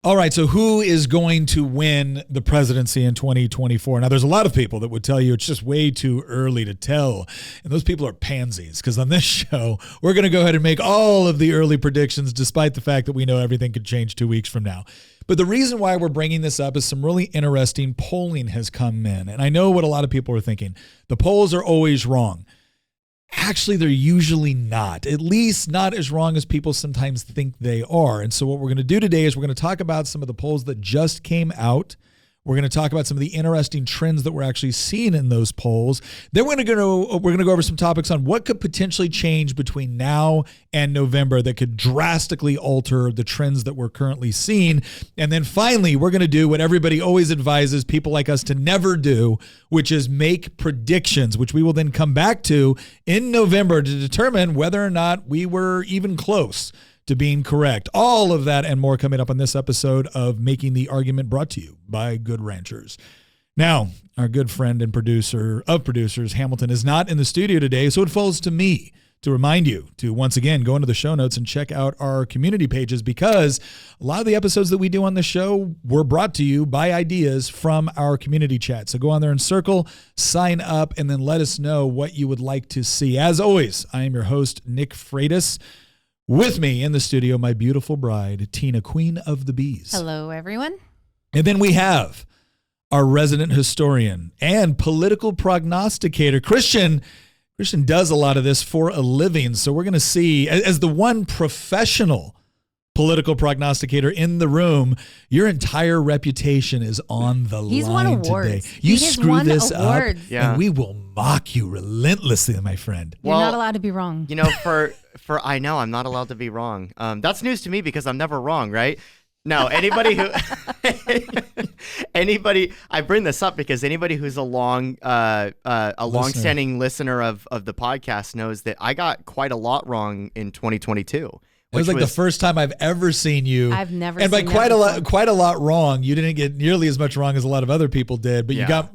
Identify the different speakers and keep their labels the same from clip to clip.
Speaker 1: All right, so who is going to win the presidency in 2024? Now, there's a lot of people that would tell you it's just way too early to tell, and those people are pansies, because on this show, we're going to go ahead and make all of the early predictions, despite the fact that we know everything could change 2 weeks from now. But the reason why we're bringing this up is some really interesting polling has come in, and I know what a lot of people are thinking. The polls are always wrong. Actually, they're usually not, at least not as wrong as people sometimes think they are. And so what we're going to do today is we're going to talk about some of the polls that just came out. We're going to talk about some of the interesting trends that we're actually seeing in those polls. Then we're going to go over some topics on what could potentially change between now and November that could drastically alter the trends that we're currently seeing. And then finally, we're going to do what everybody always advises people like us to never do, which is make predictions, which we will then come back to in November to determine whether or not we were even close to being correct. All of that and more coming up on this episode of Making the Argument, brought to you by Good Ranchers. Now, our good friend and producer of producers, Hamilton, is not in the studio today, so it falls to me to remind you to once again go into the show notes and check out our community pages, because a lot of the episodes that we do on the show were brought to you by ideas from our community chat. So go on there and circle, sign up, and then let us know what you would like to see. As always, I am your host, Nick Freitas. With me in the studio, my beautiful bride, Tina, Queen of the Bees.
Speaker 2: Hello, everyone.
Speaker 1: And then we have our resident historian and political prognosticator, Christian. Christian does a lot of this for a living, so we're going to see, as the one professional political prognosticator in the room, your entire reputation is on the
Speaker 2: He's
Speaker 1: line
Speaker 2: won awards.
Speaker 1: today. You
Speaker 2: He has
Speaker 1: screw
Speaker 2: won
Speaker 1: this
Speaker 2: awards.
Speaker 1: up, and we will mock you relentlessly, my friend.
Speaker 2: You're not allowed to be wrong.
Speaker 3: You know, I know I'm not allowed to be wrong. That's news to me because I'm never wrong, right? No, anybody who, I bring this up because anybody who's a longstanding listener of the podcast knows that I got quite a lot wrong in 2022.
Speaker 1: It was like the first time I've ever seen you.
Speaker 2: I've never
Speaker 1: and
Speaker 2: seen
Speaker 1: by quite a lot wrong. You didn't get nearly as much wrong as a lot of other people did, but you got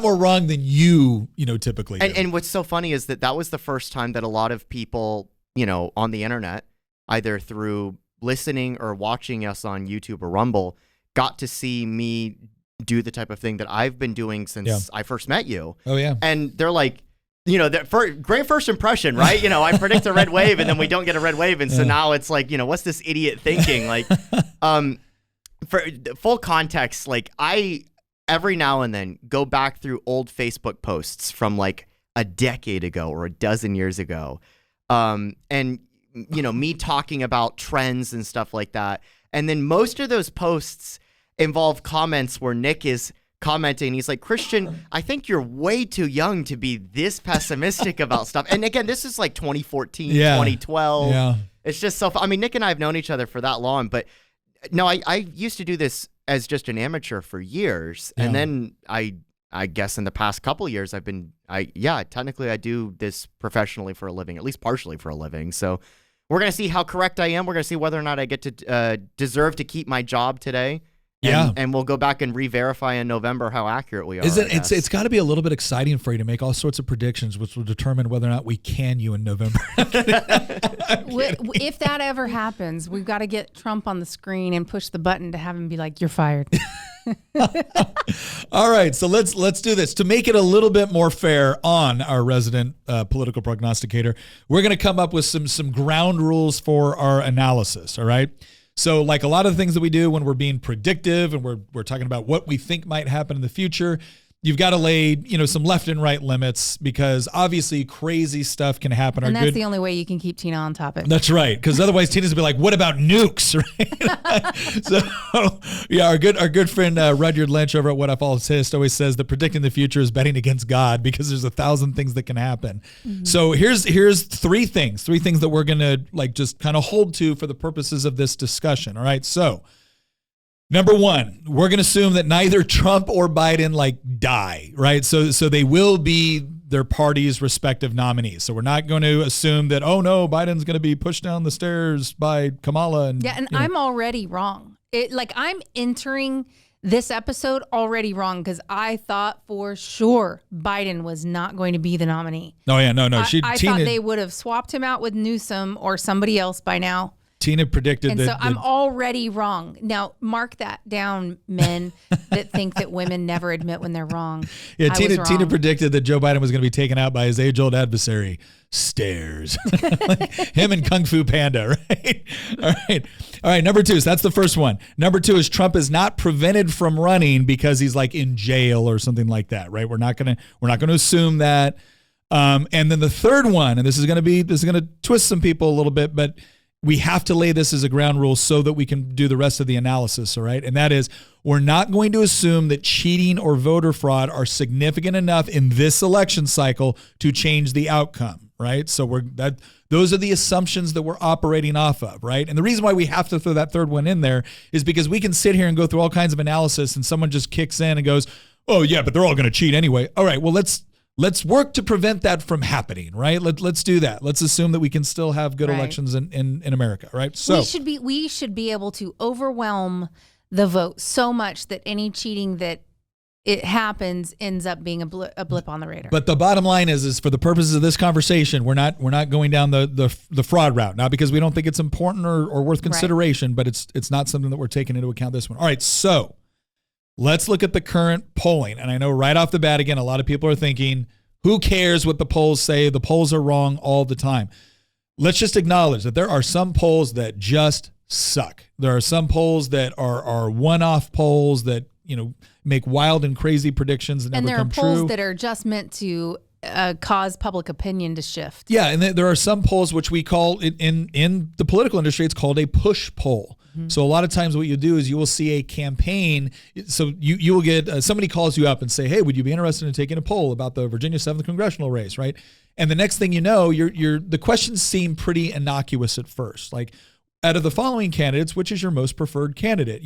Speaker 1: more wrong than you typically do.
Speaker 3: And what's so funny is that was the first time that a lot of people, on the internet, either through listening or watching us on YouTube or Rumble, got to see me do the type of thing that I've been doing since I first met you.
Speaker 1: Oh yeah.
Speaker 3: And they're like, great first impression, right? I predict a red wave and then we don't get a red wave. And so now it's like, what's this idiot thinking? Like, for full context, like I, every now and then go back through old Facebook posts from like a decade ago or a dozen years ago. And me talking about trends and stuff like that. And then most of those posts involve comments where Nick is commenting. He's like, Christian, I think you're way too young to be this pessimistic about stuff. And again, this is like 2014, 2012. Yeah. It's just so, I mean, Nick and I have known each other for that long, but no, I used to do this as just an amateur for years. Yeah. And then I guess in the past couple of years, technically I do this professionally for a living, at least partially for a living. So we're going to see how correct I am. We're going to see whether or not I get to deserve to keep my job today. And we'll go back and re-verify in November how accurate we are.
Speaker 1: It's got to be a little bit exciting for you to make all sorts of predictions, which will determine whether or not we can you in November.
Speaker 2: If that ever happens, we've got to get Trump on the screen and push the button to have him be like, "You're fired."
Speaker 1: All right, so let's do this to make it a little bit more fair on our resident political prognosticator. We're going to come up with some ground rules for our analysis. All right. So like a lot of the things that we do when we're being predictive and we're talking about what we think might happen in the future, you've got to lay, some left and right limits, because obviously crazy stuff can happen.
Speaker 2: And that's the only way you can keep Tina on topic.
Speaker 1: That's right, because otherwise Tina's be like, "What about nukes?" Right? So, yeah, our good friend Rudyard Lynch over at What If All Assist always says that predicting the future is betting against God, because there's 1,000 things that can happen. Mm-hmm. So here's three things that we're gonna just kind of hold to for the purposes of this discussion. All right, so. Number one, we're going to assume that neither Trump or Biden die, right? So they will be their party's respective nominees. So we're not going to assume that, oh no, Biden's going to be pushed down the stairs by Kamala. And
Speaker 2: I'm already wrong. I'm entering this episode already wrong, because I thought for sure Biden was not going to be the nominee.
Speaker 1: Oh yeah, no.
Speaker 2: I thought they would have swapped him out with Newsom or somebody else by now.
Speaker 1: Tina predicted
Speaker 2: And
Speaker 1: that.
Speaker 2: so I'm already wrong. Now, mark that down, men that think that women never admit when they're wrong.
Speaker 1: Yeah,
Speaker 2: I was
Speaker 1: Tina
Speaker 2: wrong.
Speaker 1: predicted that Joe Biden was going to be taken out by his age-old adversary, stairs. Like him and Kung Fu Panda, right? All right. Number 2. So that's the first one. Number 2 is Trump is not prevented from running because he's like in jail or something like that, right? We're not going to assume that. And then the third one, and this is going to twist some people a little bit, but we have to lay this as a ground rule so that we can do the rest of the analysis, all right? And that is, we're not going to assume that cheating or voter fraud are significant enough in this election cycle to change the outcome, right? So those are the assumptions that we're operating off of, right? And the reason why we have to throw that third one in there is because we can sit here and go through all kinds of analysis and someone just kicks in and goes, oh yeah, but they're all going to cheat anyway. All right, well, let's work to prevent that from happening, right? Let's do that. Let's assume that we can still have good elections in America, right? So
Speaker 2: we should be able to overwhelm the vote so much that any cheating that it happens ends up being a blip on the radar.
Speaker 1: But the bottom line is for the purposes of this conversation, we're not going down the fraud route, not because we don't think it's important or worth consideration, but it's not something that we're taking into account this one. All right, so let's look at the current polling. And I know right off the bat, again, a lot of people are thinking, who cares what the polls say? The polls are wrong all the time. Let's just acknowledge that there are some polls that just suck. There are some polls that are one-off polls that, make wild and crazy predictions that never come true.
Speaker 2: And there are polls that are just meant to cause public opinion to shift.
Speaker 1: Yeah, and there are some polls which we call, in the political industry, it's called a push poll. So a lot of times what you do is you will see a campaign. So you will get somebody calls you up and say, hey, would you be interested in taking a poll about the Virginia 7th congressional race, right? And the next thing you know, the questions seem pretty innocuous at first. Like, out of the following candidates, which is your most preferred candidate?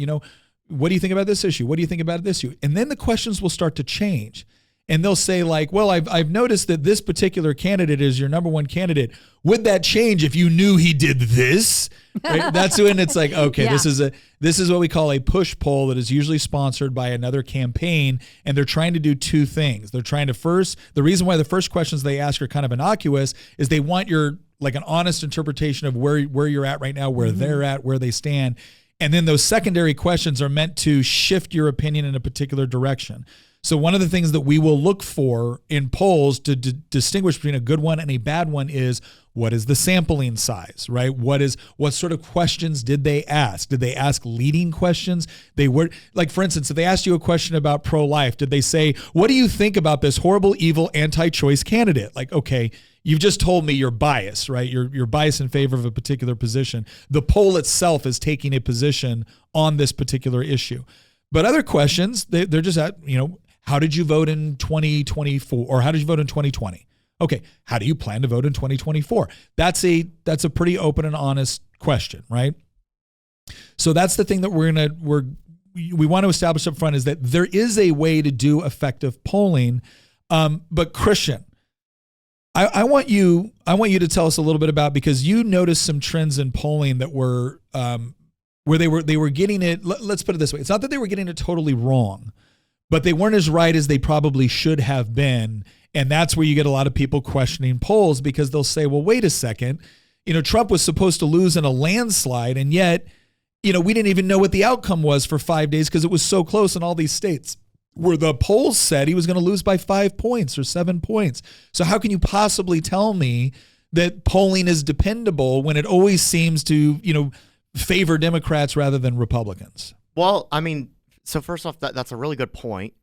Speaker 1: What do you think about this issue? What do you think about this issue? And then the questions will start to change. And they'll say like, well, I've noticed that this particular candidate is your number one candidate. Would that change if you knew he did this? Right? That's when it's like, okay,
Speaker 2: Yeah.
Speaker 1: this is what we call a push poll that is usually sponsored by another campaign. And they're trying to do two things. They're trying to the reason why the first questions they ask are kind of innocuous is they want an honest interpretation of where you're at right now, where they're at, where they stand. And then those secondary questions are meant to shift your opinion in a particular direction. So one of the things that we will look for in polls to distinguish between a good one and a bad one is, what is the sampling size, right? What sort of questions did they ask? Did they ask leading questions? They were, like, for instance, if they asked you a question about pro-life, did they say, what do you think about this horrible, evil, anti-choice candidate? Like, okay, you've just told me you're biased, right? You're biased in favor of a particular position. The poll itself is taking a position on this particular issue. But other questions, they're just at, how did you vote in 2024, or how did you vote in 2020? Okay, how do you plan to vote in 2024? That's a pretty open and honest question, right? So that's the thing that we want to establish up front, is that there is a way to do effective polling. But Christian, I want you to tell us a little bit about, because you noticed some trends in polling that were where they were getting it. Let's put it this way: it's not that they were getting it totally wrong, but they weren't as right as they probably should have been. And that's where you get a lot of people questioning polls, because they'll say, well, wait a second, Trump was supposed to lose in a landslide, and yet, we didn't even know what the outcome was for 5 days because it was so close in all these states where the polls said he was going to lose by 5 points or 7 points. So how can you possibly tell me that polling is dependable when it always seems to, favor Democrats rather than Republicans?
Speaker 3: Well, so first off, that's a really good point.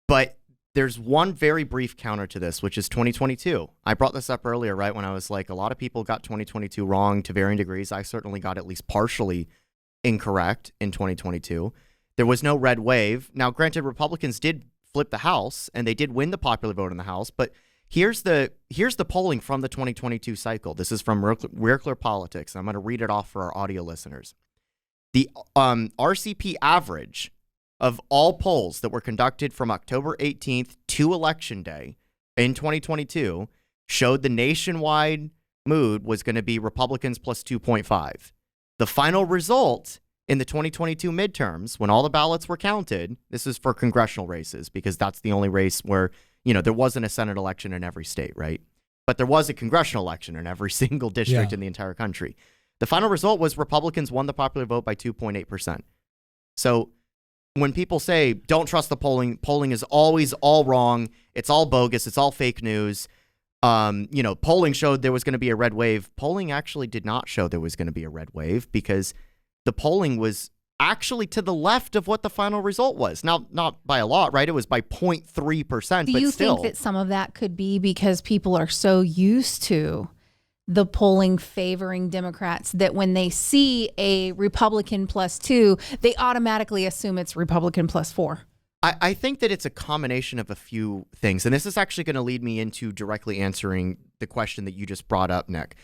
Speaker 3: But there's one very brief counter to this, which is 2022. I brought this up earlier, right, when I was like, a lot of people got 2022 wrong to varying degrees. I certainly got at least partially incorrect in 2022. There was no red wave. Now, granted, Republicans did flip the House, and they did win the popular vote in the House, but here's the polling from the 2022 cycle. This is from Real Clear Politics. I'm going to read it off for our audio listeners. The RCP average of all polls that were conducted from October 18th to Election Day in 2022 showed the nationwide mood was going to be Republicans plus 2.5. The final result in the 2022 midterms, when all the ballots were counted, this is for congressional races, because that's the only race where, there wasn't a Senate election in every state, right? But there was a congressional election in every single district in the entire country. The final result was Republicans won the popular vote by 2.8%. So when people say, don't trust the polling is always all wrong. It's all bogus. It's all fake news. Polling showed there was going to be a red wave. Polling actually did not show there was going to be a red wave because the polling was actually to the left of what the final result was. Now, not by a lot, right? It was by 0.3%,
Speaker 2: Do
Speaker 3: but
Speaker 2: you
Speaker 3: still.
Speaker 2: think that some of that could be because people are so used to the polling favoring Democrats that when they see a Republican +2, they automatically assume it's Republican +4?
Speaker 3: I think that it's a combination of a few things, and this is actually going to lead me into directly answering the question that you just brought up, Nick.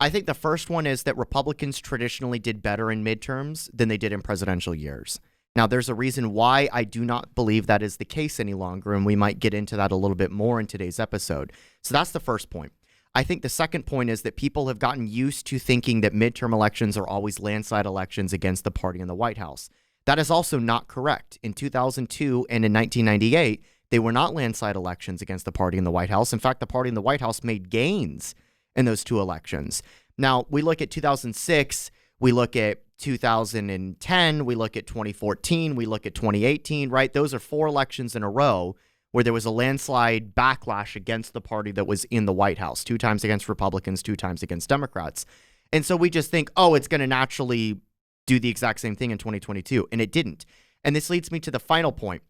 Speaker 3: I think the first one is that Republicans traditionally did better in midterms than they did in presidential years. Now, there's a reason why I do not believe that is the case any longer, and we might get into that a little bit more in today's episode. So that's the first point. I think the second point is that people have gotten used to thinking that midterm elections are always landslide elections against the party in the White House. That is also not correct. In 2002 and in 1998, they were not landslide elections against the party in the White House. In fact, the party in the White House made gains in those two elections. Now, we look at 2006, we look at 2010, we look at 2014, we look at 2018, right? Those are 4 elections in a row where there was a landslide backlash against the party that was in the White House, 2 times against Republicans, 2 times against Democrats. And so we just think, oh, it's going to naturally do the exact same thing in 2022, and it didn't. And this leads me to the final point,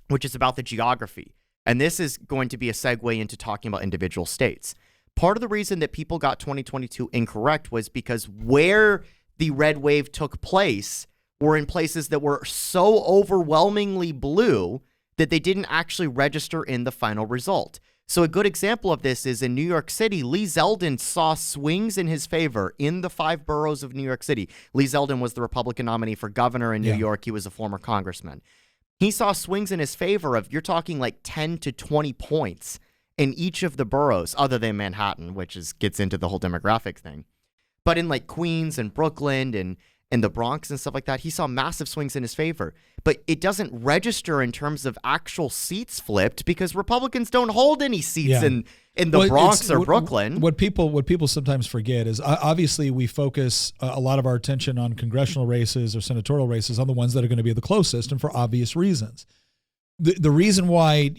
Speaker 3: which is about the geography. And this is going to be a segue into talking about individual states. Part of the reason that people got 2022 incorrect was because where the red wave took place were in places that were so overwhelmingly blue that they didn't actually register in the final result. So a good example of this is in New York City, Lee Zeldin saw swings in his favor in the 5 boroughs of New York City. Lee Zeldin was the Republican nominee for governor in New York. He was a former congressman. He saw swings in his favor of, you're talking like 10 to 20 points in each of the boroughs, other than Manhattan, which gets into the whole demographic thing. But in like Queens and Brooklyn and the Bronx and stuff like that, he saw massive swings in his favor. But it doesn't register in terms of actual seats flipped because Republicans don't hold any seats in the Bronx or Brooklyn.
Speaker 1: What people sometimes forget is obviously we focus a lot of our attention on congressional races or senatorial races on the ones that are going to be the closest, and for obvious reasons. The reason why,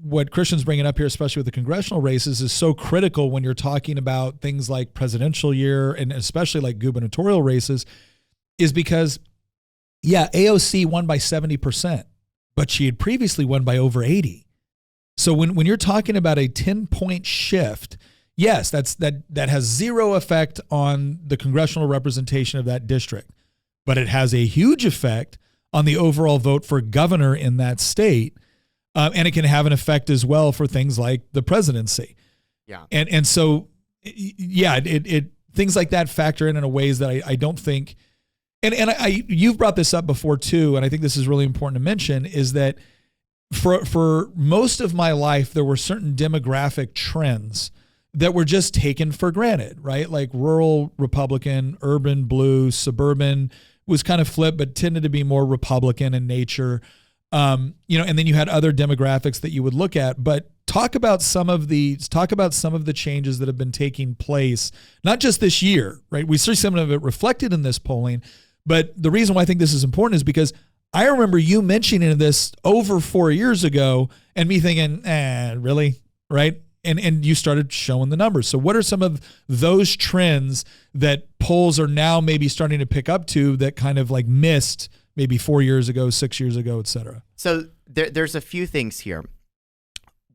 Speaker 1: what Christian's bringing up here, especially with the congressional races, is so critical when you're talking about things like presidential year and especially like gubernatorial races, is because, AOC won by 70%, but she had previously won by over 80. So when you're talking about a 10-point shift, yes, that has zero effect on the congressional representation of that district, but it has a huge effect on the overall vote for governor in that state, and it can have an effect as well for things like the presidency.
Speaker 3: Yeah,
Speaker 1: and so it things like that factor in a ways that I don't think. And you've brought this up before too, and I think this is really important to mention, is that for most of my life, there were certain demographic trends that were just taken for granted, right? Like rural Republican, urban blue, suburban was kind of flipped, but tended to be more Republican in nature. And then you had other demographics that you would look at, but talk about some of the changes that have been taking place, not just this year, right? We see some of it reflected in this polling. But the reason why I think this is important is because I remember you mentioning this over 4 years ago and me thinking, really? Right? And you started showing the numbers. So what are some of those trends that polls are now maybe starting to pick up to that kind of like missed maybe 4 years ago, 6 years ago, et cetera?
Speaker 3: So there's a few things here.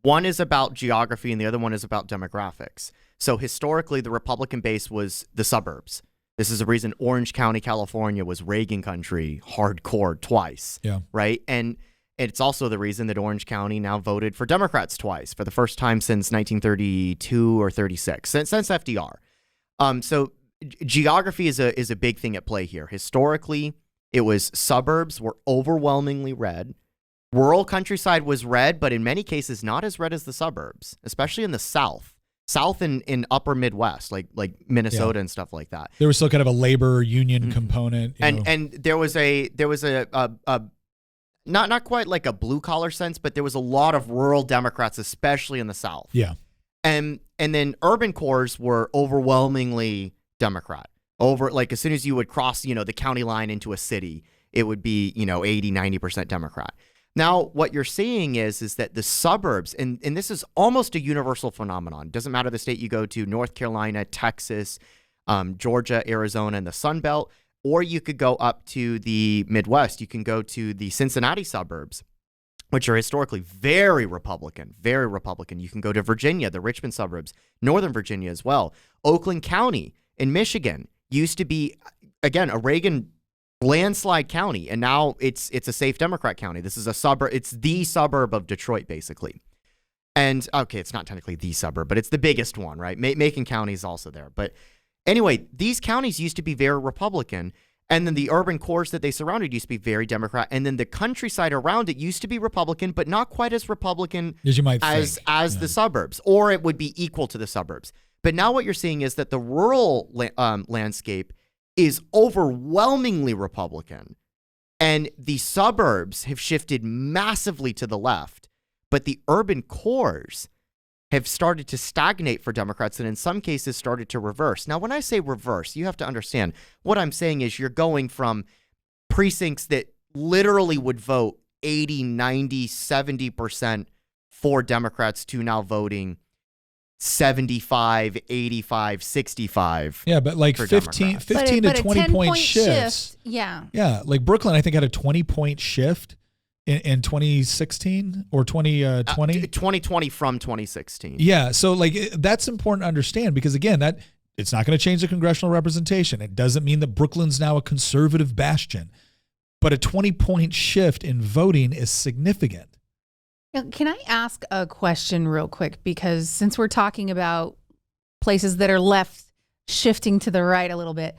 Speaker 3: One is about geography and the other one is about demographics. So historically, the Republican base was the suburbs. This is the reason Orange County, California was Reagan country hardcore twice. Yeah. Right. And it's also the reason that Orange County now voted for Democrats twice for the first time since 1932 or 36, since FDR. So geography is a big thing at play here. Historically, it was suburbs were overwhelmingly red. Rural countryside was red, but in many cases not as red as the suburbs, especially in the South in upper Midwest, like Minnesota and stuff like that.
Speaker 1: There was still kind of a labor union component.
Speaker 3: And there was a not quite like a blue collar sense, but there was a lot of rural Democrats, especially in the South.
Speaker 1: Yeah.
Speaker 3: And then urban cores were overwhelmingly Democrat. Over, like, as soon as you would cross, the county line into a city, it would be, 80, 90% Democrat. Now, what you're seeing is that the suburbs, and this is almost a universal phenomenon. It doesn't matter the state you go to, North Carolina, Texas, Georgia, Arizona, and the Sun Belt, or you could go up to the Midwest. You can go to the Cincinnati suburbs, which are historically very Republican, very Republican. You can go to Virginia, the Richmond suburbs, Northern Virginia as well. Oakland County in Michigan used to be, again, a Reagan landslide county, and now it's a safe Democrat county. This is a suburb. It's the suburb of Detroit, basically. And, okay, it's not technically the suburb, but it's the biggest one, right? Macon County is also there. But anyway, these counties used to be very Republican, and then the urban cores that they surrounded used to be very Democrat, and then the countryside around it used to be Republican, but not quite as Republican
Speaker 1: as you might
Speaker 3: as
Speaker 1: think.
Speaker 3: the suburbs, or it would be equal to the suburbs. But now what you're seeing is that the rural landscape is overwhelmingly Republican, and the suburbs have shifted massively to the left, but the urban cores have started to stagnate for Democrats and in some cases started to reverse. Now, when I say reverse, you have to understand what I'm saying is you're going from precincts that literally would vote 80, 90, 70% for Democrats to now voting 75, 85, 65.
Speaker 1: Yeah, but like 15 to 20 point shifts.
Speaker 2: Yeah.
Speaker 1: Yeah, like Brooklyn, I think, had a 20-point shift in 2016 or 2020.
Speaker 3: 2020 from 2016.
Speaker 1: Yeah, so like that's important to understand because again, that it's not going to change the congressional representation. It doesn't mean that Brooklyn's now a conservative bastion, but a 20-point shift in voting is significant.
Speaker 2: Can I ask a question real quick? Because since we're talking about places that are left shifting to the right a little bit,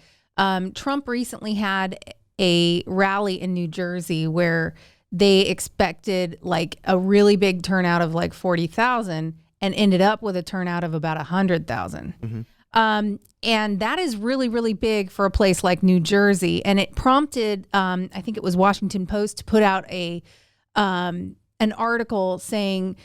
Speaker 2: Trump recently had a rally in New Jersey where they expected like a really big turnout of like 40,000 and ended up with a turnout of about 100,000. Mm-hmm. And that is really, really big for a place like New Jersey. And it prompted, I think it was Washington Post to put out an article saying,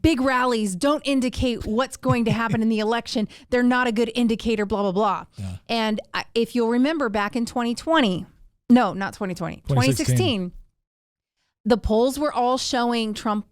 Speaker 2: big rallies don't indicate what's going to happen in the election. They're not a good indicator, blah, blah, blah. Yeah. And if you'll remember back in 2016, the polls were all showing Trump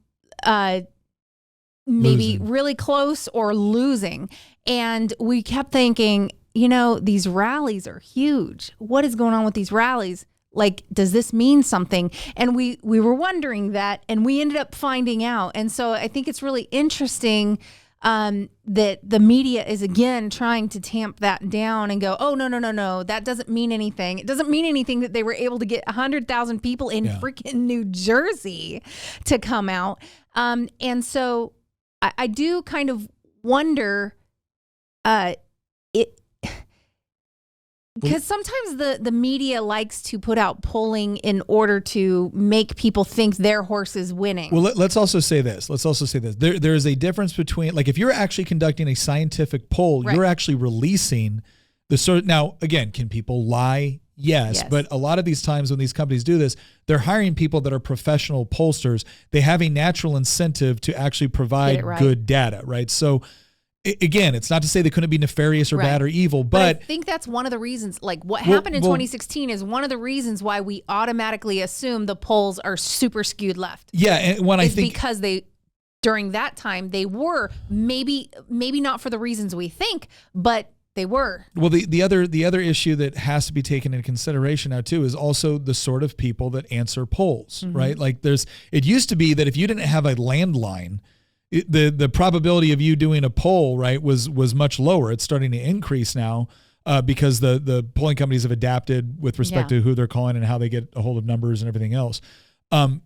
Speaker 2: maybe really close or losing. And we kept thinking, these rallies are huge. What is going on with these rallies? Like, does this mean something? And we were wondering that, and we ended up finding out. And so I think it's really interesting that the media is, again, trying to tamp that down and go, oh, no, that doesn't mean anything. It doesn't mean anything that they were able to get 100,000 people in freaking New Jersey to come out. And so I do kind of wonder because sometimes the media likes to put out polling in order to make people think their horse is winning.
Speaker 1: Well, let's also say this. There is a difference between, like, if you're actually conducting a scientific poll, right, you're actually releasing the sort. Now, again, can people lie? Yes. But a lot of these times when these companies do this, they're hiring people that are professional pollsters. They have a natural incentive to actually provide good data, right? So, again, it's not to say they couldn't be nefarious or bad or evil, but
Speaker 2: I think that's one of the reasons, like what happened in 2016 is one of the reasons why we automatically assume the polls are super skewed left.
Speaker 1: Yeah, and when I think
Speaker 2: because during that time they were maybe not for the reasons we think, but they were.
Speaker 1: Well, the other issue that has to be taken into consideration now too is also the sort of people that answer polls, mm-hmm, right? Like it used to be that if you didn't have a landline, the probability of you doing a poll, right, was much lower. It's starting to increase now because the polling companies have adapted with respect to who they're calling and how they get a hold of numbers and everything else. So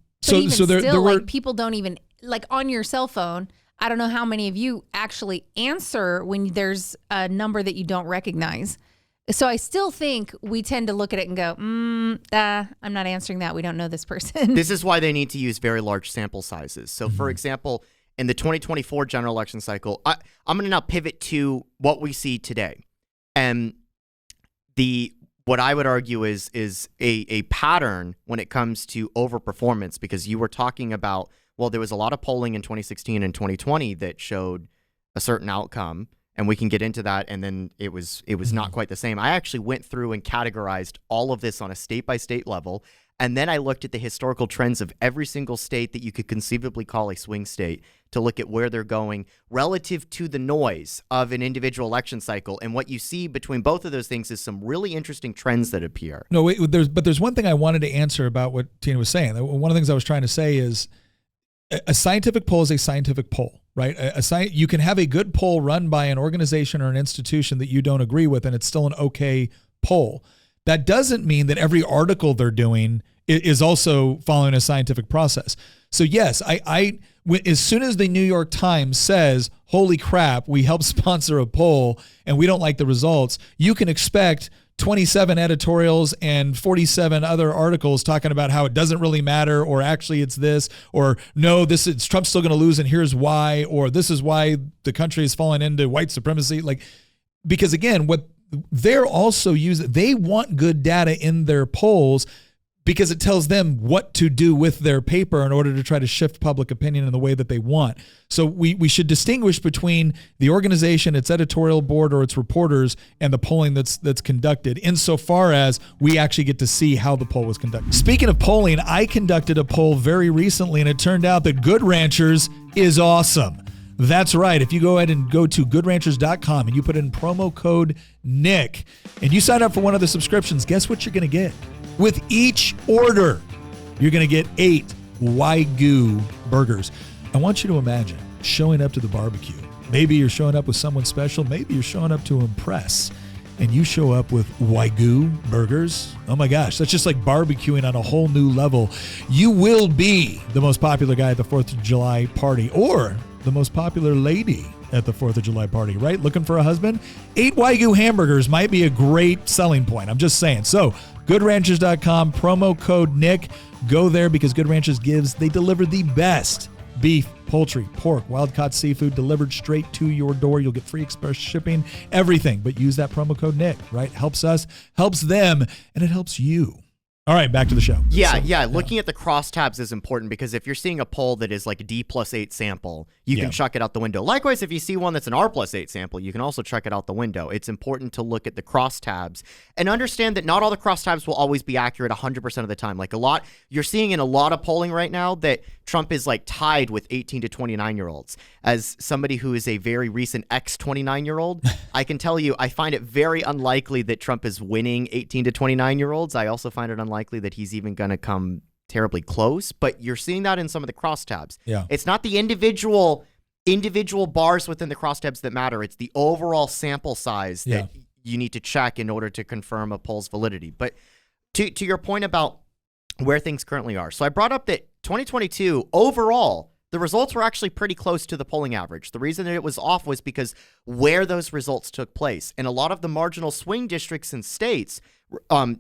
Speaker 1: there were,
Speaker 2: like, people don't even, like, on your cell phone. I don't know how many of you actually answer when there's a number that you don't recognize. So I still think we tend to look at it and go, I'm not answering that. We don't know this person.
Speaker 3: This is why they need to use very large sample sizes. So, for example, in the 2024 general election cycle, I'm going to now pivot to what we see today. And what I would argue is a pattern when it comes to overperformance, because you were talking about, well, there was a lot of polling in 2016 and 2020 that showed a certain outcome, and we can get into that. And then it was not quite the same. I actually went through and categorized all of this on a state-by-state level. And then I looked at the historical trends of every single state that you could conceivably call a swing state to look at where they're going relative to the noise of an individual election cycle. And what you see between both of those things is some really interesting trends that appear.
Speaker 1: No, wait, there's one thing I wanted to answer about what Tina was saying. One of the things I was trying to say is a scientific poll is a scientific poll, right? You can have a good poll run by an organization or an institution that you don't agree with, and it's still an okay poll. That doesn't mean that every article they're doing is also following a scientific process. So yes, as soon as the New York Times says, holy crap, we helped sponsor a poll and we don't like the results, you can expect 27 editorials and 47 other articles talking about how it doesn't really matter, or actually it's this, or no, it's Trump's still going to lose and here's why, or this is why the country is falling into white supremacy. Because again, what they're also using, they want good data in their polls because it tells them what to do with their paper in order to try to shift public opinion in the way that they want. So we should distinguish between the organization, its editorial board, or its reporters, and the polling that's conducted, insofar as we actually get to see how the poll was conducted. Speaking of polling, I conducted a poll very recently, and it turned out that Good Ranchers is awesome. That's right. If you go ahead and go to goodranchers.com and you put in promo code Nick and you sign up for one of the subscriptions, guess what you're going to get? With each order, you're going to get 8 Wagyu burgers. I want you to imagine showing up to the barbecue. Maybe you're showing up with someone special. Maybe you're showing up to impress. And you show up with Wagyu burgers. Oh my gosh, that's just like barbecuing on a whole new level. You will be the most popular guy at the 4th of July party, or the most popular lady at the 4th of July party, right? Looking for a husband? 8 Wagyu hamburgers might be a great selling point. I'm just saying. So, goodranchers.com, promo code Nick. Go there because Good Ranchers they deliver the best beef, poultry, pork, wild-caught seafood delivered straight to your door. You'll get free express shipping, everything. But use that promo code Nick, right? Helps us, helps them, and it helps you. All right, back to the show.
Speaker 3: Yeah. Looking at the crosstabs is important because if you're seeing a poll that is like a D+8 sample, you can chuck it out the window. Likewise, if you see one that's an R+8 sample, you can also chuck it out the window. It's important to look at the crosstabs and understand that not all the crosstabs will always be accurate 100% of the time. You're seeing in a lot of polling right now that Trump is tied with 18 to 29-year-olds. As somebody who is a very recent ex-29-year-old, I can tell you I find it very unlikely that Trump is winning 18 to 29-year-olds. I also find it unlikely that he's even going to come terribly close, but you're seeing that in some of the crosstabs.
Speaker 1: Yeah.
Speaker 3: It's not the individual bars within the crosstabs that matter. It's the overall sample size that you need to check in order to confirm a poll's validity. But to your point about where things currently are. So I brought up that 2022 overall, the results were actually pretty close to the polling average. The reason that it was off was because where those results took place. In a lot of the marginal swing districts and states,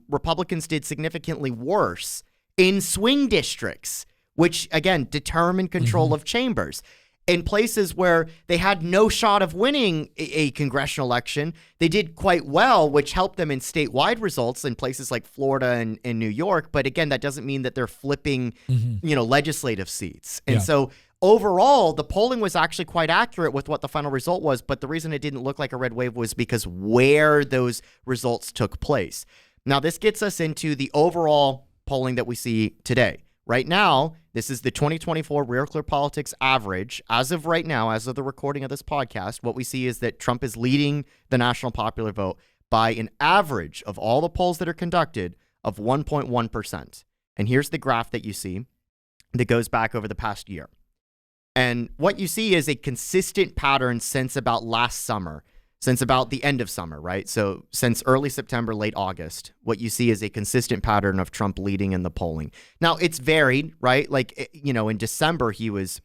Speaker 3: Republicans did significantly worse in swing districts, which, again, determine control of chambers. In places where they had no shot of winning a congressional election, they did quite well, which helped them in statewide results in places like Florida and New York. But again, that doesn't mean that they're flipping, legislative seats. And so overall, the polling was actually quite accurate with what the final result was. But the reason it didn't look like a red wave was because where those results took place. Now, this gets us into the overall polling that we see today. Right now, this is the 2024 Real Clear Politics average. As of right now, as of the recording of this podcast, what we see is that Trump is leading the national popular vote by an average of all the polls that are conducted of 1.1%. And here's the graph that you see that goes back over the past year. And what you see is a consistent pattern since about last summer, since about the end of summer, right? So since early September, late August, what you see is a consistent pattern of Trump leading in the polling. Now, it's varied, right? In January, he was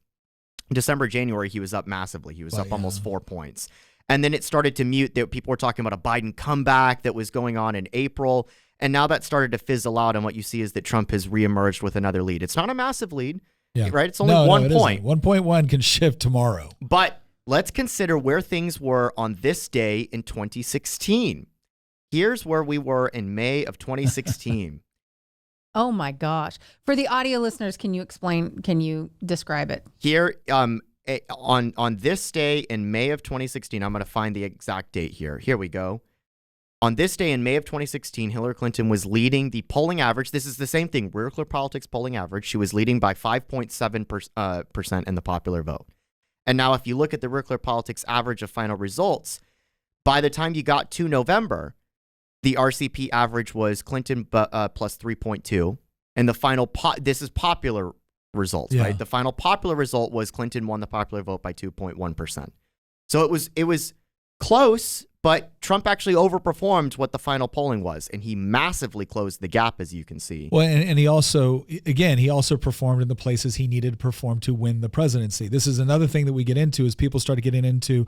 Speaker 3: up massively. He was up almost 4 points. And then it started to mute. People were talking about a Biden comeback that was going on in April. And now that started to fizzle out. And what you see is that Trump has reemerged with another lead. It's not a massive lead, right? It's only 1 point.
Speaker 1: 1.1 can shift tomorrow.
Speaker 3: But let's consider where things were on this day in 2016. Here's where we were in May of 2016.
Speaker 2: Oh my gosh. For the audio listeners, can you describe it?
Speaker 3: Here, on this day in May of 2016, I'm going to find the exact date here. Here we go. On this day in May of 2016, Hillary Clinton was leading the polling average. This is the same thing, Real Clear Politics polling average. She was leading by 5.7% in the popular vote. And now if you look at the Real Clear Politics average of final results, by the time you got to November, the RCP average was Clinton plus 3.2. And the final, this is popular results, right? The final popular result was Clinton won the popular vote by 2.1%. So it was close, but Trump actually overperformed what the final polling was, and he massively closed the gap, as you can see.
Speaker 1: Well, and he also, again, he also performed in the places he needed to perform to win the presidency. This is another thing that we get into as people started getting into,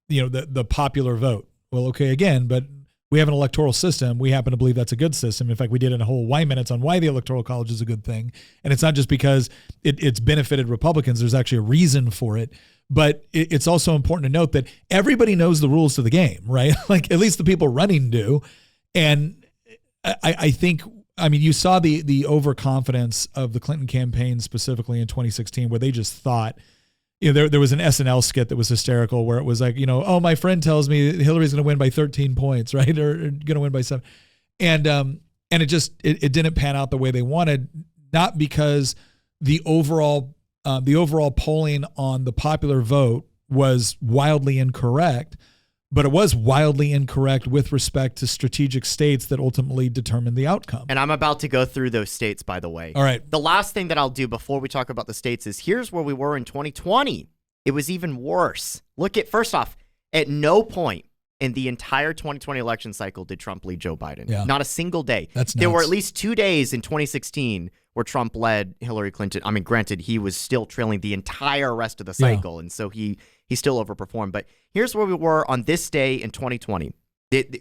Speaker 1: the popular vote. Well, okay, again, but we have an electoral system. We happen to believe that's a good system. In fact, we did a whole Y minutes on why the Electoral College is a good thing. And it's not just because it's benefited Republicans. There's actually a reason for it. But it's also important to note that everybody knows the rules to the game, right? Like at least the people running do. And I think, you saw the overconfidence of the Clinton campaign specifically in 2016 where they just thought, there was an SNL skit that was hysterical where it was like, oh, my friend tells me Hillary's going to win by 13 points, right? Or going to win by 7. And it didn't pan out the way they wanted, not because the overall polling on the popular vote was wildly incorrect, but it was wildly incorrect with respect to strategic states that ultimately determined the outcome.
Speaker 3: And I'm about to go through those states, by the way.
Speaker 1: All right.
Speaker 3: The last thing that I'll do before we talk about the states is here's where we were in 2020. It was even worse. First off, at no point in the entire 2020 election cycle did Trump lead Joe Biden.
Speaker 1: Yeah.
Speaker 3: Not a single day.
Speaker 1: That's nuts.
Speaker 3: There were at least 2 days in 2016 where Trump led Hillary Clinton. Granted, he was still trailing the entire rest of the cycle, and so he still overperformed. But here's where we were on this day in 2020.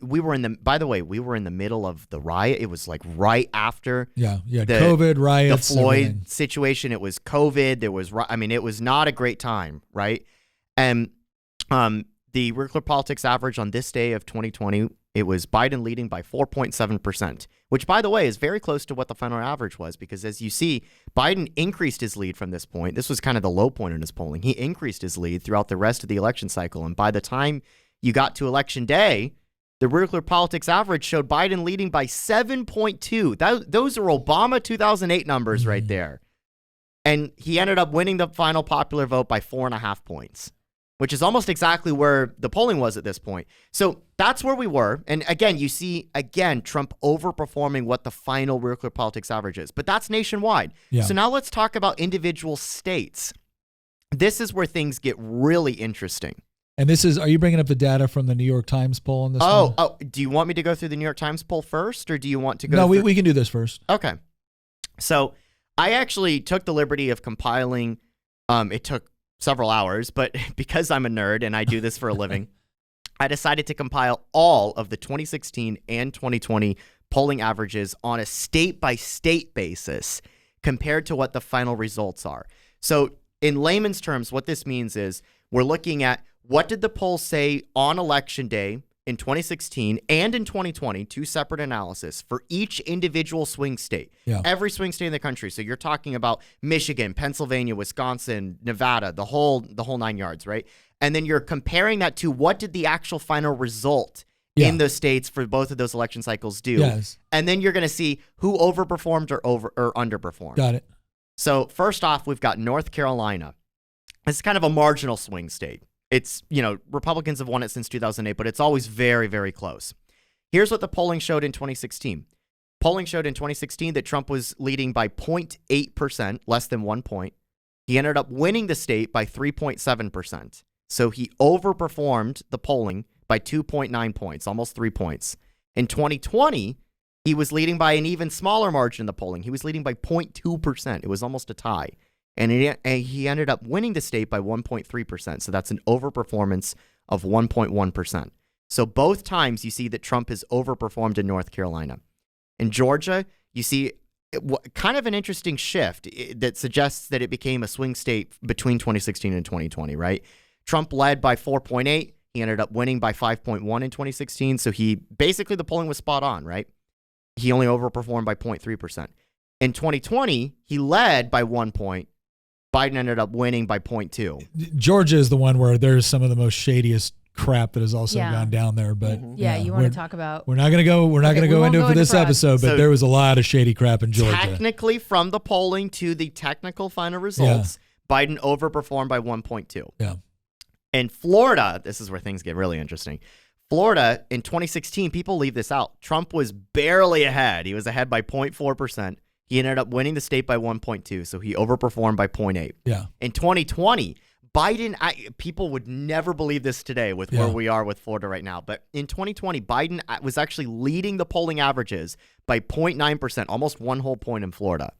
Speaker 3: We were in the middle of the riot. It was like right after
Speaker 1: COVID riots,
Speaker 3: the Floyd
Speaker 1: everything.
Speaker 3: situation. It was COVID. It was not a great time, right? And the Real Clear Politics average on this day of 2020, it was Biden leading by 4.7%, which, by the way, is very close to what the final average was because, as you see, Biden increased his lead from this point. This was kind of the low point in his polling. He increased his lead throughout the rest of the election cycle, and by the time you got to Election Day, the Real Clear Politics average showed Biden leading by 7.2. Those are Obama 2008 numbers right there. And he ended up winning the final popular vote by 4.5 points, which is almost exactly where the polling was at this point. So that's where we were. And again, you see, Trump overperforming what the final Real Clear Politics average is. But that's nationwide.
Speaker 1: Yeah.
Speaker 3: So now let's talk about individual states. This is where things get really interesting.
Speaker 1: And are you bringing up the data from the New York Times poll on this one?
Speaker 3: Oh, do you want me to go through the New York Times poll first, or do you want to go
Speaker 1: No, we can do this first.
Speaker 3: Okay. So I actually took the liberty of compiling, it took several hours, but because I'm a nerd and I do this for a living, I decided to compile all of the 2016 and 2020 polling averages on a state-by-state basis compared to what the final results are. So in layman's terms, what this means is we're looking at what did the polls say on Election Day in 2016 and in 2020, two separate analysis for each individual swing state, every swing state in the country. So you're talking about Michigan, Pennsylvania, Wisconsin, Nevada, the whole 9 yards, right? And then you're comparing that to what did the actual final result in those states for both of those election cycles do.
Speaker 1: Yes.
Speaker 3: And then you're going to see who overperformed or underperformed.
Speaker 1: Got it.
Speaker 3: So first off, we've got North Carolina. It's kind of a marginal swing state. It's, Republicans have won it since 2008, but it's always very, very close. Here's what the polling showed in 2016. Polling showed in 2016 that Trump was leading by 0.8%, less than 1 point. He ended up winning the state by 3.7%. So he overperformed the polling by 2.9 points, almost 3 points. In 2020, he was leading by an even smaller margin in the polling. He was leading by 0.2%. It was almost a tie. And he ended up winning the state by 1.3%. So that's an overperformance of 1.1%. So both times you see that Trump has overperformed in North Carolina. In Georgia, you see kind of an interesting shift that suggests that it became a swing state between 2016 and 2020, right? Trump led by 4.8. He ended up winning by 5.1 in 2016. So basically the polling was spot on, right? He only overperformed by 0.3%. In 2020, he led by 1 point. Biden ended up winning by 0.2.
Speaker 1: Georgia is the one where there's some of the most shadiest crap that has also
Speaker 2: Yeah.
Speaker 1: gone down there. But
Speaker 2: Yeah, you want to talk about?
Speaker 1: We're not going to go. We're not going to
Speaker 2: we
Speaker 1: go
Speaker 2: won't
Speaker 1: into it
Speaker 2: go
Speaker 1: for
Speaker 2: into
Speaker 1: this
Speaker 2: fraud.
Speaker 1: episode. But
Speaker 3: So-
Speaker 1: there was a lot of shady crap in Georgia.
Speaker 3: Technically, from the polling to the technical final results, Biden overperformed by 1.2.
Speaker 1: Yeah.
Speaker 3: In Florida, this is where things get really interesting. Florida, in 2016, people leave this out. Trump was barely ahead. He was ahead by 0.4%. He ended up winning the state by 1.2, so he overperformed by 0.8.
Speaker 1: Yeah.
Speaker 3: In 2020, Biden, people would never believe this today with where we are with Florida right now, but in 2020, Biden was actually leading the polling averages by 0.9%, almost 1 whole point in Florida,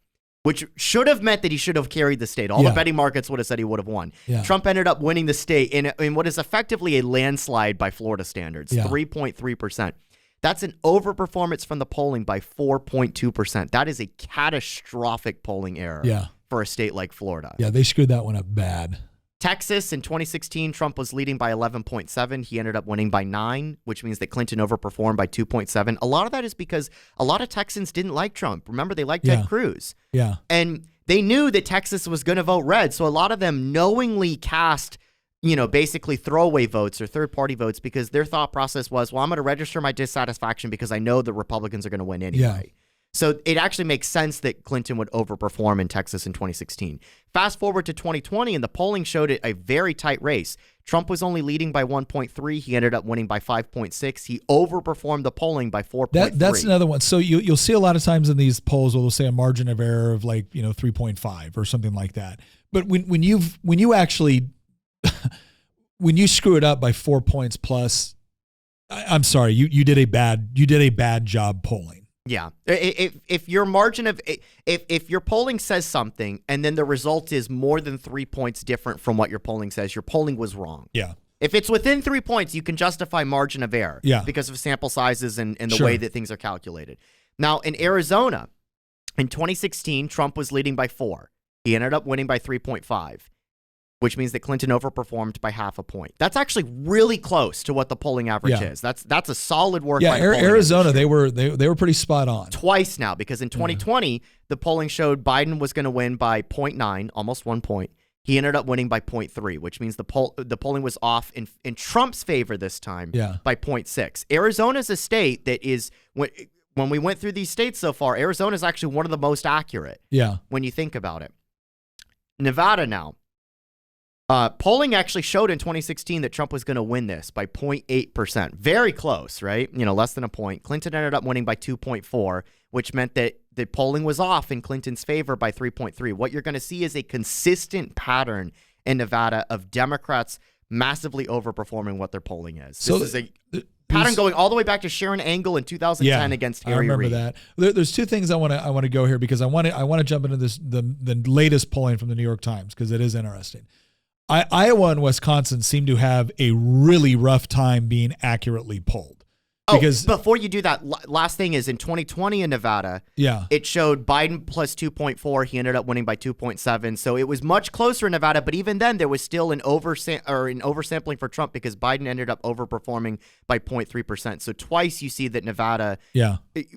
Speaker 3: which should have meant that he should have carried the state. All the betting markets would have said he would have won.
Speaker 1: Yeah.
Speaker 3: Trump ended up winning the state in what is effectively a landslide by Florida standards, 3.3%. That's an overperformance from the polling by 4.2%. That is a catastrophic polling error for a state like Florida.
Speaker 1: Yeah, they screwed that one up bad.
Speaker 3: Texas, in 2016, Trump was leading by 11.7. He ended up winning by 9, which means that Clinton overperformed by 2.7. A lot of that is because a lot of Texans didn't like Trump. Remember, they liked Ted Cruz.
Speaker 1: Yeah.
Speaker 3: And they knew that Texas was going to vote red. So a lot of them knowingly cast, basically throwaway votes or third-party votes because their thought process was, well, I'm going to register my dissatisfaction because I know the Republicans are going to win anyway.
Speaker 1: Yeah.
Speaker 3: So it actually makes sense that Clinton would overperform in Texas in 2016. Fast forward to 2020, and the polling showed it a very tight race. Trump was only leading by 1.3. He ended up winning by 5.6. He overperformed the polling by 4.3.
Speaker 1: That's another one. So you'll see a lot of times in these polls where they'll say a margin of error of 3.5 or something like that. But when you actually when you screw it up by 4 points plus, I'm sorry, you did a bad job polling.
Speaker 3: Yeah. If your margin of if your polling says something and then the result is more than 3 points different from what your polling says, your polling was wrong.
Speaker 1: Yeah.
Speaker 3: If it's within 3 points, you can justify margin of error because of sample sizes and the way that things are calculated. Now, in Arizona, in 2016, Trump was leading by 4. He ended up winning by 3.5. Which means that Clinton overperformed by 0.5 point. That's actually really close to what the polling average is. That's a solid work.
Speaker 1: Yeah,
Speaker 3: by the polling
Speaker 1: Arizona,
Speaker 3: industry.
Speaker 1: they were pretty spot on.
Speaker 3: Twice now, because in 2020, the polling showed Biden was going to win by 0.9, almost 1 point. He ended up winning by 0.3, which means the polling was off in Trump's favor this time by 0.6. Arizona's a state that is, when we went through these states so far, Arizona is actually one of the most accurate when you think about it. Nevada now. Polling actually showed in 2016 that Trump was going to win this by 0.8%. Very close, right? Less than a point. Clinton ended up winning by 2.4, which meant that the polling was off in Clinton's favor by 3.3. What you're going to see is a consistent pattern in Nevada of Democrats massively overperforming what their polling is.
Speaker 1: So
Speaker 3: this is a pattern going all the way back to Sharon Angle in 2010 against Harry Reid.
Speaker 1: I remember that. There's two things I want to go here because I want to jump into this the latest polling from the New York Times because it is interesting. Iowa and Wisconsin seem to have a really rough time being accurately polled. Because
Speaker 3: before you do that, last thing is in 2020 in Nevada, it showed Biden plus 2.4. He ended up winning by 2.7. So it was much closer in Nevada, but even then there was still an oversampling for Trump because Biden ended up overperforming by 0.3%. So twice you see that Nevada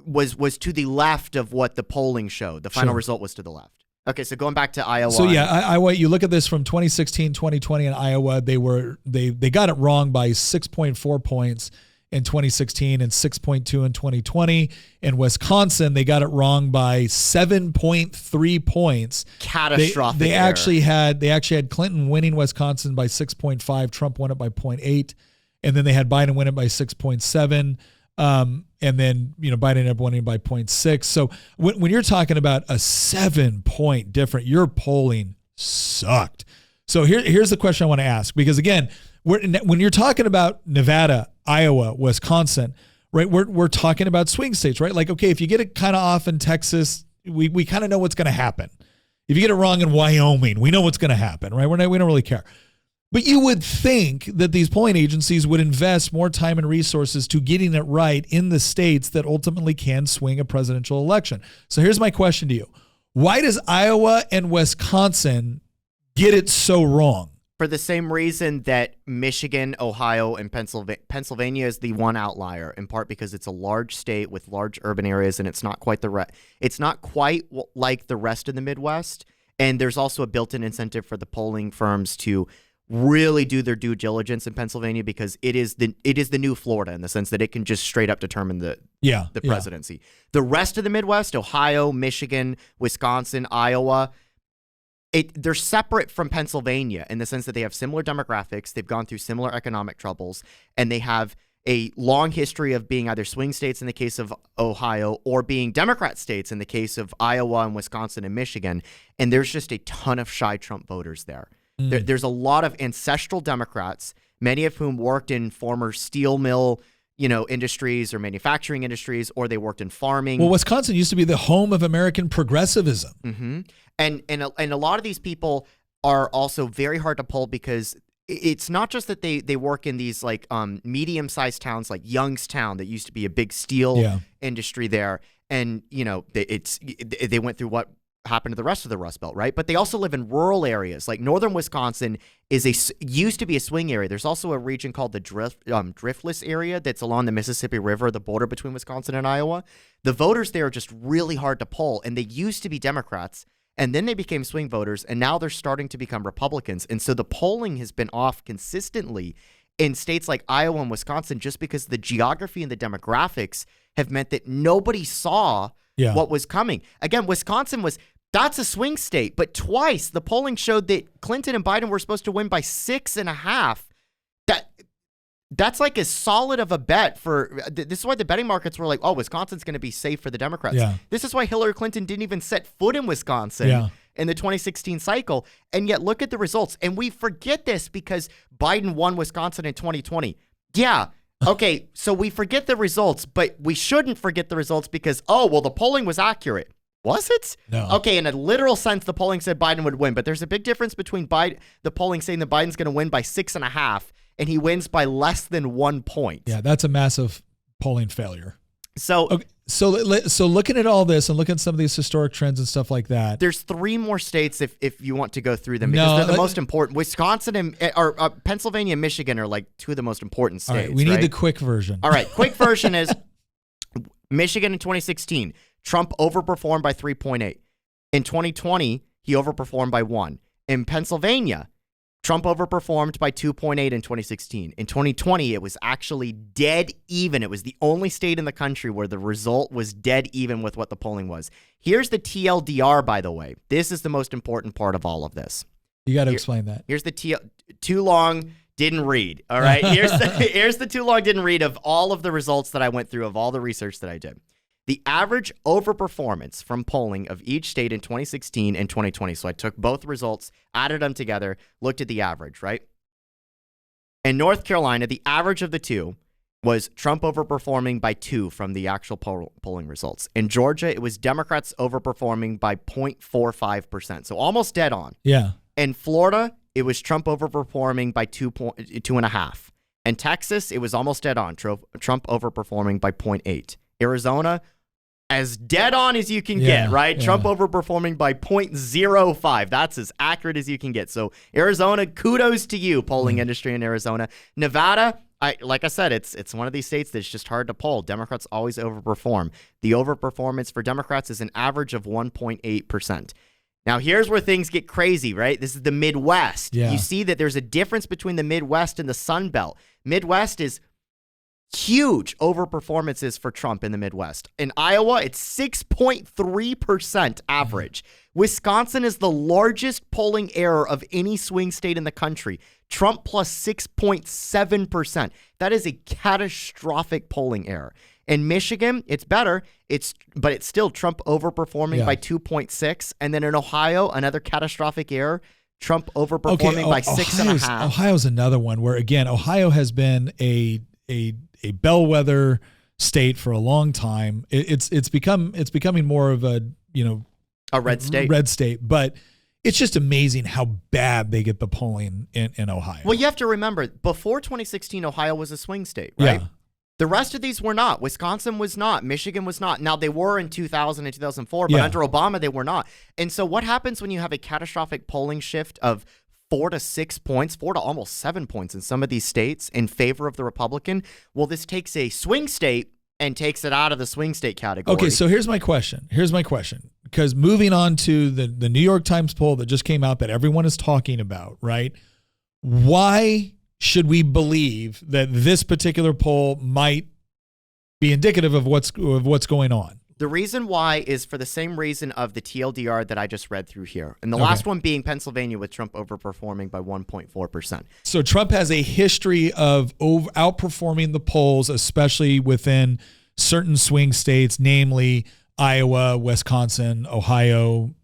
Speaker 3: was to the left of what the polling showed. The final result was to the left. Okay, so going back to Iowa.
Speaker 1: So Iowa, you look at this from 2016, 2020 in Iowa, they got it wrong by 6.4 points in 2016 and 6.2 in 2020. In Wisconsin, they got it wrong by 7.3 points.
Speaker 3: Catastrophic.
Speaker 1: They actually had Clinton winning Wisconsin by 6.5, Trump won it by 0.8, and then they had Biden win it by 6.7. And then, Biden ended up winning by 0.6. So when you're talking about a 7-point difference, your polling sucked. So here's the question I want to ask, because again, when you're talking about Nevada, Iowa, Wisconsin, right, we're talking about swing states, right? Like, okay, if you get it kind of off in Texas, we kind of know what's going to happen. If you get it wrong in Wyoming, we know what's going to happen, right? We don't really care. But you would think that these polling agencies would invest more time and resources to getting it right in the states that ultimately can swing a presidential election. So here's my question to you. Why does Iowa and Wisconsin get it so wrong?
Speaker 3: For the same reason that Michigan, Ohio, and Pennsylvania is the one outlier, in part because it's a large state with large urban areas, and it's not quite like the rest of the Midwest. And there's also a built-in incentive for the polling firms to really do their due diligence in Pennsylvania, because it is the new Florida in the sense that it can just straight up determine the presidency. The rest of the Midwest, Ohio, Michigan, Wisconsin, Iowa, they're separate from Pennsylvania in the sense that they have similar demographics, they've gone through similar economic troubles, and they have a long history of being either swing states in the case of Ohio or being Democrat states in the case of Iowa and Wisconsin and Michigan. And there's just a ton of shy Trump voters there. There's a lot of ancestral Democrats, many of whom worked in former steel mill, industries or manufacturing industries, or they worked in farming.
Speaker 1: Well, Wisconsin used to be the home of American progressivism.
Speaker 3: Mm-hmm. And a lot of these people are also very hard to poll, because it's not just that they work in these like medium-sized towns like Youngstown that used to be a big steel industry there, and they went through what happened to the rest of the Rust Belt, right? But they also live in rural areas. Like northern Wisconsin used to be a swing area. There's also a region called the Driftless area that's along the Mississippi River, the border between Wisconsin and Iowa. The voters there are just really hard to poll, and they used to be Democrats, and then they became swing voters, and now they're starting to become Republicans. And so the polling has been off consistently in states like Iowa and Wisconsin just because the geography and the demographics have meant that nobody saw what was coming. Again, Wisconsin that's a swing state, but twice the polling showed that Clinton and Biden were supposed to win by 6.5. That's like as solid of a bet for this is why the betting markets were like, oh, Wisconsin's going to be safe for the Democrats. Yeah. This is why Hillary Clinton didn't even set foot in Wisconsin in the 2016 cycle. And yet look at the results. And we forget this because Biden won Wisconsin in 2020. Yeah. Okay. So we forget the results, but we shouldn't forget the results because, the polling was accurate. Was it?
Speaker 1: No.
Speaker 3: Okay, in a literal sense, the polling said Biden would win, but there's a big difference between the polling saying that Biden's going to win by 6.5 and he wins by less than 1 point.
Speaker 1: Yeah, that's a massive polling failure.
Speaker 3: So,
Speaker 1: okay, so looking at all this and looking at some of these historic trends and stuff like that.
Speaker 3: There's 3 more states if you want to go through them because they're the most important. Wisconsin or Pennsylvania and Michigan are like 2 of the most important states.
Speaker 1: All right, we need the quick version.
Speaker 3: All right, quick version is Michigan in 2016. Trump overperformed by 3.8. In 2020, he overperformed by 1. In Pennsylvania, Trump overperformed by 2.8 in 2016. In 2020, it was actually dead even. It was the only state in the country where the result was dead even with what the polling was. Here's the TLDR, by the way. This is the most important part of all of this.
Speaker 1: You got to explain that.
Speaker 3: Here's the too long, didn't read. All right. Here's the too long, didn't read of all of the results that I went through, of all the research that I did. The average overperformance from polling of each state in 2016 and 2020. So I took both results, added them together, looked at the average, right? In North Carolina, the average of the two was Trump overperforming by 2 from the actual polling results. In Georgia, it was Democrats overperforming by 0.45%. So almost dead on.
Speaker 1: Yeah.
Speaker 3: In Florida, it was Trump overperforming by 2.5. In Texas, it was almost dead on. Trump overperforming by 0.8. Arizona, as dead on as you can get, right? Yeah. Trump overperforming by 0.05. That's as accurate as you can get. So Arizona, kudos to you, polling industry in Arizona. Nevada, like I said, it's one of these states that's just hard to poll. Democrats always overperform. The overperformance for Democrats is an average of 1.8%. Now, here's where things get crazy, right? This is the Midwest.
Speaker 1: Yeah.
Speaker 3: You see that there's a difference between the Midwest and the Sun Belt. Midwest is huge overperformances for Trump in the Midwest. In Iowa, it's 6.3% average. Wisconsin is the largest polling error of any swing state in the country. Trump plus 6.7%. That is a catastrophic polling error. In Michigan, it's better. But it's still Trump overperforming by 2.6. And then in Ohio, another catastrophic error. Trump overperforming by 6.5.
Speaker 1: Ohio's another one where, again, Ohio has been a bellwether state for a long time. It's becoming more of a
Speaker 3: red
Speaker 1: state, but it's just amazing how bad they get the polling in Ohio.
Speaker 3: Well, you have to remember, before 2016, Ohio was a swing state, right?
Speaker 1: Yeah.
Speaker 3: The rest of these were not. Wisconsin was not. Michigan was not. Now, they were in 2000 and 2004, but under Obama, they were not. And so what happens when you have a catastrophic polling shift of 4 to 6 points, 4 to almost 7 points in some of these states in favor of the Republican? Well, this takes a swing state and takes it out of the swing state category.
Speaker 1: Okay, so here's my question. because moving on to the New York Times poll that just came out that everyone is talking about, right? Why should we believe that this particular poll might be indicative of what's going on?
Speaker 3: The reason why is for the same reason of the TLDR that I just read through here. And the last one being Pennsylvania with Trump overperforming by 1.4%.
Speaker 1: So Trump has a history of outperforming the polls, especially within certain swing states, namely Iowa, Wisconsin, Ohio,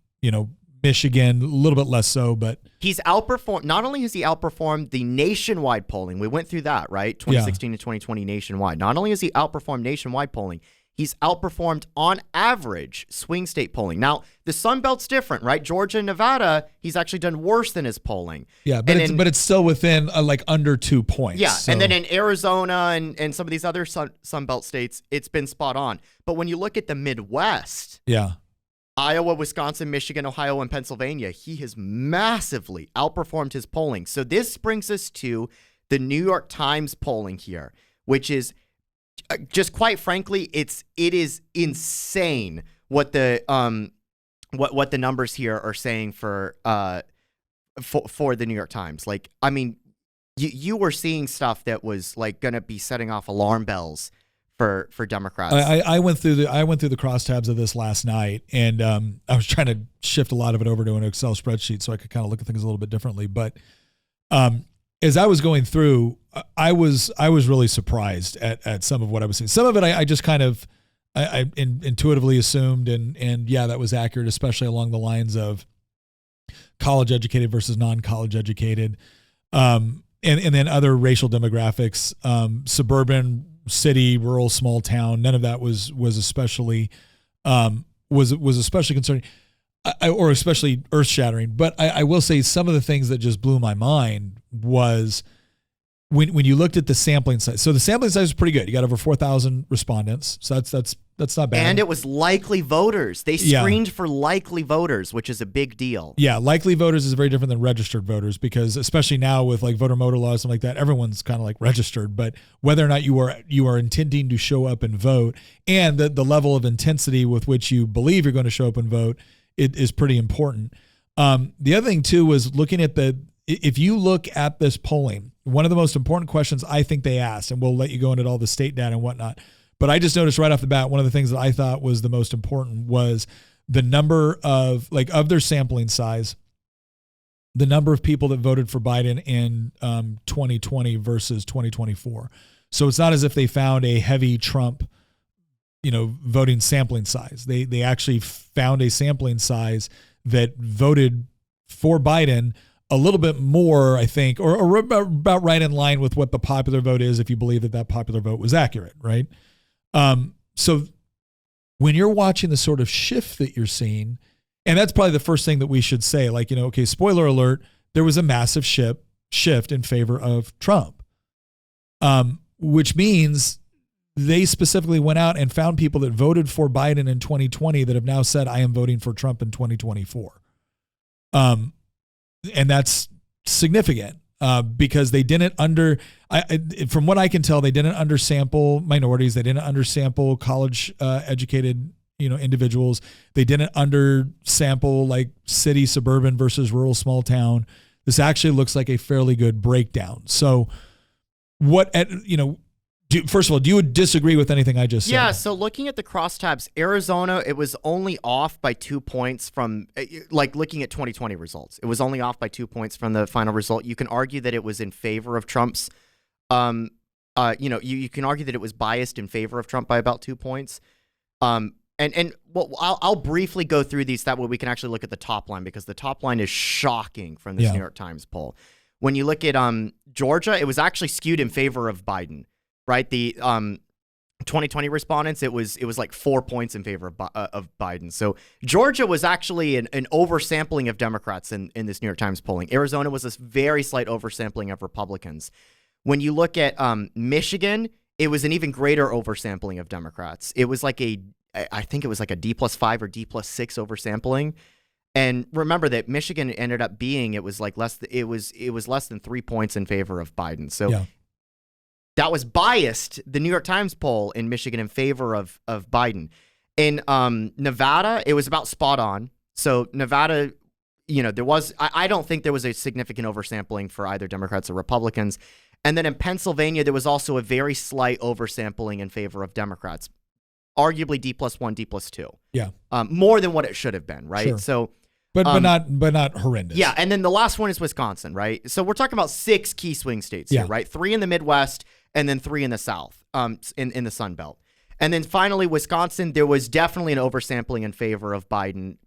Speaker 1: Michigan, a little bit less so, but
Speaker 3: he's outperformed. Not only has he outperformed the nationwide polling, we went through that, right? 2016 to 2020 nationwide. Not only has he outperformed nationwide polling, he's outperformed on average swing state polling. Now, the Sun Belt's different, right? Georgia and Nevada, he's actually done worse than his polling.
Speaker 1: Yeah, but it's still within like under 2 points.
Speaker 3: Yeah,
Speaker 1: so.
Speaker 3: And then in Arizona and some of these other Sun Belt states, it's been spot on. But when you look at the Midwest, Iowa, Wisconsin, Michigan, Ohio, and Pennsylvania, he has massively outperformed his polling. So this brings us to the New York Times polling here, which is just quite frankly, it is insane what the what the numbers here are saying for the New York Times. Like, I mean, you were seeing stuff that was like going to be setting off alarm bells for Democrats.
Speaker 1: I went through the crosstabs of this last night, and I was trying to shift a lot of it over to an Excel spreadsheet so I could kind of look at things a little bit differently. But as I was going through, I was really surprised at some of what I was seeing. Some of it I just kind of I intuitively assumed, and yeah, that was accurate, especially along the lines of college educated versus non-college educated, and then other racial demographics, suburban, city, rural, small town. None of that was especially especially concerning, or especially earth shattering. But I will say some of the things that just blew my mind was when you looked at the sampling size. So the sampling size is pretty good. You got over 4,000 respondents. So that's not bad.
Speaker 3: And it was likely voters. They screened for likely voters, which is a big deal.
Speaker 1: Yeah, likely voters is very different than registered voters, because especially now with like voter motor laws and like that, everyone's kind of like registered. But whether or not you are intending to show up and vote, and the level of intensity with which you believe you're going to show up and vote, it is pretty important. The other thing too was looking at if you look at this polling, one of the most important questions I think they asked, and we'll let you go into all the state data and whatnot, but I just noticed right off the bat, one of the things that I thought was the most important was the number of their sampling size, the number of people that voted for Biden in 2020 versus 2024. So it's not as if they found a heavy Trump, voting sampling size. They actually found a sampling size that voted for Biden a little bit more, I think, or about right in line with what the popular vote is, if you believe that popular vote was accurate, right? So when you're watching the sort of shift that you're seeing, and that's probably the first thing that we should say, like, okay, spoiler alert, there was a massive shift in favor of Trump, which means they specifically went out and found people that voted for Biden in 2020 that have now said, I am voting for Trump in 2024. And that's significant because they didn't from what I can tell, they didn't undersample minorities. They didn't undersample college educated, individuals. They didn't undersample like city, suburban versus rural, small town. This actually looks like a fairly good breakdown. So first of all, do you disagree with anything I just said?
Speaker 3: Yeah, so looking at the crosstabs, Arizona, it was only off by 2 points from, like, looking at 2020 results. It was only off by 2 points from the final result. You can argue that it was in favor of Trump's, you can argue that it was biased in favor of Trump by about 2 points. I'll briefly go through these. That way we can actually look at the top line, because the top line is shocking from this New York Times poll. When you look at Georgia, it was actually skewed in favor of Biden. Right, the 2020 respondents, it was like 4 points in favor of Biden. So Georgia was actually an oversampling of Democrats in this New York Times polling. Arizona was a very slight oversampling of Republicans. When you look at Michigan, it was an even greater oversampling of Democrats. It was like I think it was like a D+5 or D+6 oversampling. And remember that Michigan ended up being, it was less than 3 points in favor of Biden. So that was biased, the New York Times poll in Michigan, in favor of Biden. In Nevada, it was about spot on. So Nevada, I don't think there was a significant oversampling for either Democrats or Republicans. And then in Pennsylvania, there was also a very slight oversampling in favor of Democrats, arguably D+1, D+2.
Speaker 1: Yeah.
Speaker 3: More than what it should have been, right?
Speaker 1: Sure.
Speaker 3: So,
Speaker 1: but not horrendous.
Speaker 3: Yeah, and then the last one is Wisconsin, right? So we're talking about 6 key swing states here, right? 3 in the Midwest and then 3 in the South, in the Sun Belt. And then finally, Wisconsin, there was definitely an oversampling in favor of Biden,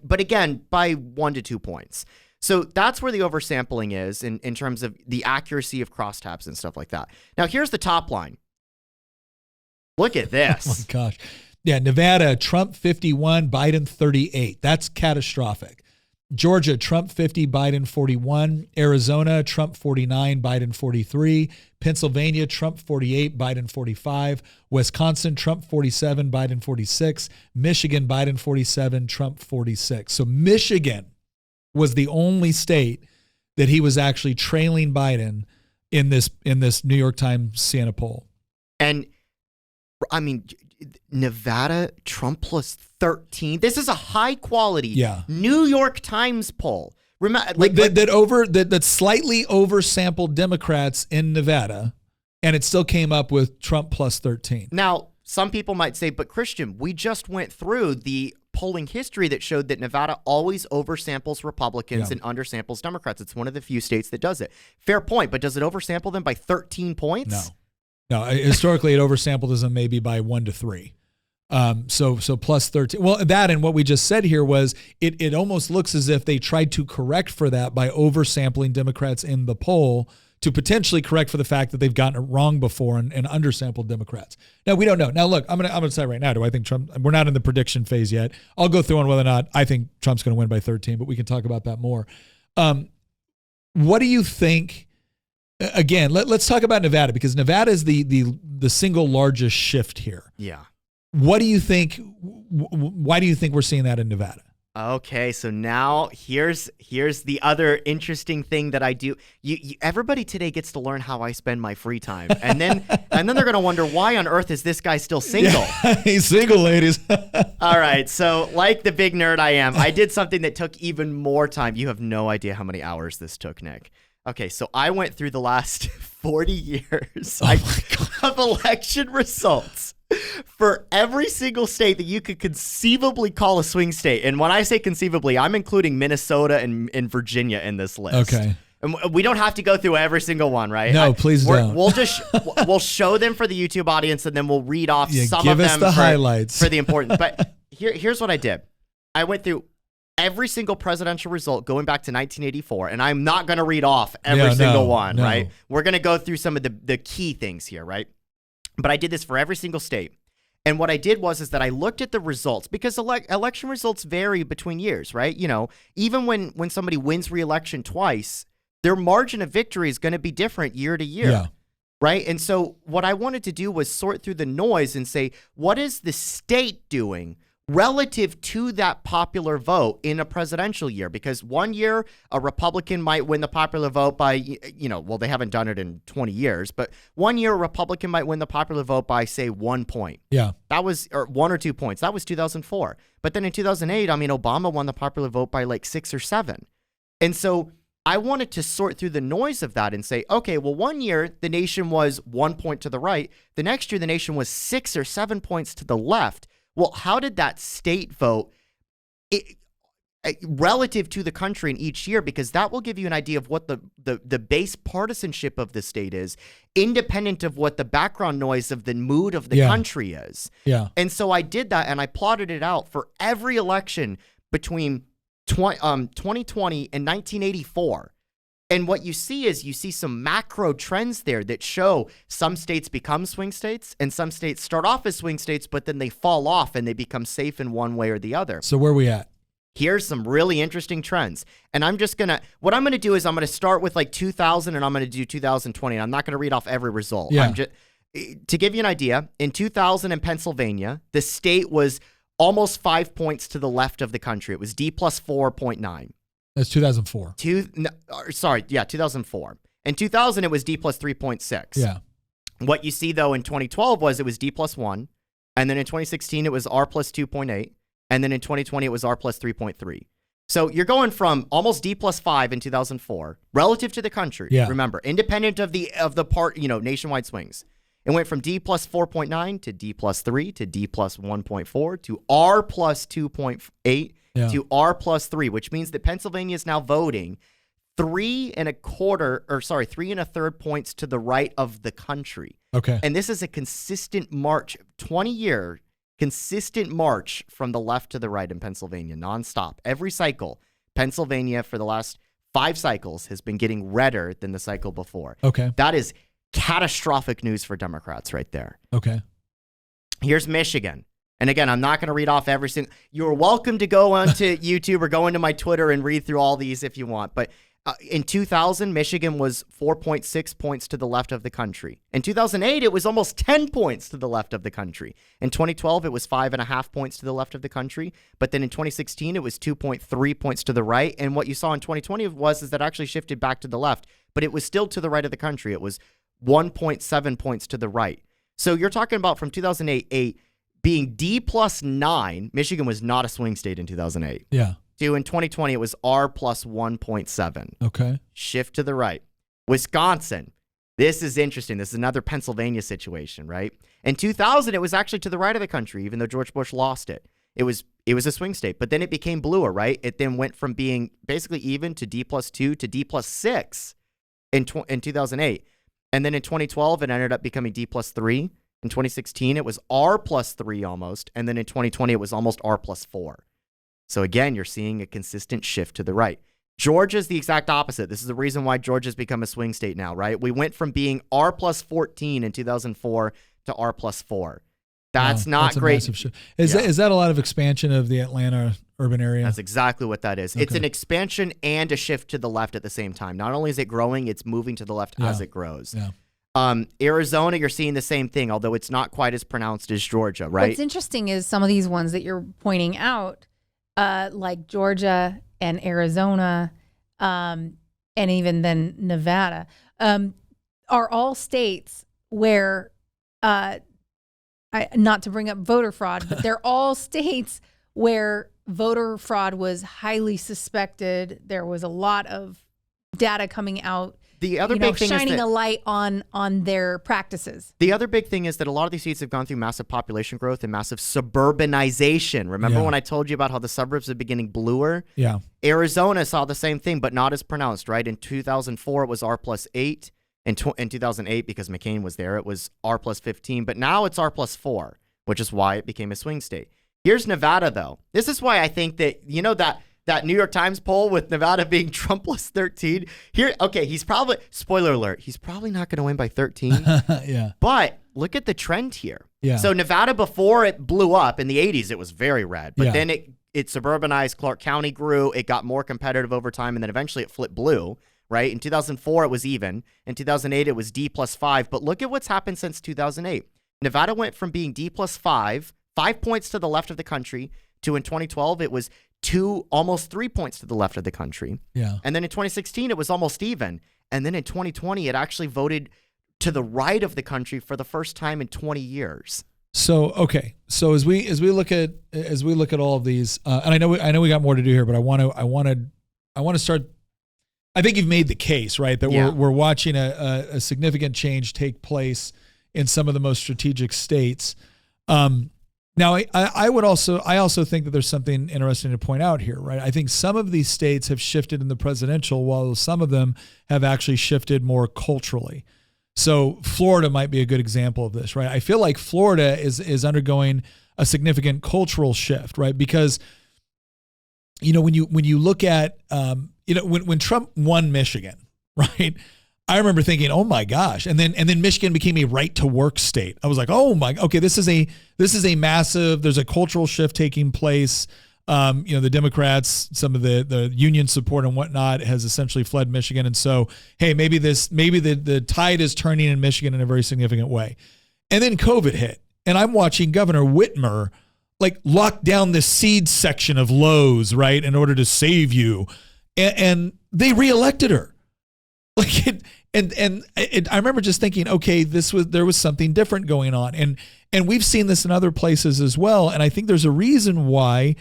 Speaker 3: but again, by 1 to 2 points. So that's where the oversampling is in terms of the accuracy of crosstabs and stuff like that. Now, here's the top line. Look at this.
Speaker 1: Oh, my gosh. Yeah, Nevada, Trump 51, Biden 38. That's catastrophic. Georgia, Trump 50, Biden 41. Arizona, Trump 49, Biden 43. Pennsylvania, Trump 48, Biden 45. Wisconsin, Trump 47, Biden 46. Michigan, Biden 47, Trump 46. So Michigan was the only state that he was actually trailing Biden in this New York Times Siena poll.
Speaker 3: And I mean, Nevada, Trump plus 13. This is a high quality New York Times poll. Remember,
Speaker 1: that slightly oversampled Democrats in Nevada, and it still came up with Trump plus 13.
Speaker 3: Now, some people might say, but Christian, we just went through the polling history that showed that Nevada always oversamples Republicans and undersamples Democrats. It's one of the few states that does it. Fair point, but does it oversample them by 13 points?
Speaker 1: No. Historically, it oversampled them maybe by 1 to 3. So plus 13. Well, that and what we just said here was it almost looks as if they tried to correct for that by oversampling Democrats in the poll to potentially correct for the fact that they've gotten it wrong before and undersampled Democrats. Now, we don't know. Now, look, I'm gonna say right now, do I think Trump, we're not in the prediction phase yet. I'll go through on whether or not I think Trump's going to win by 13, but we can talk about that more. What do you think? Again, let's talk about Nevada, because Nevada is the single largest shift here.
Speaker 3: Yeah.
Speaker 1: What do you think? Why do you think we're seeing that in Nevada?
Speaker 3: Okay, so now here's the other interesting thing that I do. Everybody today gets to learn how I spend my free time, and then they're gonna wonder, why on earth is this guy still single?
Speaker 1: Yeah, he's single, ladies.
Speaker 3: All right, so like the big nerd I am, I did something that took even more time. You have no idea how many hours this took, Nick. Okay, so I went through the last 40 years of election results for every single state that you could conceivably call a swing state. And when I say conceivably, I'm including Minnesota and Virginia in this list. Okay. And we don't have to go through every single one, right?
Speaker 1: No, please don't.
Speaker 3: We'll show them for the YouTube audience, and then we'll read off some of them
Speaker 1: highlights
Speaker 3: for the important. But here's what I did. I went through every single presidential result going back to 1984, and I'm not going to read off every single one, right? We're going to go through some of the key things here, right? But I did this for every single state. And what I did was that I looked at the results, because election results vary between years, right? You know, even when somebody wins re-election twice, their margin of victory is going to be different year to year, right? And so what I wanted to do was sort through the noise and say, what is the state doing relative to that popular vote in a presidential year? Because one year a Republican might win the popular vote by, well, they haven't done it in 20 years, but one year a Republican might win the popular vote by, say, 1 point.
Speaker 1: Yeah.
Speaker 3: That was, or 1 or 2 points. That was 2004. But then in 2008, Obama won the popular vote by like 6 or 7. And so I wanted to sort through the noise of that and say, okay, well, one year the nation was 1 point to the right. The next year the nation was 6 or 7 points to the left. Well, how did that state vote relative to the country in each year? Because that will give you an idea of what the base partisanship of the state is, independent of what the background noise of the mood of the country is.
Speaker 1: Yeah.
Speaker 3: And so I did that, and I plotted it out for every election between 2020 and 1984. And what you see is some macro trends there that show some states become swing states and some states start off as swing states, but then they fall off and they become safe in one way or the other.
Speaker 1: So where are we at?
Speaker 3: Here's some really interesting trends. And what I'm going to do is I'm going to start with like 2000 and I'm going to do 2020. And I'm not going to read off every result.
Speaker 1: Yeah.
Speaker 3: To give you an idea, in 2000 in Pennsylvania, the state was almost 5 points to the left of the country. It was D plus 4.9.
Speaker 1: That's 2004.
Speaker 3: 2004. In 2000, it was D plus 3.6.
Speaker 1: Yeah.
Speaker 3: What you see, though, in 2012 was it was D plus 1. And then in 2016, it was R plus 2.8. And then in 2020, it was R plus 3.3. So you're going from almost D plus 5 in 2004 relative to the country.
Speaker 1: Yeah.
Speaker 3: Remember, independent of the part, nationwide swings. It went from D plus 4.9 to D plus 3 to D plus 1.4 to R plus 2.8 to R plus 3, which means that Pennsylvania is now voting 3.25 points to the right of the country.
Speaker 1: Okay.
Speaker 3: And this is a consistent march, 20-year consistent march from the left to the right in Pennsylvania, nonstop. Every cycle, Pennsylvania for the last 5 cycles has been getting redder than the cycle before.
Speaker 1: Okay.
Speaker 3: That is catastrophic news for Democrats right there.
Speaker 1: Okay.
Speaker 3: Here's Michigan. And again, I'm not going to read off every single. You're welcome to go onto YouTube or go into my Twitter and read through all these if you want. But in 2000, Michigan was 4.6 points to the left of the country. In 2008, it was almost 10 points to the left of the country. In 2012, it was 5.5 points to the left of the country. But then in 2016, it was 2.3 points to the right. And what you saw in 2020 is that actually shifted back to the left. But it was still to the right of the country. It was 1.7 points to the right. So you're talking about from 2008 being D plus 9. Michigan was not a swing state in 2008.
Speaker 1: Yeah.
Speaker 3: In 2020, it was R plus 1.7.
Speaker 1: Okay.
Speaker 3: Shift to the right. Wisconsin. This is interesting. This is another Pennsylvania situation, right? In 2000, it was actually to the right of the country, even though George Bush lost it. It was a swing state, but then it became bluer, right? It then went from being basically even to D plus 2 to D plus 6 in 2008. And then in 2012, it ended up becoming D plus 3. In 2016, it was R plus 3 almost. And then in 2020, it was almost R plus 4. So again, you're seeing a consistent shift to the right. Georgia's the exact opposite. This is the reason why Georgia's become a swing state now, right? We went from being R plus 14 in 2004 to R plus 4. That's not great.
Speaker 1: Is that a lot of expansion of the Atlanta urban area?
Speaker 3: That's exactly what that is. Okay. It's an expansion and a shift to the left at the same time. Not only is it growing, it's moving to the left as it grows.
Speaker 1: Yeah.
Speaker 3: Arizona, you're seeing the same thing, although it's not quite as pronounced as Georgia, right?
Speaker 2: What's interesting is some of these ones that you're pointing out, like Georgia and Arizona, and even then Nevada, are all states where, not to bring up voter fraud, but they're all states where voter fraud was highly suspected. There was a lot of data coming out.
Speaker 3: The other big thing
Speaker 2: shining
Speaker 3: is
Speaker 2: a light on their practices.
Speaker 3: The other big thing is that a lot of these states have gone through massive population growth and massive suburbanization. Remember when I told you about how the suburbs are beginning bluer?
Speaker 1: Yeah.
Speaker 3: Arizona saw the same thing, but not as pronounced, right? In 2004, it was R plus 8. In 2008, because McCain was there, it was R plus 15. But now it's R plus 4, which is why it became a swing state. Here's Nevada, though. This is why I think that, that New York Times poll with Nevada being Trump plus 13. He's probably, spoiler alert, he's probably not going to win by 13.
Speaker 1: Yeah.
Speaker 3: But look at the trend here.
Speaker 1: Yeah.
Speaker 3: So Nevada, before it blew up in the 80s, it was very red. But then it suburbanized, Clark County grew, it got more competitive over time, and then eventually it flipped blue, right? In 2004, it was even. In 2008, it was D plus 5. But look at what's happened since 2008. Nevada went from being D plus 5 points to the left of the country, to in 2012, it was almost 3 points to the left of the country.
Speaker 1: Yeah.
Speaker 3: And then in 2016, it was almost even. And then in 2020, it actually voted to the right of the country for the first time in 20 years.
Speaker 1: So, okay. So as we look at all of these, and I know we got more to do here, but I want to start. I think you've made the case, right, that we're watching a significant change take place in some of the most strategic states. Now, I also think that there's something interesting to point out here, right? I think some of these states have shifted in the presidential, while some of them have actually shifted more culturally. So Florida might be a good example of this, right? I feel like Florida is undergoing a significant cultural shift, right? Because when you look at when Trump won Michigan, right? I remember thinking, oh my gosh. And then Michigan became a right to work state. I was like, oh my, okay, this is a massive, there's a cultural shift taking place. The Democrats, some of the union support and whatnot has essentially fled Michigan. And so, hey, maybe the tide is turning in Michigan in a very significant way. And then COVID hit, and I'm watching Governor Whitmer lock down the seed section of Lowe's, right, in order to save you. And they reelected her. I remember just thinking, okay, there was something different going on, And we've seen this in other places as well. And I think there's a reason why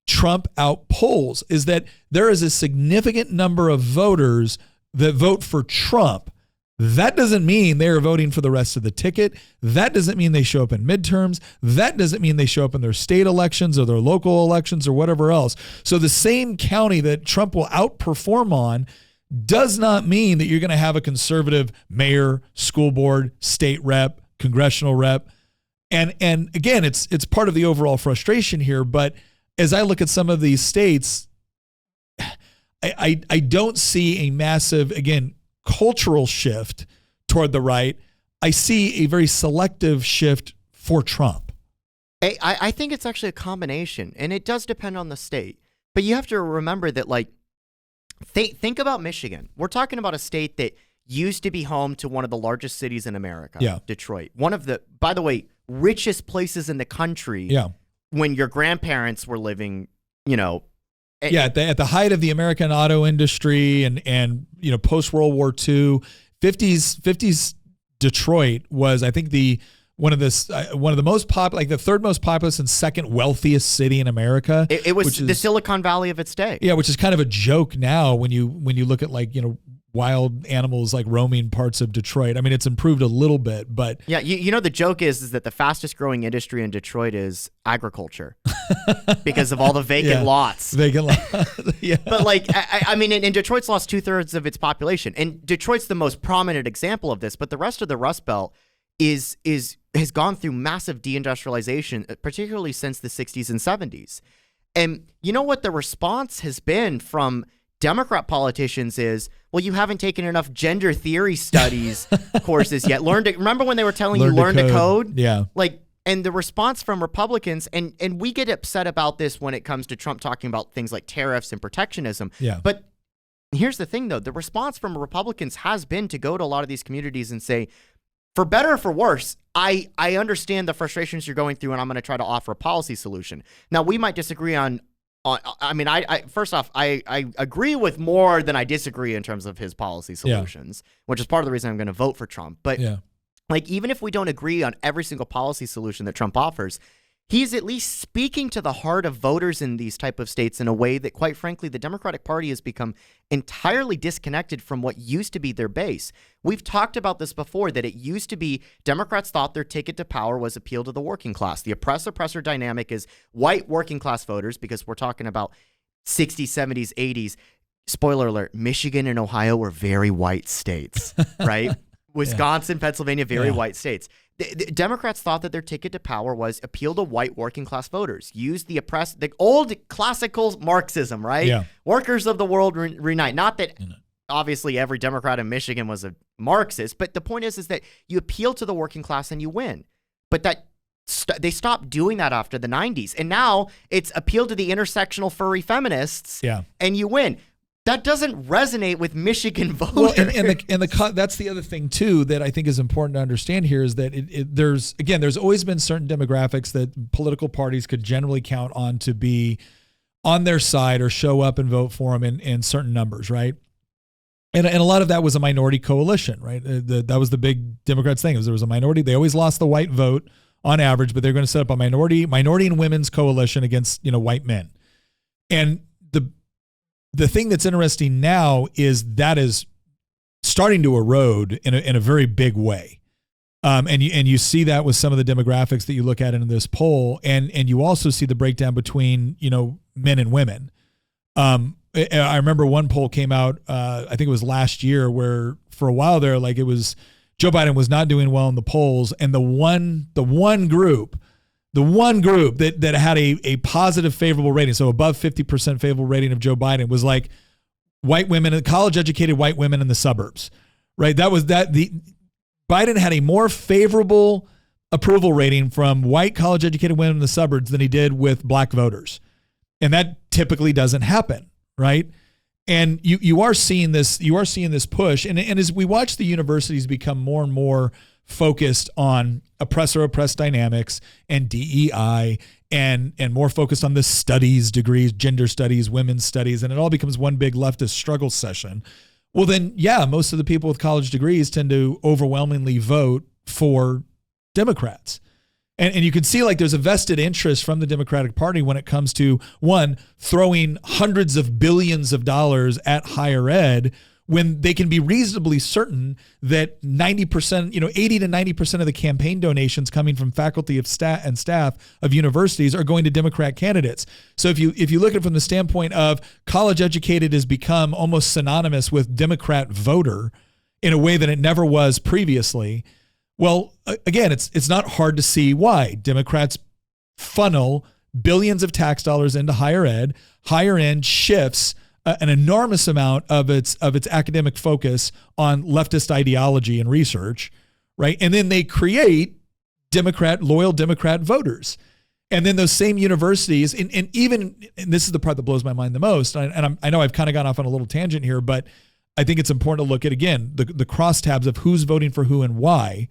Speaker 1: Trump outpolls is that there is a significant number of voters that vote for Trump. That doesn't mean they are voting for the rest of the ticket. That doesn't mean they show up in midterms. That doesn't mean they show up in their state elections or their local elections or whatever else. So the same county that Trump will outperform on does not mean that you're going to have a conservative mayor, school board, state rep, congressional rep. And again, it's part of the overall frustration here. But as I look at some of these states, I don't see a massive, again, cultural shift toward the right. I see a very selective shift for Trump.
Speaker 3: I think it's actually a combination, and it does depend on the state. But you have to remember that, like, think about Michigan. We're talking about a state that used to be home to one of the largest cities in America, Detroit. One of the, by the way, richest places in the country when your grandparents were living, you know.
Speaker 1: At the height of the American auto industry and you know, post-World War II, 50s Detroit was, I think, one of the most popular, like the third most populous and second wealthiest city in America.
Speaker 3: It was the Silicon Valley of its day.
Speaker 1: Yeah, which is kind of a joke now when you look at, like, you know, wild animals like roaming parts of Detroit. I mean, it's improved a little bit, but
Speaker 3: yeah, you know, the joke is that the fastest growing industry in Detroit is agriculture because of all the vacant lots.
Speaker 1: Yeah.
Speaker 3: But like, I mean, and Detroit's lost 2/3 of its population, and Detroit's the most prominent example of this. But the rest of the Rust Belt has gone through massive deindustrialization, particularly since the 60s and 70s. And you know what the response has been from Democrat politicians is, well, you haven't taken enough gender theory studies courses yet. Remember when they were telling you learn to code?
Speaker 1: Yeah.
Speaker 3: Like, and the response from Republicans, and we get upset about this when it comes to Trump talking about things like tariffs and protectionism.
Speaker 1: Yeah.
Speaker 3: But here's the thing, though. The response from Republicans has been to go to a lot of these communities and say, for better or for worse, I understand the frustrations you're going through, and I'm going to try to offer a policy solution. Now, we might disagree on I mean, first off, I agree with more than I disagree in terms of his policy solutions, which is part of the reason I'm going to vote for Trump. But like, even if we don't agree on every single policy solution that Trump offers, he's at least speaking to the heart of voters in these type of states in a way that, quite frankly, the Democratic Party has become entirely disconnected from what used to be their base. We've talked about this before, that it used to be Democrats thought their ticket to power was appeal to the working class. The oppressor dynamic is white working class voters, because we're talking about 60s, 70s, 80s. Spoiler alert, Michigan and Ohio were very white states, right? Wisconsin, Pennsylvania, very white states. The Democrats thought that their ticket to power was appeal to white working class voters, use the old classical Marxism, right? Yeah. Workers of the world unite. Not that obviously every Democrat in Michigan was a Marxist, but the point is that you appeal to the working class and you win. But they stopped doing that after the 90s. And now it's appeal to the intersectional furry feminists and you win. That doesn't resonate with Michigan voters. Well,
Speaker 1: and that's the other thing too that I think is important to understand here is that there's always been certain demographics that political parties could generally count on to be on their side or show up and vote for them in certain numbers, right? And a lot of that was a minority coalition, right? That was the big Democrats thing. There was a minority. They always lost the white vote on average, but they're going to set up a minority and women's coalition against, white men. And the thing that's interesting now is that is starting to erode in a very big way. And you see that with some of the demographics that you look at in this poll, and you also see the breakdown between, men and women. I remember one poll came out, I think it was last year, where for a while there, like, it was Joe Biden was not doing well in the polls, and the one group that had a positive favorable rating, so above 50% favorable rating of Joe Biden, was like white women, college-educated white women in the suburbs, right? Biden had a more favorable approval rating from white college-educated women in the suburbs than he did with black voters. And that typically doesn't happen, right? And you are seeing this push. And as we watch the universities become more and more focused on oppressor-oppressed dynamics and DEI and more focused on the studies degrees, gender studies, women's studies, and it all becomes one big leftist struggle session. Well, then, most of the people with college degrees tend to overwhelmingly vote for Democrats. And you can see like there's a vested interest from the Democratic Party when it comes to, one, throwing hundreds of billions of dollars at higher ed when they can be reasonably certain that 90%, 80 to 90% of the campaign donations coming from faculty of staff and staff of universities are going to Democrat candidates. So if you look at it from the standpoint of college educated has become almost synonymous with Democrat voter in a way that it never was previously, well, again, it's not hard to see why Democrats funnel billions of tax dollars into higher ed. Higher ed shifts an enormous amount of its academic focus on leftist ideology and research, right? And then they create loyal Democrat voters. And then those same universities, and this is the part that blows my mind the most, and I know I've kind of gone off on a little tangent here, but I think it's important to look at, again, the crosstabs of who's voting for who and why.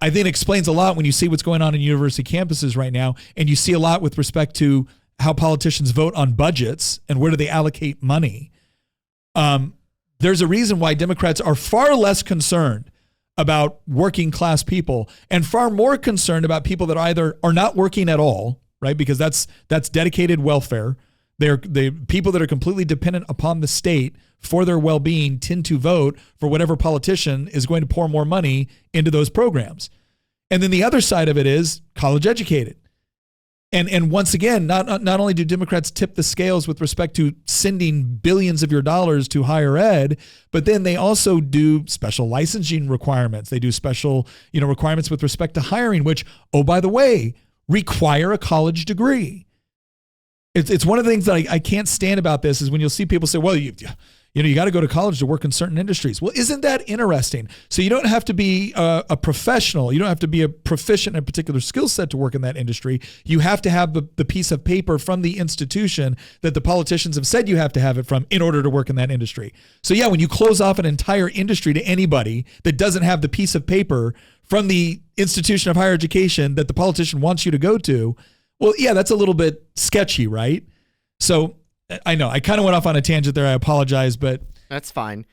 Speaker 1: I think it explains a lot when you see what's going on in university campuses right now, and you see a lot with respect to how politicians vote on budgets and where do they allocate money. There's a reason why Democrats are far less concerned about working class people and far more concerned about people that either are not working at all, right? Because that's dedicated welfare. They're people that are completely dependent upon the state for their well-being tend to vote for whatever politician is going to pour more money into those programs. And then the other side of it is college educated. And once again, not only do Democrats tip the scales with respect to sending billions of your dollars to higher ed, but then they also do special licensing requirements. They do special, requirements with respect to hiring, which, oh, by the way, require a college degree. It's one of the things that I can't stand about this is when you'll see people say, well, you got to go to college to work in certain industries. Well, isn't that interesting? So you don't have to be a professional. You don't have to be a proficient in a particular skill set to work in that industry. You have to have the piece of paper from the institution that the politicians have said you have to have it from in order to work in that industry. So yeah, when you close off an entire industry to anybody that doesn't have the piece of paper from the institution of higher education that the politician wants you to go to, well, yeah, that's a little bit sketchy, right? So I know I kind of went off on a tangent there. I apologize, but
Speaker 3: that's fine.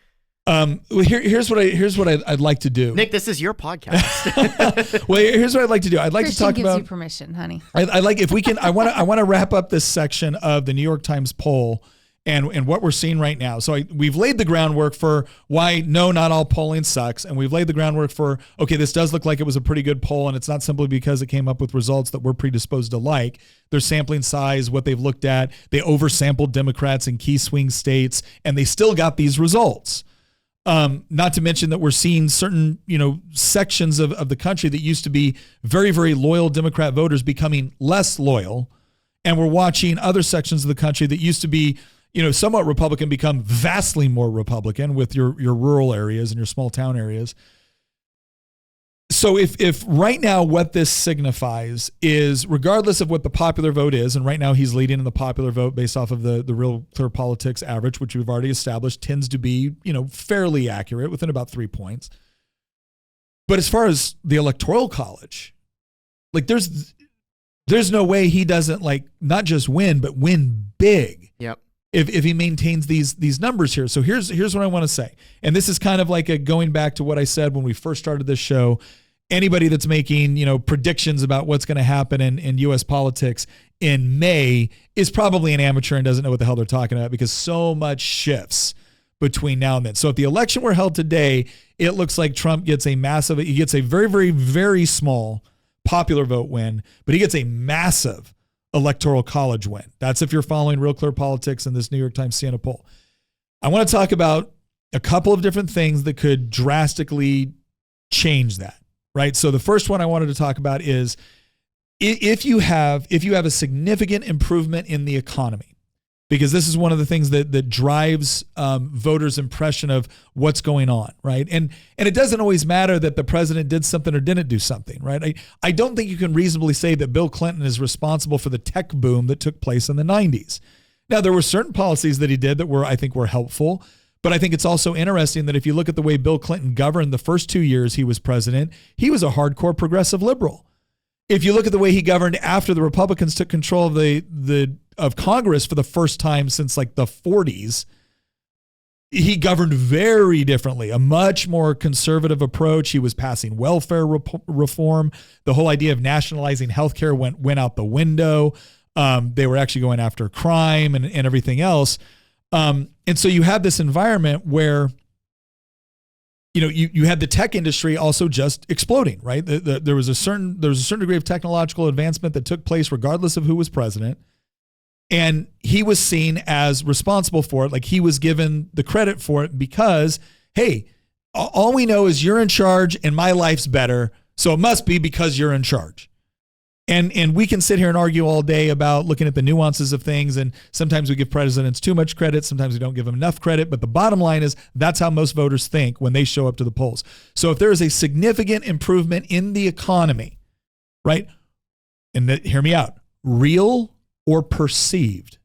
Speaker 1: Here's what I'd like to do.
Speaker 3: Nick, this is your podcast.
Speaker 1: Well, here's what I'd like to do. I'd like
Speaker 2: Christian
Speaker 1: to talk
Speaker 2: gives
Speaker 1: about.
Speaker 2: You permission, honey.
Speaker 1: I like if we can. I want to wrap up this section of the New York Times poll and what we're seeing right now. So we've laid the groundwork for why no, not all polling sucks, and we've laid the groundwork for, okay, this does look like it was a pretty good poll, and it's not simply because it came up with results that we're predisposed to like. Their sampling size, what they've looked at, they oversampled Democrats in key swing states, and they still got these results. Not to mention that we're seeing certain, sections of the country that used to be very, very loyal Democrat voters becoming less loyal, and we're watching other sections of the country that used to be somewhat Republican become vastly more Republican with your rural areas and your small town areas. So if right now what this signifies is, regardless of what the popular vote is, and right now he's leading in the popular vote based off of the Real Clear Politics average, which we've already established tends to be, fairly accurate within about 3 points. But as far as the Electoral College, like there's no way he doesn't not just win, but win big.
Speaker 3: Yep.
Speaker 1: If he maintains these numbers here. So here's what I want to say. And this is kind of like going back to what I said when we first started this show. Anybody that's making, predictions about what's going to happen in U.S. politics in May is probably an amateur and doesn't know what the hell they're talking about because so much shifts between now and then. So if the election were held today, it looks like Trump gets he gets a very, very, very small popular vote win, but he gets a massive Electoral College win. That's if you're following Real Clear Politics in this New York Times Siena poll. I want to talk about a couple of different things that could drastically change that, right? So the first one I wanted to talk about is if you have a significant improvement in the economy, because this is one of the things that drives voters' impression of what's going on, right? And it doesn't always matter that the president did something or didn't do something, right? I don't think you can reasonably say that Bill Clinton is responsible for the tech boom that took place in the 90s. Now, there were certain policies that he did that I think were helpful, but I think it's also interesting that if you look at the way Bill Clinton governed the first 2 years he was president, he was a hardcore progressive liberal. If you look at the way he governed after the Republicans took control of of Congress for the first time since the 40s, he governed very differently, a much more conservative approach. He was passing welfare reform. The whole idea of nationalizing healthcare went out the window. They were actually going after crime and everything else. And so you have this environment where, you had the tech industry also just exploding, right? There was a certain degree of technological advancement that took place regardless of who was president. And he was seen as responsible for it. Like, he was given the credit for it because, hey, all we know is you're in charge and my life's better. So it must be because you're in charge. And we can sit here and argue all day about looking at the nuances of things. And sometimes we give presidents too much credit. Sometimes we don't give them enough credit. But the bottom line is that's how most voters think when they show up to the polls. So if there is a significant improvement in the economy, right? And hear me out, real or perceived,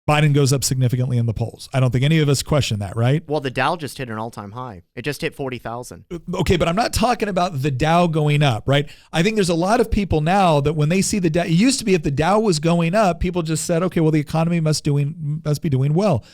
Speaker 1: Biden goes up significantly in the polls. I don't think any of us question that, right?
Speaker 3: Well, the Dow just hit an all-time high. It just hit 40,000.
Speaker 1: Okay, but I'm not talking about the Dow going up, right? I think there's a lot of people now that when they see the Dow, it used to be if the Dow was going up, people just said, okay, well, the economy must be doing well.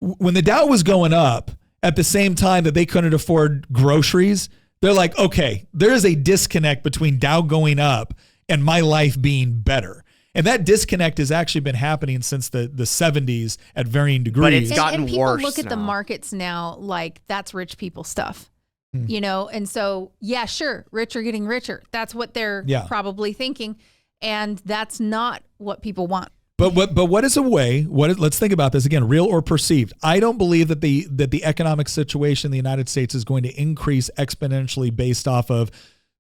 Speaker 1: When the Dow was going up at the same time that they couldn't afford groceries, they're like, okay, there is a disconnect between Dow going up and my life being better. And that disconnect has actually been happening since the 70s at varying degrees.
Speaker 3: But it's gotten
Speaker 2: and people
Speaker 3: worse
Speaker 2: look at the
Speaker 3: now.
Speaker 2: markets now like that's rich people stuff, and so, yeah, sure, rich are getting richer. That's what they're probably thinking. And that's not what people want.
Speaker 1: But what is a way? Let's think about this again, real or perceived. I don't believe that the economic situation in the United States is going to increase exponentially based off of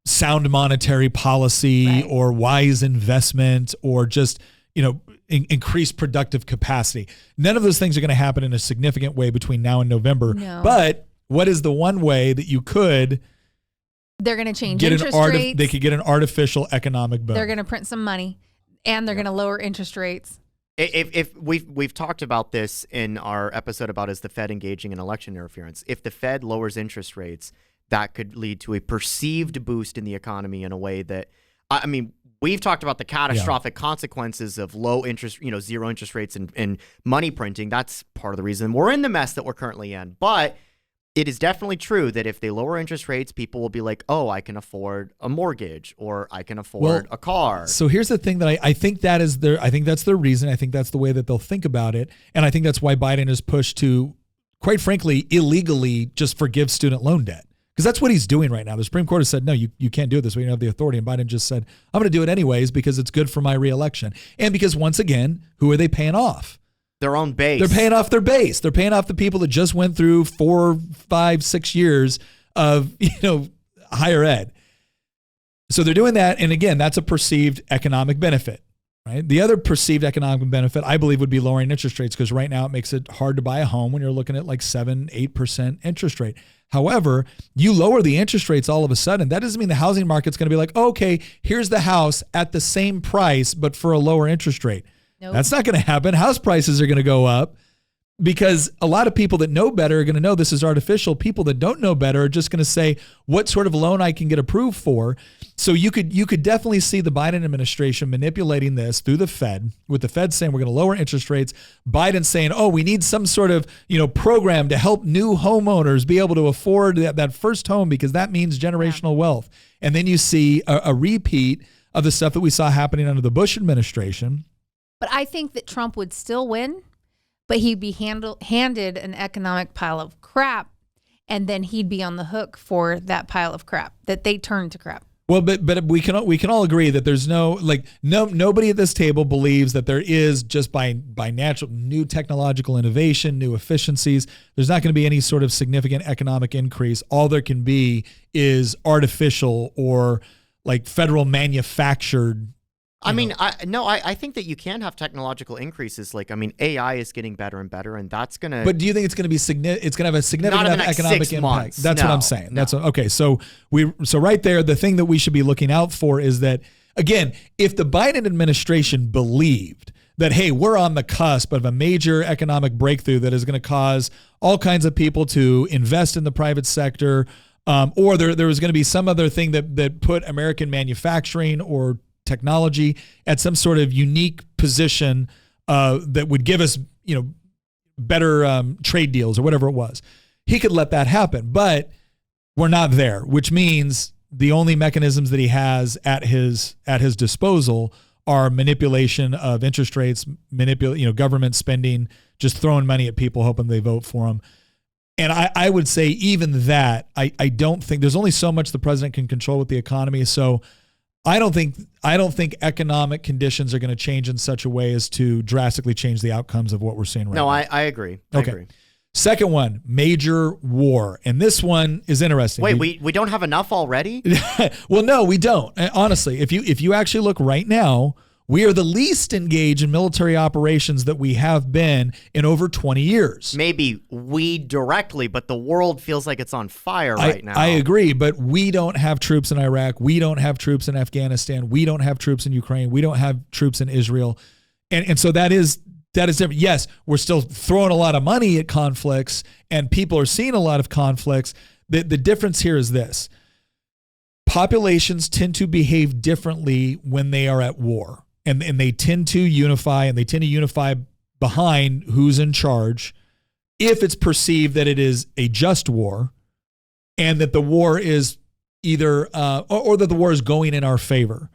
Speaker 1: sound monetary policy or wise investment or just, increased productive capacity. None of those things are going to happen in a significant way between now and November.
Speaker 2: No.
Speaker 1: But what is the one way that you could
Speaker 2: They're going to change interest rates.
Speaker 1: They could get an artificial economic boom.
Speaker 2: They're going to print some money and they're going to lower interest rates.
Speaker 3: If we've talked about this in our episode about is the Fed engaging in election interference. If the Fed lowers interest rates, that could lead to a perceived boost in the economy in a way that, I mean, we've talked about the catastrophic consequences of low interest, zero interest rates and money printing. That's part of the reason we're in the mess that we're currently in. But it is definitely true that if they lower interest rates, people will be like, oh, I can afford a mortgage or I can afford a car.
Speaker 1: So here's the thing that I think that's their reason. I think that's the way that they'll think about it. And I think that's why Biden is pushed to, quite frankly, illegally just forgive student loan debt. Because that's what he's doing right now. The Supreme Court has said, no, you can't do it this way. You don't have the authority. And Biden just said, I'm going to do it anyways because it's good for my reelection. And because, once again, who are they paying off?
Speaker 3: Their own base.
Speaker 1: They're paying off their base. They're paying off the people that just went through 4, 5, 6 years of, higher ed. So they're doing that. And again, that's a perceived economic benefit, right? The other perceived economic benefit, I believe, would be lowering interest rates because right now it makes it hard to buy a home when you're looking at like 7, 8% interest rate. However, you lower the interest rates all of a sudden, that doesn't mean the housing market's going to be like, okay, here's the house at the same price, but for a lower interest rate. Nope. That's not going to happen. House prices are going to go up because a lot of people that know better are going to know this is artificial. People that don't know better are just going to say what sort of loan I can get approved for. So you could definitely see the Biden administration manipulating this through the Fed, with the Fed saying we're going to lower interest rates. Biden saying, oh, we need some sort of program to help new homeowners be able to afford that first home because that means generational wealth. And then you see a repeat of the stuff that we saw happening under the Bush administration.
Speaker 2: But I think that Trump would still win, but he'd be handed an economic pile of crap, and then he'd be on the hook for that pile of crap that they turned to crap.
Speaker 1: Well, but we can all agree that there's nobody at this table believes that there is just by natural new technological innovation, new efficiencies. There's not going to be any sort of significant economic increase. All there can be artificial or like federal manufactured. I
Speaker 3: think that you can have technological incresos. AI is getting better and better, and that's gonna.
Speaker 1: But do you think it's gonna be it's gonna have a significant enough economic impact?
Speaker 3: Months.
Speaker 1: That's what I'm saying. Okay. So right there, the thing that we should be looking out for is that, again, if the Biden administration believed that, hey, we're on the cusp of a major economic breakthrough that is going to cause all kinds of people to invest in the private sector, or there was going to be some other thing that put American manufacturing or technology at some sort of unique position that would give us, trade deals or whatever it was. He could let that happen, but we're not there, which means the only mechanisms that he has at his disposal are manipulation of interest rates, government spending, just throwing money at people, hoping they vote for him. And I would say even that, I don't think there's only so much the president can control with the economy. So I don't think economic conditions are going to change in such a way as to drastically change the outcomes of what we're seeing right now.
Speaker 3: No, I agree. I agree.
Speaker 1: Second one, major war. And this one is interesting.
Speaker 3: Wait, we don't have enough already?
Speaker 1: Well, no, we don't. Honestly, if you actually look right now, we are the least engaged in military operations that we have been in over 20 years.
Speaker 3: Maybe we directly, but the world feels like it's on fire right now.
Speaker 1: I agree, but we don't have troops in Iraq. We don't have troops in Afghanistan. We don't have troops in Ukraine. We don't have troops in Israel. And so that is different. Yes, we're still throwing a lot of money at conflicts, and people are seeing a lot of conflicts. The difference here is this. Populations tend to behave differently when they are at war. And they tend to unify, and they tend to unify behind who's in charge if it's perceived that it is a just war and that the war is either or that the war is going in our favor.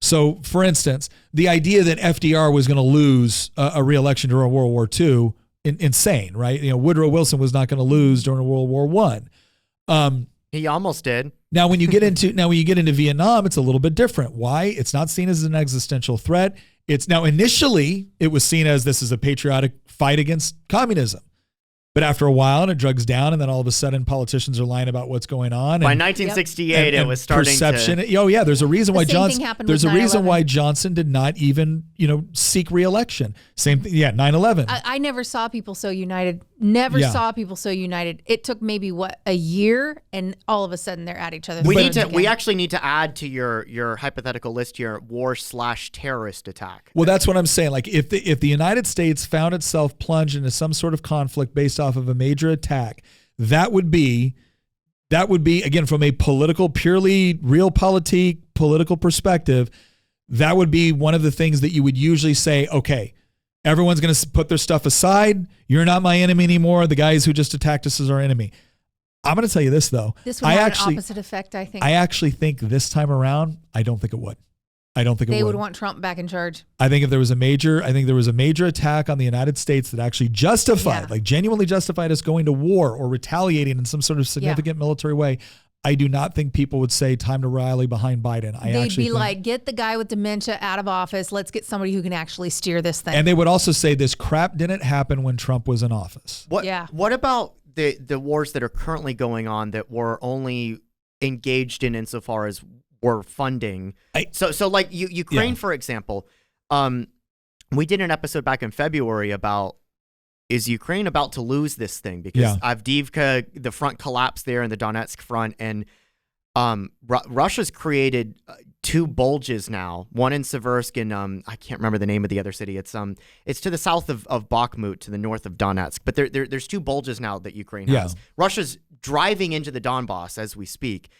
Speaker 1: So, for instance, the idea that FDR was going to lose a re-election during World War II, insane, right? Woodrow Wilson was not going to lose during World War I.
Speaker 3: He almost did.
Speaker 1: Now, when you get into Vietnam, it's a little bit different. Why? It's not seen as an existential threat. It's now initially it was seen as this is a patriotic fight against communism. But after a while, and it drugs down, and then all of a sudden, politicians are lying about what's going on.
Speaker 3: By 1968, it was starting
Speaker 1: perception.
Speaker 3: to.
Speaker 1: Oh yeah, there's a reason why Johnson. There's a reason
Speaker 2: 9/11.
Speaker 1: why Johnson did not even seek re-election. Same thing. Yeah, 9/11.
Speaker 2: I never saw people so united. Never saw people so united. It took maybe a year, and all of a sudden they're at each other's throats again.
Speaker 3: We actually need to add to your hypothetical list here war/terrorist attack.
Speaker 1: Well, that's what I'm saying. Like if the United States found itself plunged into some sort of conflict based off of a major attack, that would be again from a purely realpolitik political perspective, that would be one of the things that you would usually say, okay, everyone's going to put their stuff aside. You're not my enemy anymore. The guys who just attacked us is our enemy. I'm going to tell you this though.
Speaker 2: This would have an opposite effect, I think.
Speaker 1: I actually think this time around, I don't think it would. They would
Speaker 2: want Trump back in charge.
Speaker 1: I think there was a major attack on the United States that actually genuinely justified us going to war or retaliating in some sort of significant military way. I do not think people would say time to rally behind Biden.
Speaker 2: They'd be like, get the guy with dementia out of office. Let's get somebody who can actually steer this thing.
Speaker 1: And they would also say this crap didn't happen when Trump was in office.
Speaker 3: What about the wars that are currently going on that we're only engaged in insofar as we're funding? So like Ukraine, for example, we did an episode back in February about, is Ukraine about to lose this thing? Because Avdiivka, the front collapsed there in the Donetsk front, and Russia's created two bulges now, one in Seversk and I can't remember the name of the other city. It's to the south of Bakhmut, to the north of Donetsk. But there's two bulges now that Ukraine has. Russia's driving into the Donbass as we speak.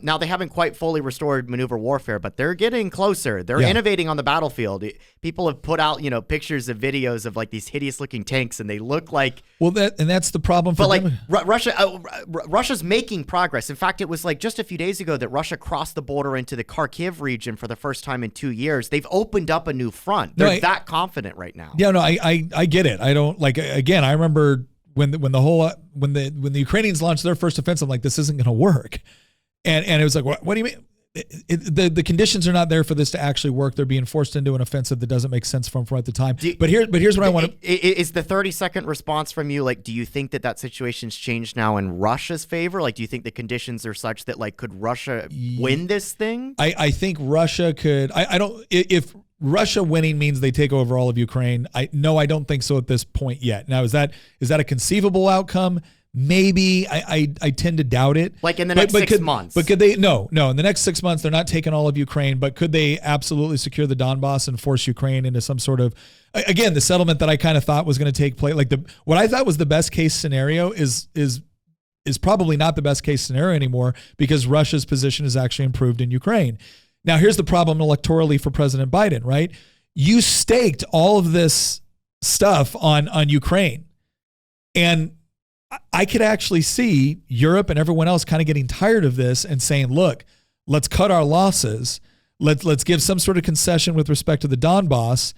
Speaker 3: Now, they haven't quite fully restored maneuver warfare, but they're getting closer. They're innovating on the battlefield. People have put out, pictures of videos of like these hideous-looking tanks, and they look like. Well, that's the problem. Russia's making progress. In fact, it was like just a few days ago that Russia crossed the border into the Kharkiv region for the first time in 2 years. They've opened up a new front. They're that confident right now. Yeah, no, I get it. I don't like. Again, I remember when the Ukrainians launched their first offensive, I'm like, this isn't going to work. And it was like, what do you mean? The conditions are not there for this to actually work. They're being forced into an offensive that doesn't make sense for them at the time. But here's what I want to. Is the 30-second response from you, like, do you think that situation's changed now in Russia's favor? Like, do you think the conditions are such that, like, could Russia win this thing? I think Russia could. I don't. If Russia winning means they take over all of Ukraine, I don't think so at this point yet. Now, is that a conceivable outcome? Maybe. I tend to doubt it. Like in the next 6 months. But could they? No. In the next 6 months, they're not taking all of Ukraine. But could they absolutely secure the Donbass and force Ukraine into some sort of, again, the settlement that I kind of thought was going to take place? Like what I thought was the best case scenario is probably not the best case scenario anymore, because Russia's position is actually improved in Ukraine. Now, here's the problem electorally for President Biden, right? You staked all of this stuff on Ukraine.
Speaker 1: And I could actually see Europe and everyone else kind of getting tired of this and saying, look, let's cut our losses. Let's give some sort of concession with respect to the Donbass.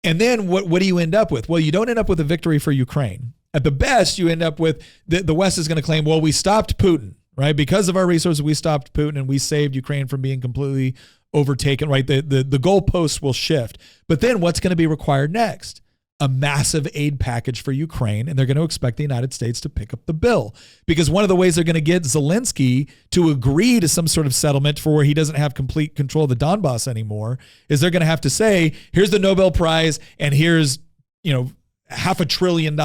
Speaker 1: And then what do you end up with? Well, you don't end up with a victory for Ukraine. At the best, you end up with the West is going to claim, well, we stopped Putin, right? Because of our resources, we stopped Putin and we saved Ukraine from being completely overtaken, right? The goalposts will shift. But then what's going to be required next? A massive aid package for Ukraine, and they're going to expect the United States to pick up the bill. Because one of the ways they're going to get Zelensky to agree to some sort of settlement for where he doesn't have complete control of the Donbass anymore is they're going to have to say, here's the Nobel Prize, and here's, $500 billion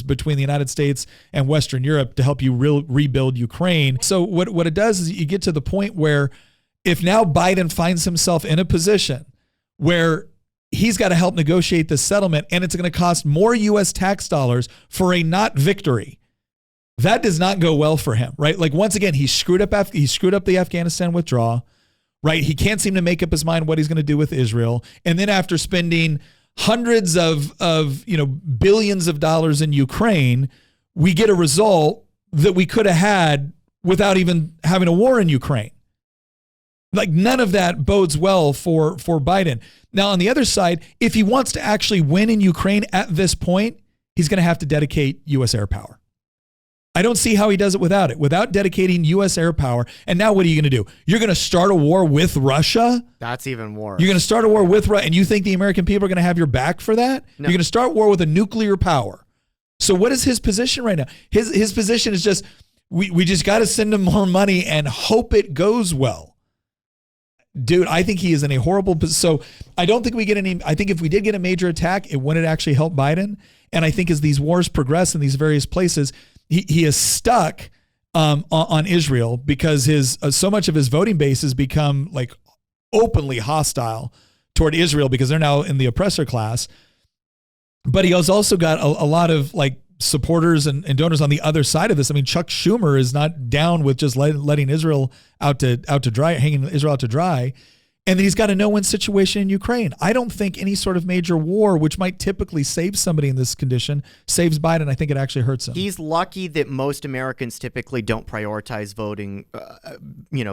Speaker 1: between the United States and Western Europe to help you rebuild Ukraine. So what it does is you get to the point where if now Biden finds himself in a position where he's got to help negotiate this settlement and it's going to cost more U.S. tax dollars for a not victory, that does not go well for him, right? Like, once again, he screwed up the Afghanistan withdrawal, right? He can't seem to make up his mind what he's going to do with Israel. And then after spending hundreds of billions of dollars in Ukraine, we get a result that we could have had without even having a war in Ukraine. Like, none of that bodes well for Biden. Now, on the other side, if he wants to actually win in Ukraine at this point, he's going to have to dedicate U.S. air power. I don't see how he does it without dedicating U.S. air power. And now what are you going to do? You're going to start a war with Russia?
Speaker 3: That's even worse.
Speaker 1: You're going to start a war with Russia, and you think the American people are going to have your back for that? No. You're going to start war with a nuclear power. So what is his position right now? His position is just, we just got to send him more money and hope it goes well. Dude, I think he is in a horrible position. So I don't think we get any. I think if we did get a major attack, it wouldn't actually help Biden. And I think as these wars progress in these various places, he is stuck on Israel because his so much of his voting base has become like openly hostile toward Israel because they're now in the oppressor class. But he has also got a lot of like supporters and donors on the other side of this. I mean, Chuck Schumer is not down with just letting Israel out to dry, hanging Israel out to dry. And then he's got a no-win situation in Ukraine. I don't think any sort of major war, which might typically save somebody in this condition, saves Biden. I think it actually hurts him.
Speaker 3: He's lucky that most Americans typically don't prioritize voting,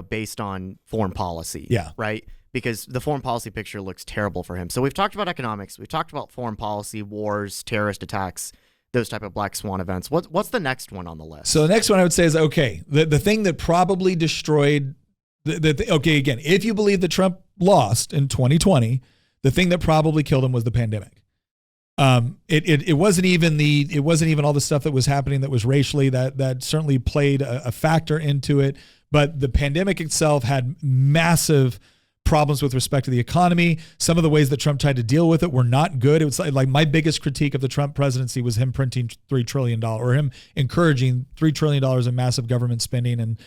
Speaker 3: based on foreign policy.
Speaker 1: Yeah.
Speaker 3: Right? Because the foreign policy picture looks terrible for him. So we've talked about economics. We've talked about foreign policy, wars, terrorist attacks, those type of black swan events. What's the next one on the list?
Speaker 1: So the next one I would say is, okay, the thing that probably destroyed again, if you believe that Trump lost in 2020, the thing that probably killed him was the pandemic. It wasn't even all the stuff that was happening that was racially that certainly played a factor into it, but the pandemic itself had massive problems with respect to the economy. Some of the ways that Trump tried to deal with it were not good. It was like my biggest critique of the Trump presidency was him printing $3 trillion or him encouraging $3 trillion in massive government spending.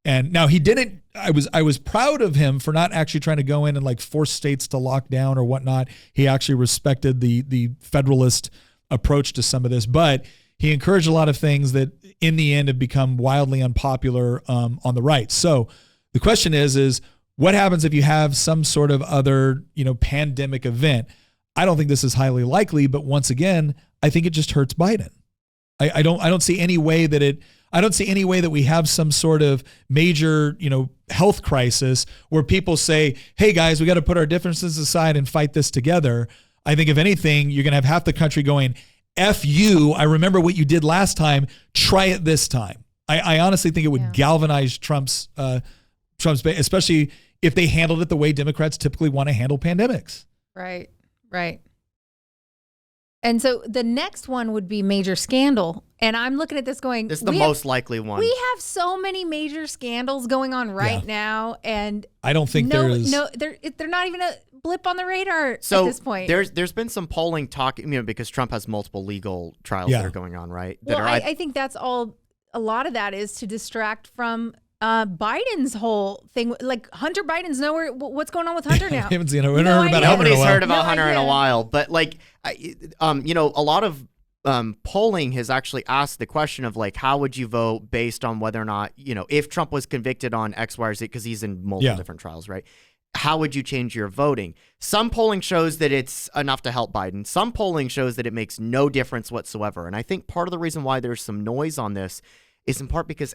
Speaker 1: And now he didn't, I was proud of him for not actually trying to go in and like force states to lock down or whatnot. He actually respected the federalist approach to some of this, but he encouraged a lot of things that in the end have become wildly unpopular on the right. So the question is what happens if you have some sort of other, pandemic event? I don't think this is highly likely, but once again, I think it just hurts Biden. I don't see any way that we have some sort of major, health crisis where people say, hey guys, we got to put our differences aside and fight this together. I think if anything, you're going to have half the country going, F you, I remember what you did last time, try it this time. I honestly think it would galvanize Trump's base, especially if they handled it the way Democrats typically want to handle pandemics.
Speaker 2: Right. And so the next one would be major scandal. And I'm looking at this going,
Speaker 3: this is the most likely one.
Speaker 2: We have so many major scandals going on right now. And
Speaker 1: I don't think they're
Speaker 2: not even a blip on the radar at this point.
Speaker 3: There's been some polling talk, because Trump has multiple legal trials that are going on, right?
Speaker 2: I think that's all, a lot of that is to distract from Biden's whole thing. Like Hunter Biden's nowhere. What's going on with Hunter now?
Speaker 1: Nobody's heard
Speaker 3: about Hunter in a while. But a lot of polling has actually asked the question of like, how would you vote based on whether or not, if Trump was convicted on X, Y, or Z, because he's in multiple different trials, right? how would you change your voting? Some polling shows that it's enough to help Biden. Some polling shows that it makes no difference whatsoever. And I think part of the reason why there's some noise on this is in part because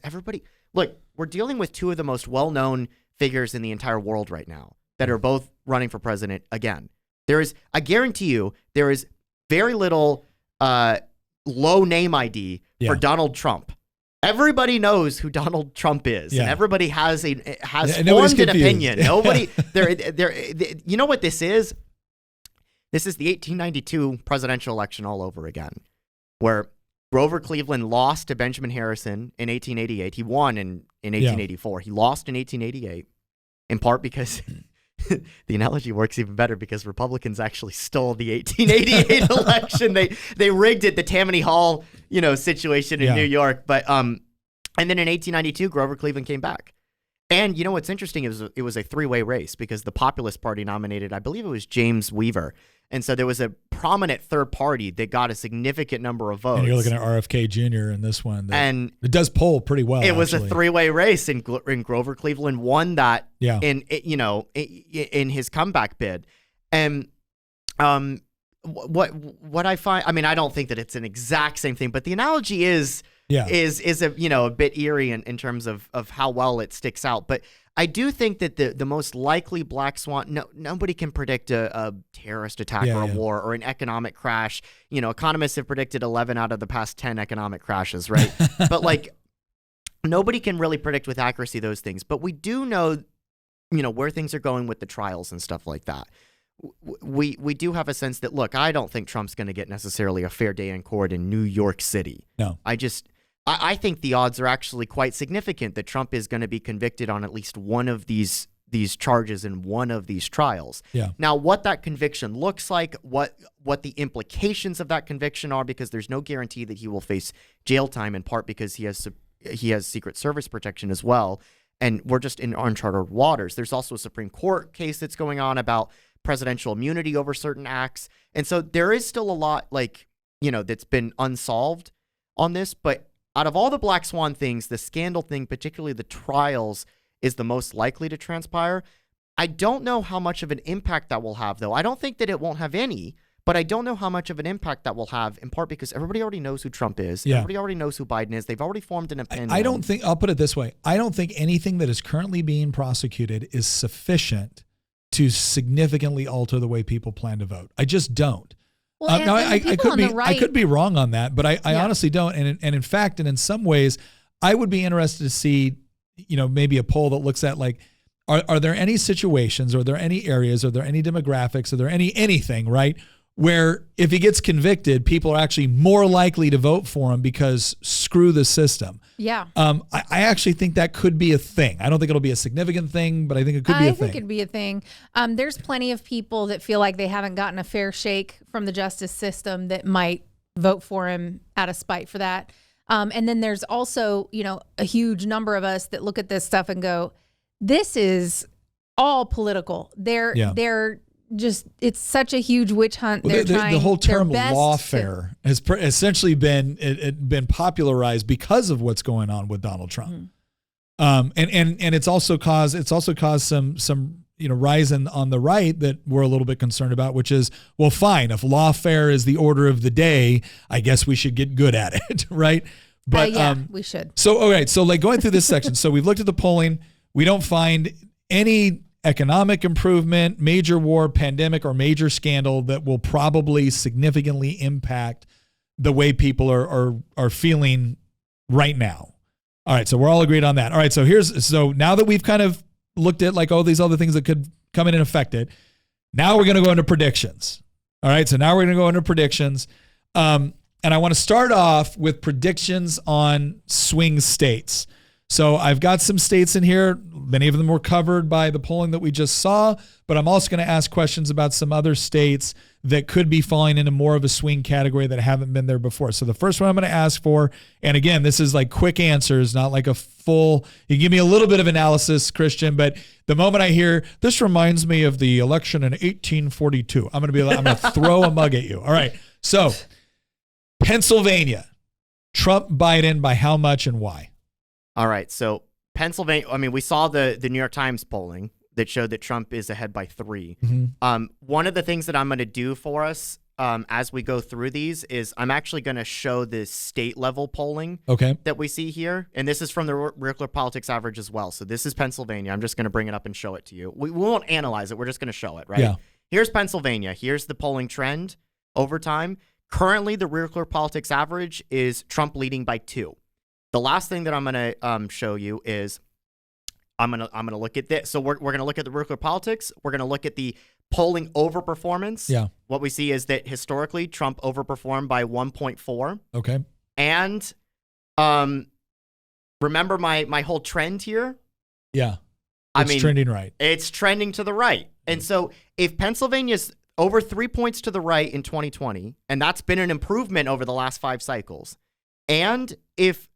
Speaker 3: look, we're dealing with two of the most well-known figures in the entire world right now that are both running for president again. I guarantee you, there is very little low name ID for Donald Trump. Everybody knows who Donald Trump is, and everybody has formed an opinion. Nobody, you know what this is? This is the 1892 presidential election all over again, where Grover Cleveland lost to Benjamin Harrison in 1888. He won in 1884. He lost in 1888, in part because the analogy works even better because Republicans actually stole the 1888 election. They rigged it, the Tammany Hall, situation in New York. But and then in 1892, Grover Cleveland came back. And you know what's interesting? It was a three-way race because the Populist Party nominated, I believe it was James Weaver. And so there was a prominent third party that got a significant number of votes.
Speaker 1: And you're looking at RFK Jr. in this one.
Speaker 3: And
Speaker 1: it does poll pretty well.
Speaker 3: It was a three-way race, and Grover Cleveland won that in his comeback bid. And what I find, I mean, I don't think that it's an exact same thing, but the analogy is a bit eerie in terms of how well it sticks out. But I do think that the most likely black swan, nobody can predict a terrorist attack or a war or an economic crash. Economists have predicted 11 out of the past 10 economic crashes, right? But nobody can really predict with accuracy those things. But we do know, where things are going with the trials and stuff like that. We do have a sense that, look, I don't think Trump's going to get necessarily a fair day in court in New York City.
Speaker 1: No.
Speaker 3: I think the odds are actually quite significant that Trump is going to be convicted on at least one of these charges in one of these trials.
Speaker 1: Yeah.
Speaker 3: Now, what that conviction looks like, what the implications of that conviction are, because there's no guarantee that he will face jail time, in part because he has Secret Service protection as well, and we're just in uncharted waters. There's also a Supreme Court case that's going on about presidential immunity over certain acts, and so there is still a lot that's been unsolved on this, but out of all the black swan things, the scandal thing, particularly the trials, is the most likely to transpire. I don't know how much of an impact that will have, though. I don't think that it won't have any, but I don't know how much of an impact that will have, in part because everybody already knows who Trump is. Yeah. Everybody already knows who Biden is. They've already formed an opinion.
Speaker 1: I'll put it this way. I don't think anything that is currently being prosecuted is sufficient to significantly alter the way people plan to vote. I just don't.
Speaker 2: Well,
Speaker 1: now, I could be wrong on that, but I honestly don't. And in fact, and in some ways, I would be interested to see, maybe a poll that looks at are there any situations, are there any areas, are there any demographics, are there anything, right, where if he gets convicted, people are actually more likely to vote for him because screw the system.
Speaker 2: Yeah.
Speaker 1: I actually think that could be a thing. I don't think it'll be a significant thing, but I think it could be a thing.
Speaker 2: I think it'd be a thing. There's plenty of people that feel like they haven't gotten a fair shake from the justice system that might vote for him out of spite for that. And then there's also, a huge number of us that look at this stuff and go, this is all political. They're just, it's such a huge witch hunt.
Speaker 1: Well, the whole term lawfare has essentially been popularized because of what's going on with Donald Trump. Mm-hmm. And it's also caused some rise on the right that we're a little bit concerned about, which is, well, fine, if lawfare is the order of the day, I guess we should get good at it, right? But
Speaker 2: we should.
Speaker 1: So all right, so going through this section, so we've looked at the polling, we don't find any economic improvement, major war, pandemic, or major scandal that will probably significantly impact the way people are feeling right now. All right, so we're all agreed on that. All right, so now that we've kind of looked at all these other things that could come in and affect it, now we're going to go into predictions. All right, so now we're going to go into predictions. And I want to start off with predictions on swing states. So I've got some states in here. Many of them were covered by the polling that we just saw, but I'm also going to ask questions about some other states that could be falling into more of a swing category that haven't been there before. So the first one I'm going to ask for, and again, this is quick answers, not a full, you give me a little bit of analysis, Christian, but the moment I hear, this reminds me of the election in 1842, I'm going to throw a mug at you. All right. So Pennsylvania, Trump, Biden, by how much and why?
Speaker 3: All right, so Pennsylvania, I mean, we saw the New York Times polling, that showed that Trump is ahead by 3.
Speaker 1: Mm-hmm.
Speaker 3: One of the things that I'm going to do for us as we go through these is I'm actually going to show the state level polling that we see here. And this is from the Real Clear Politics average as well. So this is Pennsylvania. I'm just going to bring it up and show it to you. We won't analyze it. We're just going to show it, right?
Speaker 1: Yeah.
Speaker 3: Here's Pennsylvania. Here's the polling trend over time. Currently, the Real Clear Politics average is Trump leading by 2. The last thing that I'm going to show you is I'm gonna look at this. So we're gonna look at the Real Clear Politics. We're gonna look at the polling overperformance.
Speaker 1: Yeah.
Speaker 3: What we see is that historically Trump overperformed by 1.4.
Speaker 1: Okay.
Speaker 3: And remember my whole trend here?
Speaker 1: Yeah. It's trending right.
Speaker 3: It's trending to the right. And so if Pennsylvania's over 3 points to the right in 2020, and that's been an improvement over the last 5 cycles, and if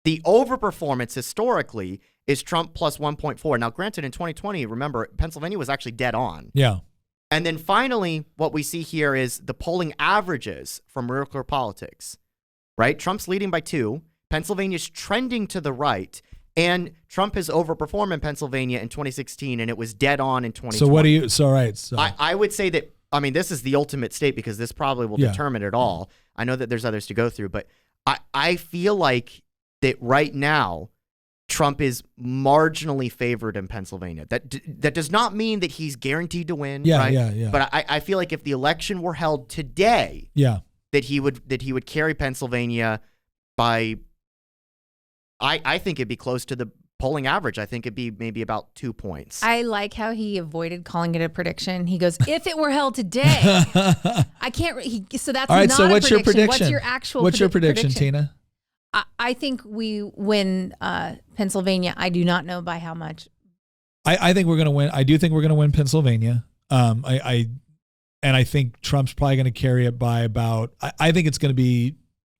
Speaker 3: the overperformance historically is Trump plus 1.4. Now, granted, in 2020, remember, Pennsylvania was actually dead on.
Speaker 1: Yeah.
Speaker 3: And then finally, what we see here is the polling averages from Real Clear Politics, right? Trump's leading by 2. Pennsylvania's trending to the right. And Trump has overperformed in Pennsylvania in 2016, and it was dead on in 2020.
Speaker 1: So what do you, so right. So.
Speaker 3: I would say that, I mean, this is the ultimate state because this probably will determine it all. I know that there's others to go through, but I feel like that right now, Trump is marginally favored in Pennsylvania. That does not mean that he's guaranteed to win.
Speaker 1: Yeah,
Speaker 3: right?
Speaker 1: yeah.
Speaker 3: But I feel like if the election were held today, that he would carry Pennsylvania by. I think it'd be close to the polling average. I think it'd be maybe about 2 points.
Speaker 2: I like how he avoided calling it a prediction. He goes, "If it were held today, I can't." So that's
Speaker 1: all right.
Speaker 2: Not
Speaker 1: So what's
Speaker 2: a
Speaker 1: your prediction?
Speaker 2: What's your actual?
Speaker 1: What's your prediction, Tina?
Speaker 2: I think we win Pennsylvania. I do not know by how much.
Speaker 1: I think we're going to win. I do think we're going to win Pennsylvania. I think Trump's probably going to carry it by about. I think it's going to be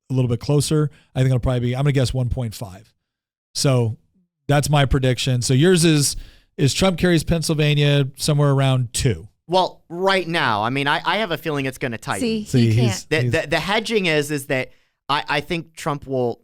Speaker 1: a little bit closer. I think it'll probably be. I'm going to guess 1.5. So that's my prediction. So yours is Trump carries Pennsylvania somewhere around 2.
Speaker 3: Well, right now, I mean, I have a feeling it's going to tighten.
Speaker 2: See, he can't.
Speaker 3: The hedging is that I think Trump will.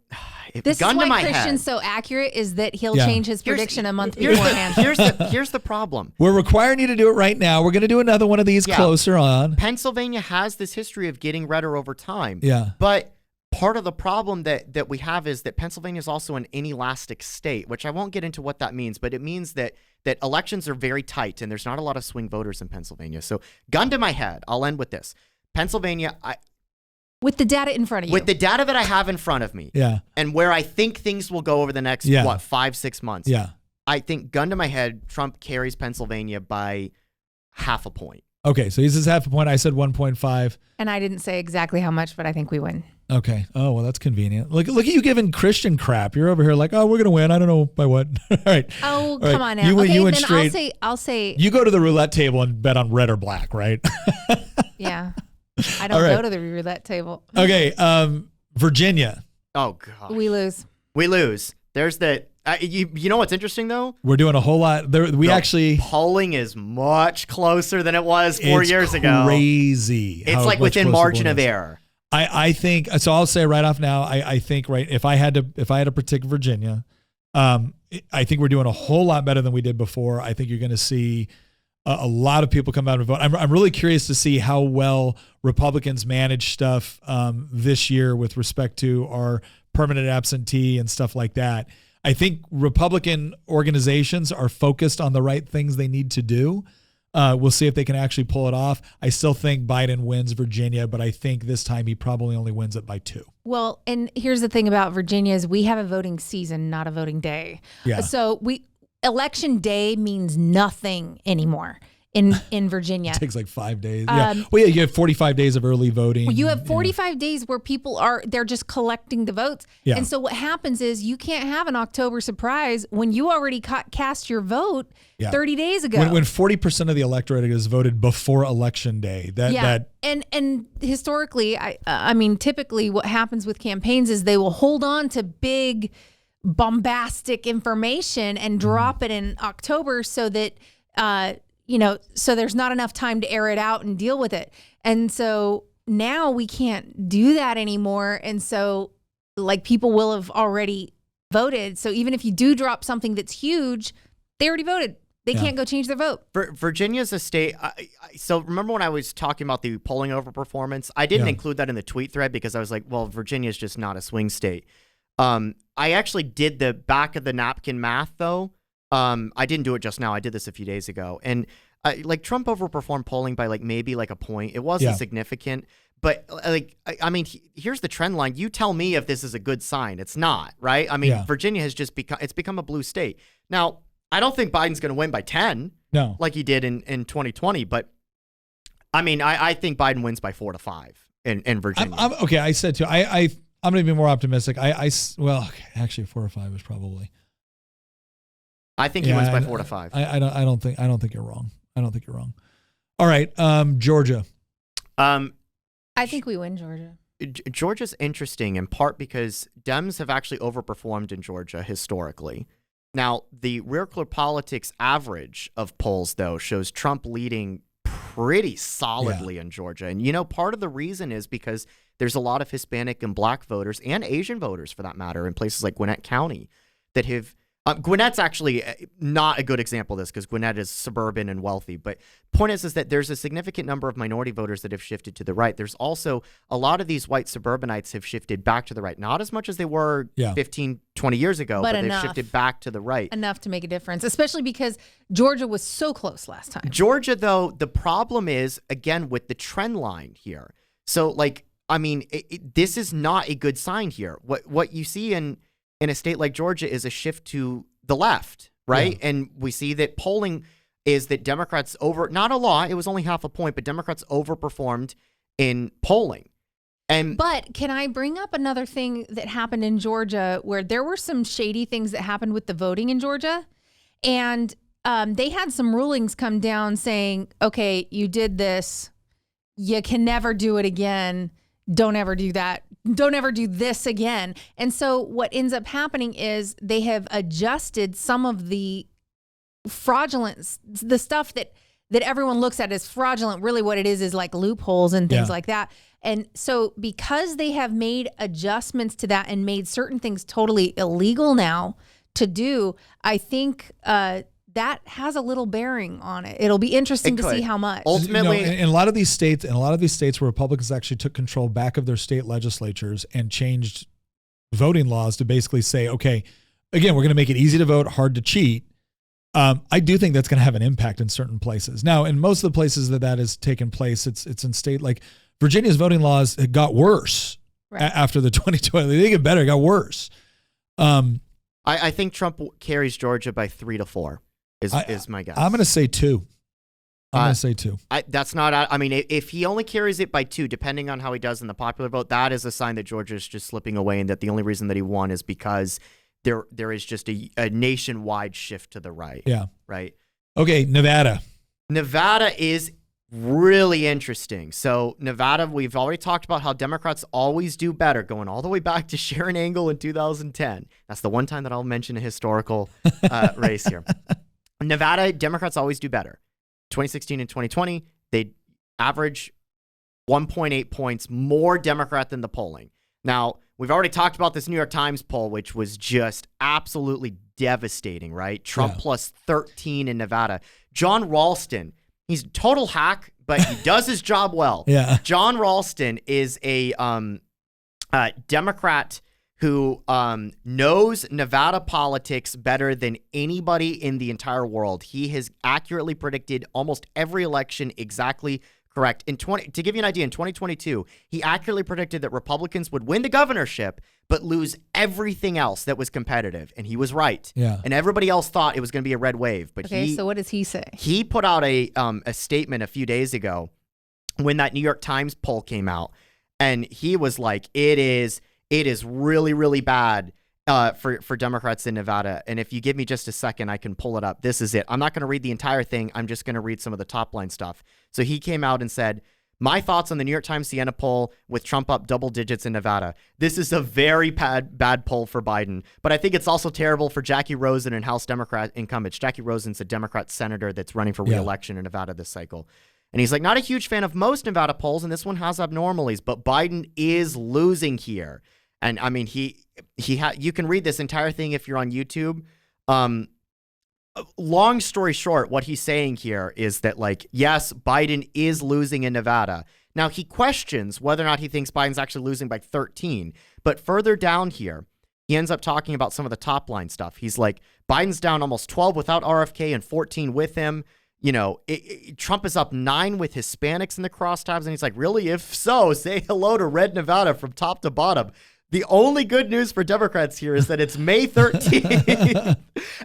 Speaker 2: This is why Christian's so accurate is that he'll change his prediction a month beforehand.
Speaker 3: Here's the problem.
Speaker 1: We're requiring you to do it right now. We're going to do another one of these closer on.
Speaker 3: Pennsylvania has this history of getting redder over time.
Speaker 1: Yeah.
Speaker 3: But part of the problem that we have is that Pennsylvania is also an inelastic state, which I won't get into what that means, but it means that elections are very tight and there's not a lot of swing voters in Pennsylvania. So gun to my head, I'll end with this. Pennsylvania,
Speaker 2: with the data in front of you.
Speaker 3: With the data that I have in front of me.
Speaker 1: Yeah.
Speaker 3: And where I think things will go over the next, 5-6 months.
Speaker 1: Yeah.
Speaker 3: I think, gun to my head, Trump carries Pennsylvania by 0.5 point.
Speaker 1: Okay, so he says 0.5 point. I said 1.5.
Speaker 2: And I didn't say exactly how much, but I think we win.
Speaker 1: Okay. Oh, well, that's convenient. Look at you giving Christian crap. You're over here like, oh, we're going to win. I don't know by what. All right.
Speaker 2: Oh,
Speaker 1: all right.
Speaker 2: come on now.
Speaker 1: You
Speaker 2: okay,
Speaker 1: went
Speaker 2: then
Speaker 1: straight.
Speaker 2: I'll say.
Speaker 1: You go to the roulette table and bet on red or black, right?
Speaker 2: Yeah. I don't go to the roulette table.
Speaker 1: Okay. Virginia.
Speaker 3: Oh, God.
Speaker 2: We lose.
Speaker 3: We lose. There's the. You know what's interesting though?
Speaker 1: We're doing a whole lot. Actually
Speaker 3: polling is much closer than it was 4 years ago.
Speaker 1: Crazy.
Speaker 3: It's like within margin of error.
Speaker 1: I think so. I'll say right off now. I think if I had to predict Virginia, I think we're doing a whole lot better than we did before. I think you're going to see a lot of people come out and vote. I'm really curious to see how well Republicans manage stuff this year with respect to our permanent absentee and stuff like that. I think Republican organizations are focused on the right things they need to do. We'll see if they can actually pull it off. I still think Biden wins Virginia, but I think this time he probably only wins it by 2.
Speaker 2: Well, and here's the thing about Virginia is we have a voting season, not a voting day.
Speaker 1: Yeah.
Speaker 2: So election day means nothing anymore in Virginia.
Speaker 1: It takes like 5 days. You have 45 days of early voting.
Speaker 2: Well, you have 45 days where people they're just collecting the votes.
Speaker 1: Yeah.
Speaker 2: And so what happens is you can't have an October surprise when you already cast your vote 30 days ago.
Speaker 1: When 40% of the electorate is voted before election day.
Speaker 2: And historically, I mean, typically what happens with campaigns is they will hold on to big bombastic information and drop it in October so that so there's not enough time to air it out and deal with it. And so now we can't do that anymore. And so like people will have already voted. So even if you do drop something that's huge, they already voted. They can't go change their vote.
Speaker 3: Virginia's a state. So remember when I was talking about the polling overperformance? I didn't include that in the tweet thread because I was like, well, Virginia's just not a swing state. I actually did the back of the napkin math, though. I didn't do it just now. I did this a few days ago. And like Trump overperformed polling by like maybe like a point. It wasn't significant. But like, I mean, here's the trend line. You tell me if this is a good sign. It's not, right? I mean, Virginia has just become a blue state. Now, I don't think Biden's going to win by 10 like he did in 2020. But I mean, I think Biden wins by 4 to 5 in Virginia.
Speaker 1: Okay, I said too. I'm going to be more optimistic. Well, actually 4 or 5 is probably.
Speaker 3: I think he wins by 4 to 5.
Speaker 1: I don't think you're wrong. I don't think you're wrong. All right, Georgia.
Speaker 2: I think we win Georgia.
Speaker 3: Georgia's interesting in part because Dems have actually overperformed in Georgia historically. Now, the Real Clear Politics average of polls, though, shows Trump leading pretty solidly in Georgia. And, you know, part of the reason is because there's a lot of Hispanic and black voters and Asian voters, for that matter, in places like Gwinnett County that have Gwinnett's actually not a good example of this because Gwinnett is suburban and wealthy. But point is that there's a significant number of minority voters that have shifted to the right. There's also a lot of these white suburbanites have shifted back to the right. Not as much as they were 15, 20 years ago, but they've shifted back to the right.
Speaker 2: Enough to make a difference, especially because Georgia was so close last time.
Speaker 3: Georgia, though, the problem is, again, with the trend line here. So, like, I mean, this is not a good sign here. What you see in a state like Georgia is a shift to the left, right? Yeah. And we see that polling is that Democrats not a lot, it was only half a point, but Democrats overperformed in polling.
Speaker 2: But can I bring up another thing that happened in Georgia where there were some shady things that happened with the voting in Georgia? And they had some rulings come down saying, okay, you did this. You can never do it again. Don't ever do that. Don't ever do this again. And so what ends up happening is they have adjusted some of the fraudulence, the stuff that everyone looks at as fraudulent. Really what it is like loopholes and things like that. And so because they have made adjustments to that and made certain things totally illegal now to do, I think that has a little bearing on it. It'll be interesting to see how much.
Speaker 3: Ultimately,
Speaker 1: in a lot of these states, where Republicans actually took control back of their state legislatures and changed voting laws to basically say, okay, again, we're going to make it easy to vote, hard to cheat. I do think that's going to have an impact in certain places. Now, in most of the places that has taken place, it's in state like Virginia's voting laws got worse after the 2020. They didn't get better; it got worse.
Speaker 3: I think Trump carries Georgia by 3 to 4. Is my guess.
Speaker 1: I'm going to say 2.
Speaker 3: That's not. I mean, if he only carries it by 2, depending on how he does in the popular vote, that is a sign that Georgia's just slipping away, and that the only reason that he won is because there is just a nationwide shift to the right.
Speaker 1: Yeah.
Speaker 3: Right.
Speaker 1: Okay, Nevada.
Speaker 3: Nevada is really interesting. So Nevada, we've already talked about how Democrats always do better, going all the way back to Sharon Angle in 2010. That's the one time that I'll mention a historical race here. Nevada, Democrats always do better. 2016 and 2020, they average 1.8 points more Democrat than the polling. Now, we've already talked about this New York Times poll, which was just absolutely devastating, right? Trump plus 13 in Nevada. John Ralston, he's a total hack, but he does his job well.
Speaker 1: Yeah.
Speaker 3: John Ralston is a Democrat who knows Nevada politics better than anybody in the entire world. He has accurately predicted almost every election exactly correct. To give you an idea, in 2022, he accurately predicted that Republicans would win the governorship but lose everything else that was competitive, and he was right.
Speaker 1: Yeah.
Speaker 3: And everybody else thought it was going to be a red wave. But
Speaker 2: so what does he say?
Speaker 3: He put out a statement a few days ago when that New York Times poll came out, and he was like, It is really, really bad for Democrats in Nevada. And if you give me just a second, I can pull it up. This is it. I'm not going to read the entire thing. I'm just going to read some of the top line stuff. So he came out and said, my thoughts on the New York Times Siena poll with Trump up double digits in Nevada. This is a very bad poll for Biden, but I think it's also terrible for Jackie Rosen and House Democrat incumbents. Jackie Rosen's a Democrat senator that's running for re-election in Nevada this cycle. And he's like, not a huge fan of most Nevada polls, and this one has abnormalities, but Biden is losing here. And I mean, you can read this entire thing if you're on YouTube. long story short, what he's saying here is that, like, yes, Biden is losing in Nevada. Now, he questions whether or not he thinks Biden's actually losing by 13. But further down here, he ends up talking about some of the top line stuff. He's like, Biden's down almost 12 without RFK and 14 with him. You know, Trump is up 9 with Hispanics in the crosstabs. And he's like, really? If so, say hello to red Nevada from top to bottom. The only good news for Democrats here is that it's May 13th.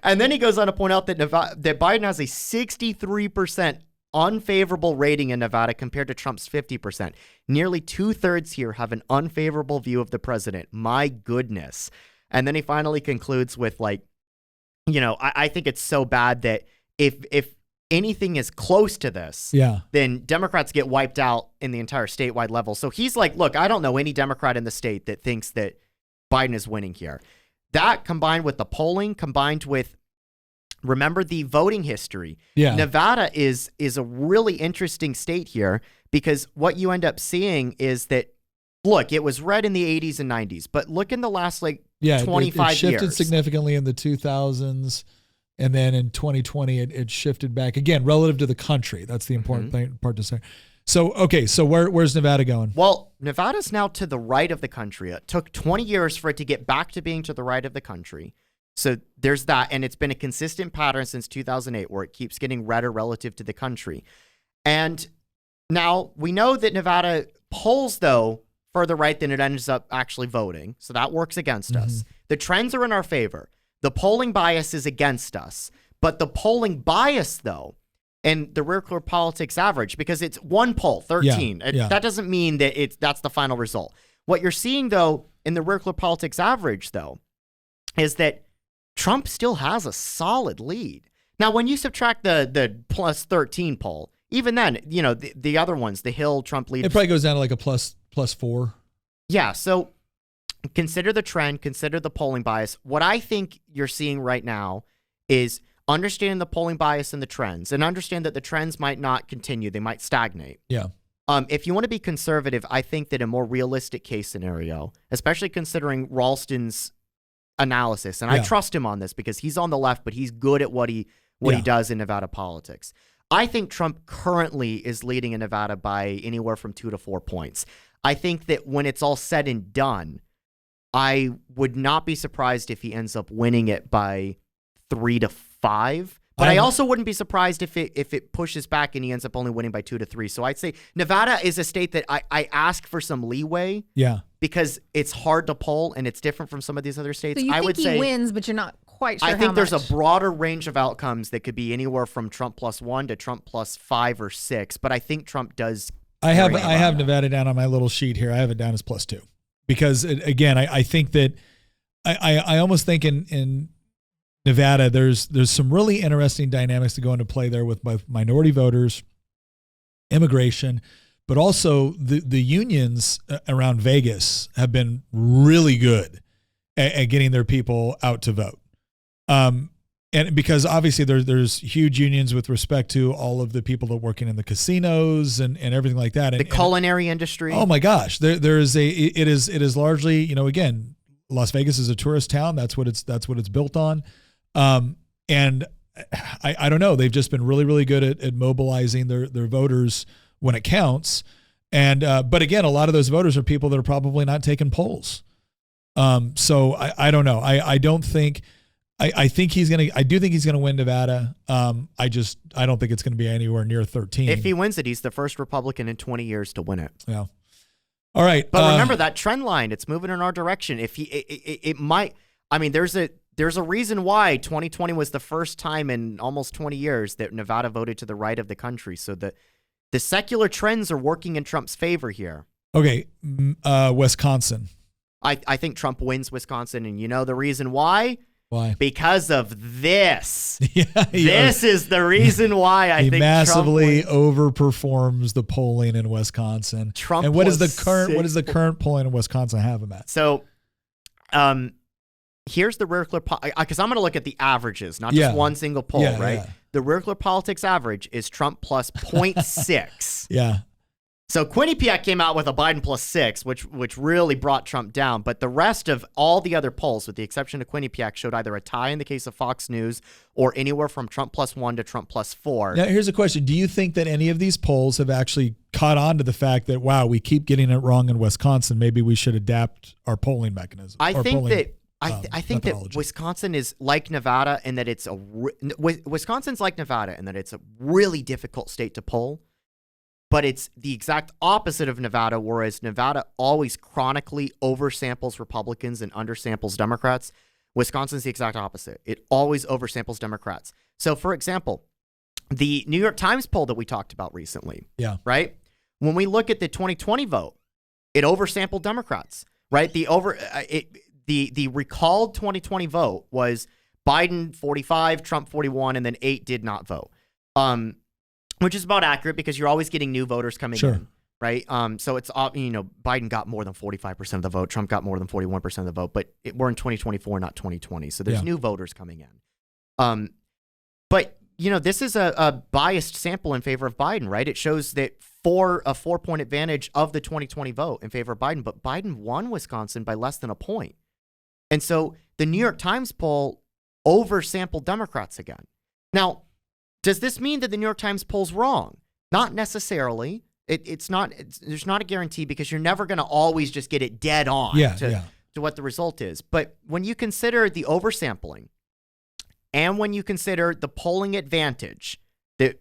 Speaker 3: And then he goes on to point out that that Biden has a 63% unfavorable rating in Nevada compared to Trump's 50%. Nearly 2/3 here have an unfavorable view of the president. My goodness. And then he finally concludes with, like, you know, I think it's so bad that if anything is close to this, then Democrats get wiped out in the entire statewide level. So he's like, look, I don't know any Democrat in the state that thinks that Biden is winning here. That combined with the polling, combined with, remember the voting history. Nevada is a really interesting state here, because what you end up seeing is that, look, it was red in the 80s and 90s, but look in the last 25 years.
Speaker 1: It shifted significantly in the 2000s. And then in 2020, it shifted back again relative to the country. That's the important part to say. So, okay, so where's Nevada going?
Speaker 3: Well, Nevada's now to the right of the country. It took 20 years for it to get back to being to the right of the country. So there's that. And it's been a consistent pattern since 2008 where it keeps getting redder relative to the country. And now we know that Nevada polls, though, further right than it ends up actually voting. So that works against us. The trends are in our favor. The polling bias is against us. But the polling bias, though, and the regular politics average, because it's one poll, 13. That doesn't mean that that's the final result. What you're seeing, though, in the regular politics average, though, is that Trump still has a solid lead. Now, when you subtract the plus 13 poll, even then, you know, the other ones, the Hill, Trump lead.
Speaker 1: It probably goes down to like a plus 4.
Speaker 3: Yeah, so consider the trend, consider the polling bias. What I think you're seeing right now is understanding the polling bias and the trends, and understand that the trends might not continue. They might stagnate.
Speaker 1: Yeah.
Speaker 3: If you want to be conservative, I think that a more realistic case scenario, especially considering Ralston's analysis, and I trust him on this because he's on the left, but he's good at what he does in Nevada politics. I think Trump currently is leading in Nevada by anywhere from 2 to 4 points. I think that when it's all said and done, I would not be surprised if he ends up winning it by 3 to 5. But I also wouldn't be surprised if it pushes back and he ends up only winning by 2 to 3. So I'd say Nevada is a state that I ask for some leeway.
Speaker 1: Yeah.
Speaker 3: Because it's hard to poll and it's different from some of these other states.
Speaker 2: So you think he wins, but you're not quite sure how much.
Speaker 3: I think there's a broader range of outcomes that could be anywhere from Trump +1 to Trump +5 or 6. But I think Trump does.
Speaker 1: I have Nevada down on my little sheet here. I have it down as +2. Because, again, I think that I almost think in Nevada there's some really interesting dynamics to go into play there with both minority voters, immigration, but also the unions around Vegas have been really good at getting their people out to vote. And because obviously there's huge unions with respect to all of the people that are working in the casinos and everything like that.
Speaker 3: The culinary industry.
Speaker 1: Oh my gosh. It is largely, you know, again, Las Vegas is a tourist town. That's what it's built on. And I don't know. They've just been really, really good at mobilizing their voters when it counts. And, but again, a lot of those voters are people that are probably not taking polls. So I don't know. I don't think, I do think he's going to win Nevada. I don't think it's going to be anywhere near 13.
Speaker 3: If he wins it, he's the first Republican in 20 years to win it.
Speaker 1: Yeah. All right.
Speaker 3: But remember that trend line, it's moving in our direction. If it might, I mean, there's a reason why 2020 was the first time in almost 20 years that Nevada voted to the right of the country. So the secular trends are working in Trump's favor here.
Speaker 1: Okay. Wisconsin.
Speaker 3: I think Trump wins Wisconsin. And you know the reason why?
Speaker 1: Why?
Speaker 3: Because of this. This is the reason why I think
Speaker 1: he massively overperforms the polling in Wisconsin.
Speaker 3: Trump.
Speaker 1: And what is the current polling in Wisconsin have him at?
Speaker 3: So, here's the regular, because I'm going to look at the averages, not just one single poll, right? Yeah. The regular politics average is Trump plus 0.6.
Speaker 1: Yeah.
Speaker 3: So Quinnipiac came out with a Biden +6, which really brought Trump down. But the rest of all the other polls, with the exception of Quinnipiac, showed either a tie in the case of Fox News or anywhere from Trump +1 to Trump +4.
Speaker 1: Now, here's a question. Do you think that any of these polls have actually caught on to the fact that, wow, we keep getting it wrong in Wisconsin? Maybe we should adapt our polling mechanism.
Speaker 3: I think that Wisconsin is like Nevada in that Wisconsin's like Nevada in that it's a really difficult state to poll. But it's the exact opposite of Nevada, whereas Nevada always chronically oversamples Republicans and undersamples Democrats. Wisconsin's the exact opposite. It always oversamples Democrats. So, for example, the New York Times poll that we talked about recently, right? When we look at the 2020 vote, it oversampled Democrats, right? The recalled 2020 vote was Biden 45, Trump 41, and then 8 did not vote. Which is about accurate because you're always getting new voters coming in, right? So it's, Biden got more than 45% of the vote. Trump got more than 41% of the vote, but we're in 2024, not 2020. So there's new voters coming in. But, this is a biased sample in favor of Biden, right? It shows that a 4-point advantage of the 2020 vote in favor of Biden, but Biden won Wisconsin by less than a point. And so the New York Times poll oversampled Democrats again. Now, does this mean that the New York Times poll's wrong? Not necessarily. There's not a guarantee because you're never going to always just get it dead on to what the result is. But when you consider the oversampling and when you consider the polling advantage, when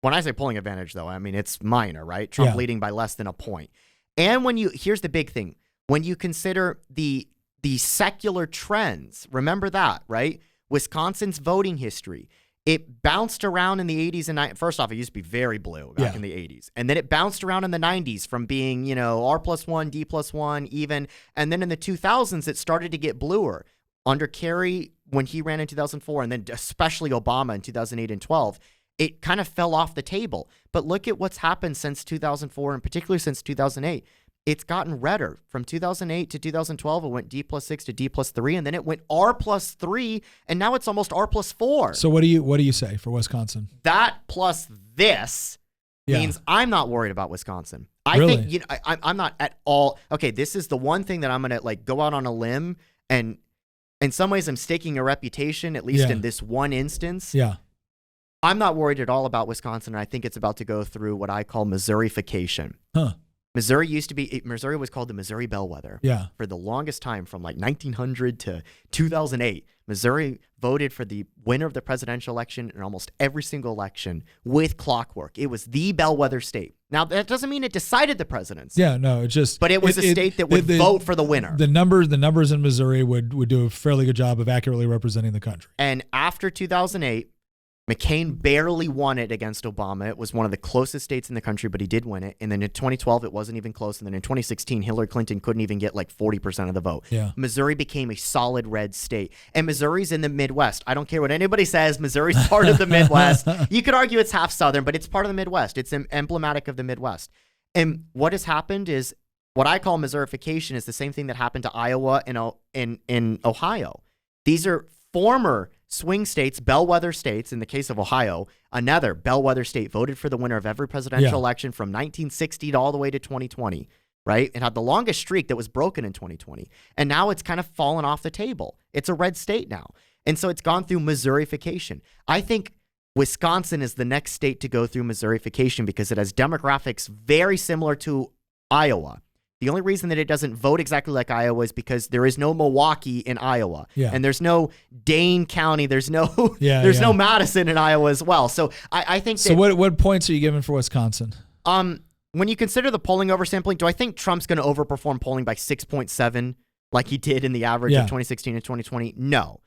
Speaker 3: I say polling advantage though, I mean, it's minor, right? Trump leading by less than a point. And here's the big thing. When you consider the secular trends, remember that, right? Wisconsin's voting history. It bounced around in the 80s and 90s. First off, it used to be very blue back in the 80s. And then it bounced around in the 90s from being, R+1, D+1, even. And then in the 2000s, it started to get bluer. Under Kerry, when he ran in 2004, and then especially Obama in 2008 and 12, it kind of fell off the table. But look at what's happened since 2004, and particularly since 2008. It's gotten redder. From 2008 to 2012, it went D+6 to D+3, and then it went R+3, and now it's almost R+4.
Speaker 1: So what do you say for Wisconsin?
Speaker 3: That plus this means I'm not worried about Wisconsin. I think I'm not at all. Okay, this is the one thing that I'm gonna go out on a limb, and in some ways I'm staking a reputation, at least in this one instance. Yeah. I'm not worried at all about Wisconsin, and I think it's about to go through what I call Missourification. Huh. Missouri was called the Missouri Bellwether. Yeah. For the longest time, from 1900 to 2008, Missouri voted for the winner of the presidential election in almost every single election with clockwork. It was the bellwether state. Now, that doesn't mean it decided the presidency.
Speaker 1: Yeah, no, it just.
Speaker 3: But it was a state that would vote for the winner.
Speaker 1: The numbers in Missouri would do a fairly good job of accurately representing the country.
Speaker 3: And after 2008, McCain barely won it against Obama. It was one of the closest states in the country, but he did win it. And then in 2012, it wasn't even close. And then in 2016, Hillary Clinton couldn't even get 40% of the vote. Yeah. Missouri became a solid red state. And Missouri's in the Midwest. I don't care what anybody says. Missouri's part of the Midwest. You could argue it's half Southern, but it's part of the Midwest. It's emblematic of the Midwest. And what has happened is what I call Missourification is the same thing that happened to Iowa and in Ohio. These are former swing states, bellwether states. In the case of Ohio, another bellwether state voted for the winner of every presidential election from 1960 to all the way to 2020, right? It had the longest streak that was broken in 2020. And now it's kind of fallen off the table. It's a red state now. And so it's gone through Missourification. I think Wisconsin is the next state to go through Missourification because it has demographics very similar to Iowa. The only reason that it doesn't vote exactly like Iowa is because there is no Milwaukee in Iowa, and there's no Dane County. There's no no Madison in Iowa as well. So I think. So
Speaker 1: what points are you giving for Wisconsin?
Speaker 3: When you consider the polling oversampling, do I think Trump's going to overperform polling by 6.7 like he did in the average of 2016 and 2020? No.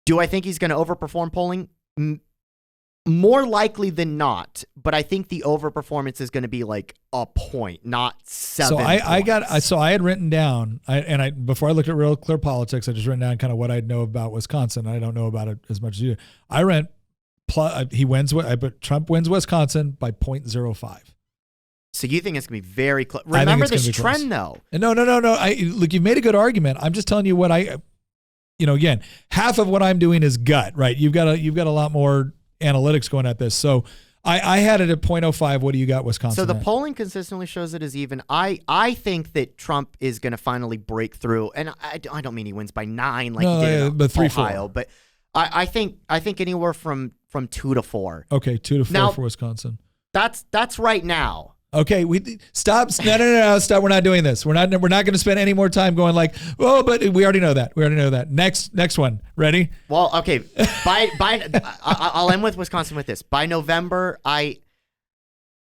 Speaker 3: Do I think he's going to overperform polling? More likely than not, but I think the overperformance is going to be a point, not 7 points.
Speaker 1: So I had written down, before I looked at Real Clear Politics, I just written down kind of what I know about Wisconsin. I don't know about it as much as you do. I put Trump wins Wisconsin by 0.05.
Speaker 3: So you think it's going to be very close? Remember this trend, though.
Speaker 1: No. Look, you've made a good argument. I'm just telling you what again, half of what I'm doing is gut, right? You've got a lot more analytics going at this. So I had it at 0.05. What do you got, Wisconsin?
Speaker 3: So the
Speaker 1: at?
Speaker 3: polling consistently shows it as even. I think that Trump is going to finally break through, and I don't mean he wins by 9 like he did in
Speaker 1: but 3-4.
Speaker 3: Ohio, but I think anywhere from 2 to 4.
Speaker 1: Okay, 2 to 4
Speaker 3: now,
Speaker 1: for Wisconsin.
Speaker 3: That's right now.
Speaker 1: Okay, we stop. No, stop. We're not doing this. We're not going to spend any more time going like, oh, but we already know that. Next one. Ready?
Speaker 3: Well, okay. By I'll end with Wisconsin with this. By November, I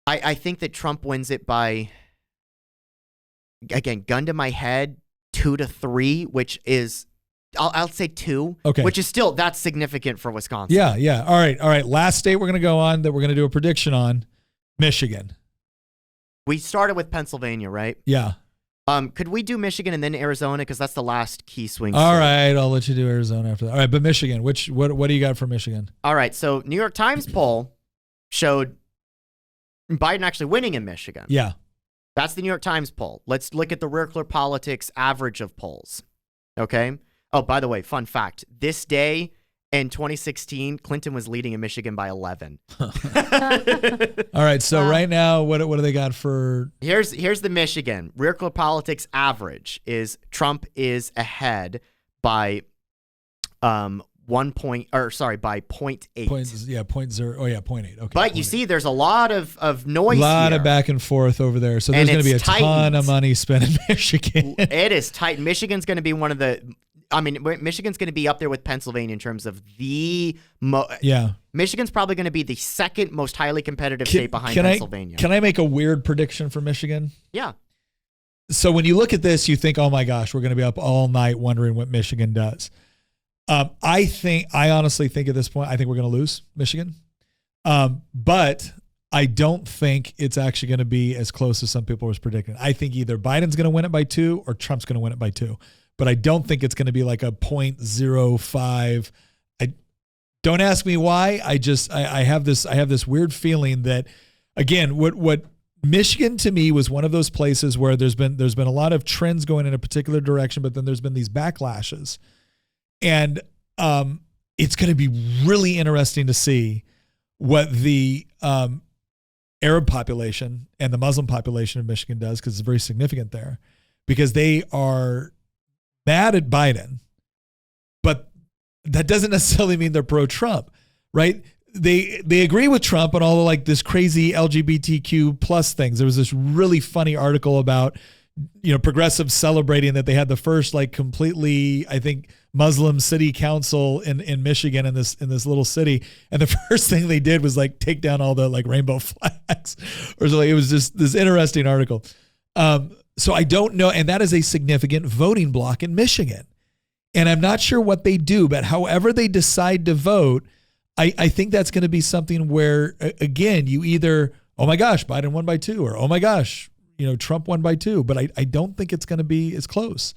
Speaker 3: think that Trump wins it by, again, gun to my head, 2 to 3, which is I'll say 2.
Speaker 1: Okay.
Speaker 3: Which is still that's significant for Wisconsin.
Speaker 1: Yeah. All right. Last state we're going to go on that we're going to do a prediction on, Michigan.
Speaker 3: We started with Pennsylvania, right?
Speaker 1: Yeah.
Speaker 3: Could we do Michigan and then Arizona because that's the last key swing
Speaker 1: All
Speaker 3: state.
Speaker 1: right, I'll let you do Arizona after that. All right, but Michigan, what do you got for Michigan?
Speaker 3: All right, so New York Times poll showed Biden actually winning in Michigan.
Speaker 1: Yeah.
Speaker 3: That's the New York Times poll. Let's look at the Real Clear Politics average of polls. Okay? Oh, by the way, fun fact. This day in 2016, Clinton was leading in Michigan by 11.
Speaker 1: All right, so right now, what do they got for?
Speaker 3: Here's the Michigan. Real Clear Politics average is Trump is ahead by by 0.8.
Speaker 1: 0.0. Oh yeah, 0.8. Okay.
Speaker 3: But you see, there's a lot of noise.
Speaker 1: A lot
Speaker 3: here.
Speaker 1: of back and forth over there. So there's going to be a ton of money spent in Michigan.
Speaker 3: It is tight. Michigan's going to be one of the. I mean, Michigan's going to be up there with Pennsylvania in terms of the. Michigan's probably going to be the second most highly competitive state behind Pennsylvania.
Speaker 1: Can I make a weird prediction for Michigan?
Speaker 3: Yeah.
Speaker 1: So when you look at this, you think, oh my gosh, we're going to be up all night wondering what Michigan does. I honestly think at this point, I think we're going to lose Michigan. But I don't think it's actually going to be as close as some people were predicting. I think either Biden's going to win it by 2 or Trump's going to win it by 2. But I don't think it's going to be like a 0.05. Don't ask me why. I have this weird feeling that, again, what Michigan to me was one of those places where there's been a lot of trends going in a particular direction, but then there's been these backlashes. And it's going to be really interesting to see what the Arab population and the Muslim population of Michigan does, because it's very significant there, because they are mad at Biden, but that doesn't necessarily mean they're pro-Trump, right? They agree with Trump on all the like this crazy LGBTQ plus things. There was this really funny article about, progressives celebrating that they had the first like completely, I think, Muslim city council in Michigan in this little city, and the first thing they did was like take down all the like rainbow flags or something. It was just this interesting article. So I don't know, and that is a significant voting block in Michigan, and I'm not sure what they do, but however they decide to vote, I think that's going to be something where again you either, oh my gosh, Biden won by 2, or oh my gosh, Trump won by 2, but I don't think it's going to be as close.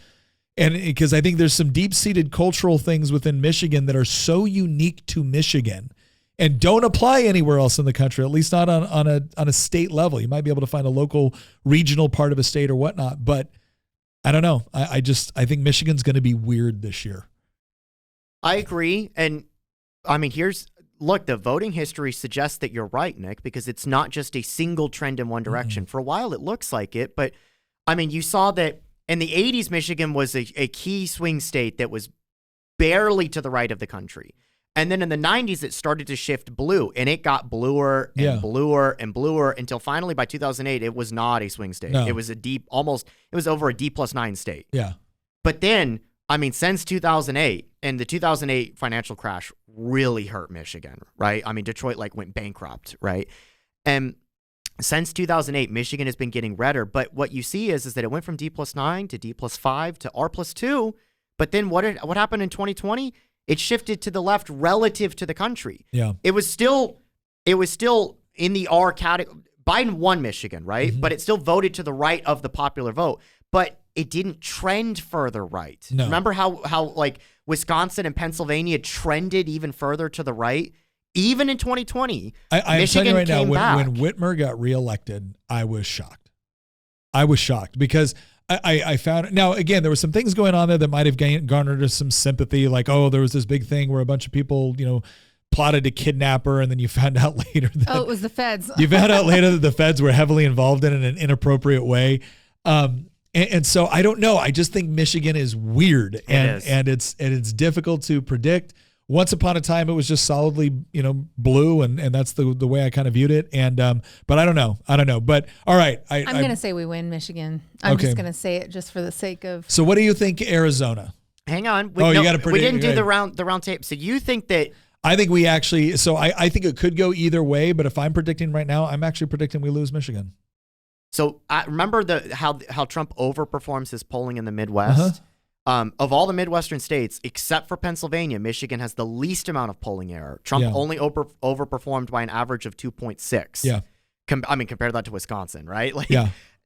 Speaker 1: And because I think there's some deep-seated cultural things within Michigan that are so unique to Michigan and don't apply anywhere else in the country, at least not on a state level. You might be able to find a local regional part of a state or whatnot, but I don't know. I think Michigan's going to be weird this year.
Speaker 3: I agree. And I mean, look, the voting history suggests that you're right, Nick, because it's not just a single trend in one direction. Mm-hmm. For a while, it looks like it, but I mean, you saw that in the 80s, Michigan was a key swing state that was barely to the right of the country. And then in the 90s, it started to shift blue, and it got bluer and bluer and bluer until finally by 2008, it was not a swing state. No. It was it was over a D+9 state.
Speaker 1: Yeah.
Speaker 3: But then, I mean, since 2008, and the 2008 financial crash really hurt Michigan, right? I mean, Detroit went bankrupt, right? And since 2008, Michigan has been getting redder, but what you see is that it went from D+9 to D+5 to R+2, but then what happened in 2020? It shifted to the left relative to the country.
Speaker 1: Yeah.
Speaker 3: It was still in the R category. Biden won Michigan, right? Mm-hmm. But it still voted to the right of the popular vote, but it didn't trend further right.
Speaker 1: No.
Speaker 3: Remember how like Wisconsin and Pennsylvania trended even further to the right? Even in 2020,
Speaker 1: I'm
Speaker 3: Michigan
Speaker 1: telling you right now,
Speaker 3: back.
Speaker 1: when Whitmer got reelected, I was shocked. Because I found, now again, there were some things going on there that might have garnered us some sympathy. Like, oh, there was this big thing where a bunch of people, plotted to kidnap her, and then you found out later that
Speaker 2: it was the feds.
Speaker 1: you found out later that the feds were heavily involved in an inappropriate way. And so I don't know. I just think Michigan is weird, and it's difficult to predict. Once upon a time, it was just solidly, blue, and that's the way I kind of viewed it. And but I don't know. But all right,
Speaker 2: I'm going to say we win Michigan. I'm just going to say it just for the sake of.
Speaker 1: So what do you think, Arizona?
Speaker 3: Hang on.
Speaker 1: You got to predict.
Speaker 3: We didn't do the round tape. So you think that?
Speaker 1: I think we actually. So I think it could go either way. But if I'm predicting right now, I'm actually predicting we lose Michigan.
Speaker 3: So I remember how Trump overperforms his polling in the Midwest. Of all the Midwestern states, except for Pennsylvania, Michigan has the least amount of polling error. Trump only overperformed by an average of 2.6.
Speaker 1: Yeah.
Speaker 3: Compare that to Wisconsin, right?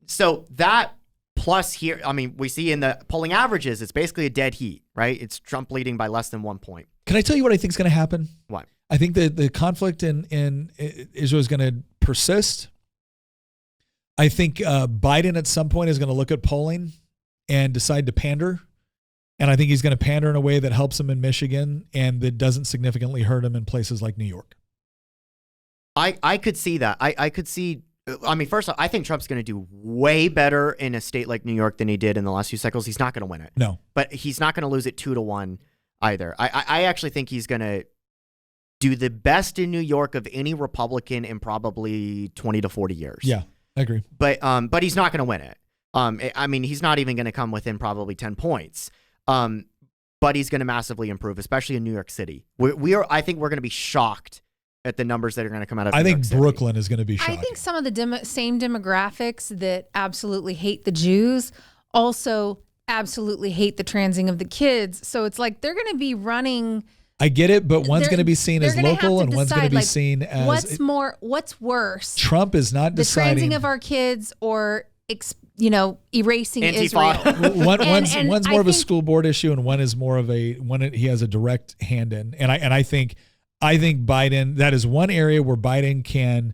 Speaker 3: So that plus here, we see in the polling averages, it's basically a dead heat, right? It's Trump leading by less than 1 point.
Speaker 1: Can I tell you what I think is going to happen?
Speaker 3: What?
Speaker 1: I think that the conflict in Israel is going to persist. I think Biden at some point is going to look at polling and decide to pander. And I think he's going to pander in a way that helps him in Michigan and that doesn't significantly hurt him in places like New York.
Speaker 3: I could see that. I could see. First off, I think Trump's going to do way better in a state like New York than he did in the last few cycles. He's not going to win it.
Speaker 1: No.
Speaker 3: But he's not going to lose it 2-1 either. I actually think he's going to do the best in New York of any Republican in probably 20 to 40 years.
Speaker 1: Yeah, I agree.
Speaker 3: But he's not going to win it. He's not even going to come within probably 10 points. But he's going to massively improve, especially in New York City. I think we're going to be shocked at the numbers that are going to come out of New York City.
Speaker 1: Brooklyn is going to be shocked.
Speaker 2: I think some of the same demographics that absolutely hate the Jews also absolutely hate the transing of the kids. So it's like they're going to be running.
Speaker 1: I get it, but one's going to be seen as local and one's going to be seen as.
Speaker 2: What's worse?
Speaker 1: Trump is not deciding.
Speaker 2: The transing of our kids or erasing
Speaker 3: Antifa.
Speaker 2: Israel.
Speaker 1: One's more of a school board issue, and one is more of he has a direct hand in. And I think Biden, that is one area where Biden can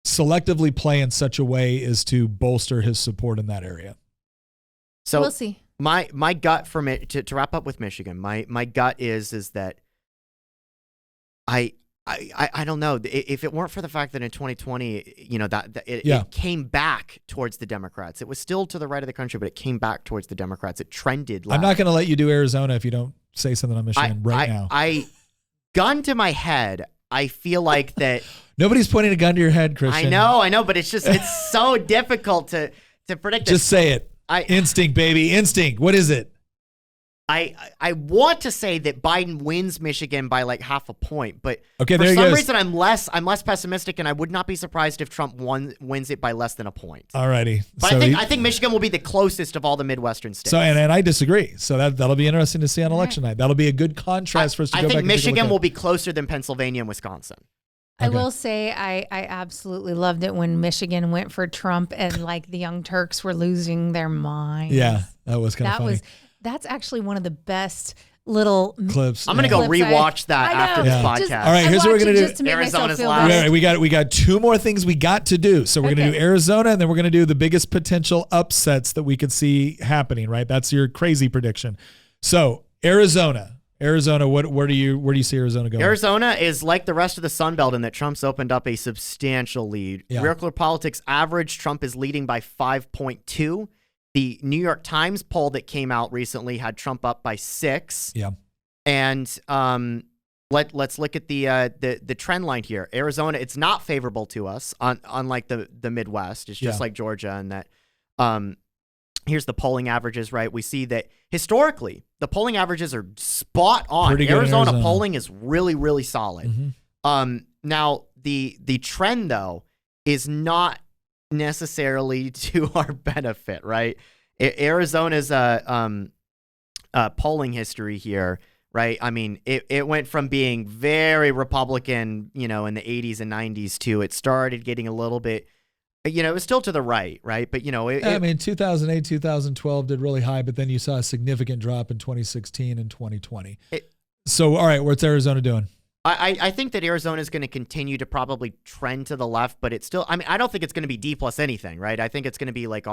Speaker 1: selectively play in such a way as to bolster his support in that area.
Speaker 3: So
Speaker 2: we'll see.
Speaker 3: My gut from it to wrap up with Michigan, my gut is that I don't know. If it weren't for the fact that in 2020, it came back towards the Democrats. It was still to the right of the country, but it came back towards the Democrats. It trended left.
Speaker 1: I'm not going to let you do Arizona if you don't say something on Michigan now.
Speaker 3: Gun to my head, I feel like that.
Speaker 1: Nobody's pointing a gun to your head, Christian.
Speaker 3: I know, but it's so difficult to predict.
Speaker 1: Just say it. Instinct, baby. Instinct. What is it?
Speaker 3: I want to say that Biden wins Michigan by like half a point, but
Speaker 1: for
Speaker 3: some reason I'm less pessimistic, and I would not be surprised if Trump wins it by less than a point.
Speaker 1: Alrighty.
Speaker 3: But I think Michigan will be the closest of all the Midwestern states.
Speaker 1: So and I disagree. So that'll be interesting to see on election night. That'll be a good contrast for us to go back.
Speaker 3: I think Michigan will be closer than Pennsylvania and Wisconsin.
Speaker 2: I will say I absolutely loved it when Michigan went for Trump and like the Young Turks were losing their minds.
Speaker 1: Yeah, that was kind of funny.
Speaker 2: That's actually one of the best little
Speaker 1: clips.
Speaker 3: I'm going to go rewatch that after this podcast.
Speaker 1: All right, here's what we're going to do.
Speaker 3: Arizona's last.
Speaker 1: We got two more things we got to do. So we're going to do Arizona, and then we're going to do the biggest potential upsets that we could see happening, right? That's your crazy prediction. So Arizona, where do you see Arizona going?
Speaker 3: Arizona is like the rest of the Sun Belt in that Trump's opened up a substantial lead.
Speaker 1: Yeah.
Speaker 3: Real Clear Politics average, Trump is leading by 5.2. The New York Times poll that came out recently had Trump up by 6.
Speaker 1: Yeah.
Speaker 3: And let's look at the trend line here. Arizona, it's not favorable to us, unlike the Midwest. It's just like Georgia, and that here's the polling averages, right? We see that historically the polling averages are spot on. Arizona polling is really, really solid.
Speaker 1: Mm-hmm.
Speaker 3: Now the trend though is not necessarily to our benefit, right? Arizona's polling history here, right? I mean, it went from being very Republican, in the 80s and 90s to it started getting a little bit, it was still to the right, but
Speaker 1: 2008, 2012 did really high, but then you saw a significant drop in 2016 and 2020. So, all right, what's Arizona doing?
Speaker 3: I think that Arizona is going to continue to probably trend to the left, but it's still, I don't think it's going to be D plus anything, right? I think it's going to be like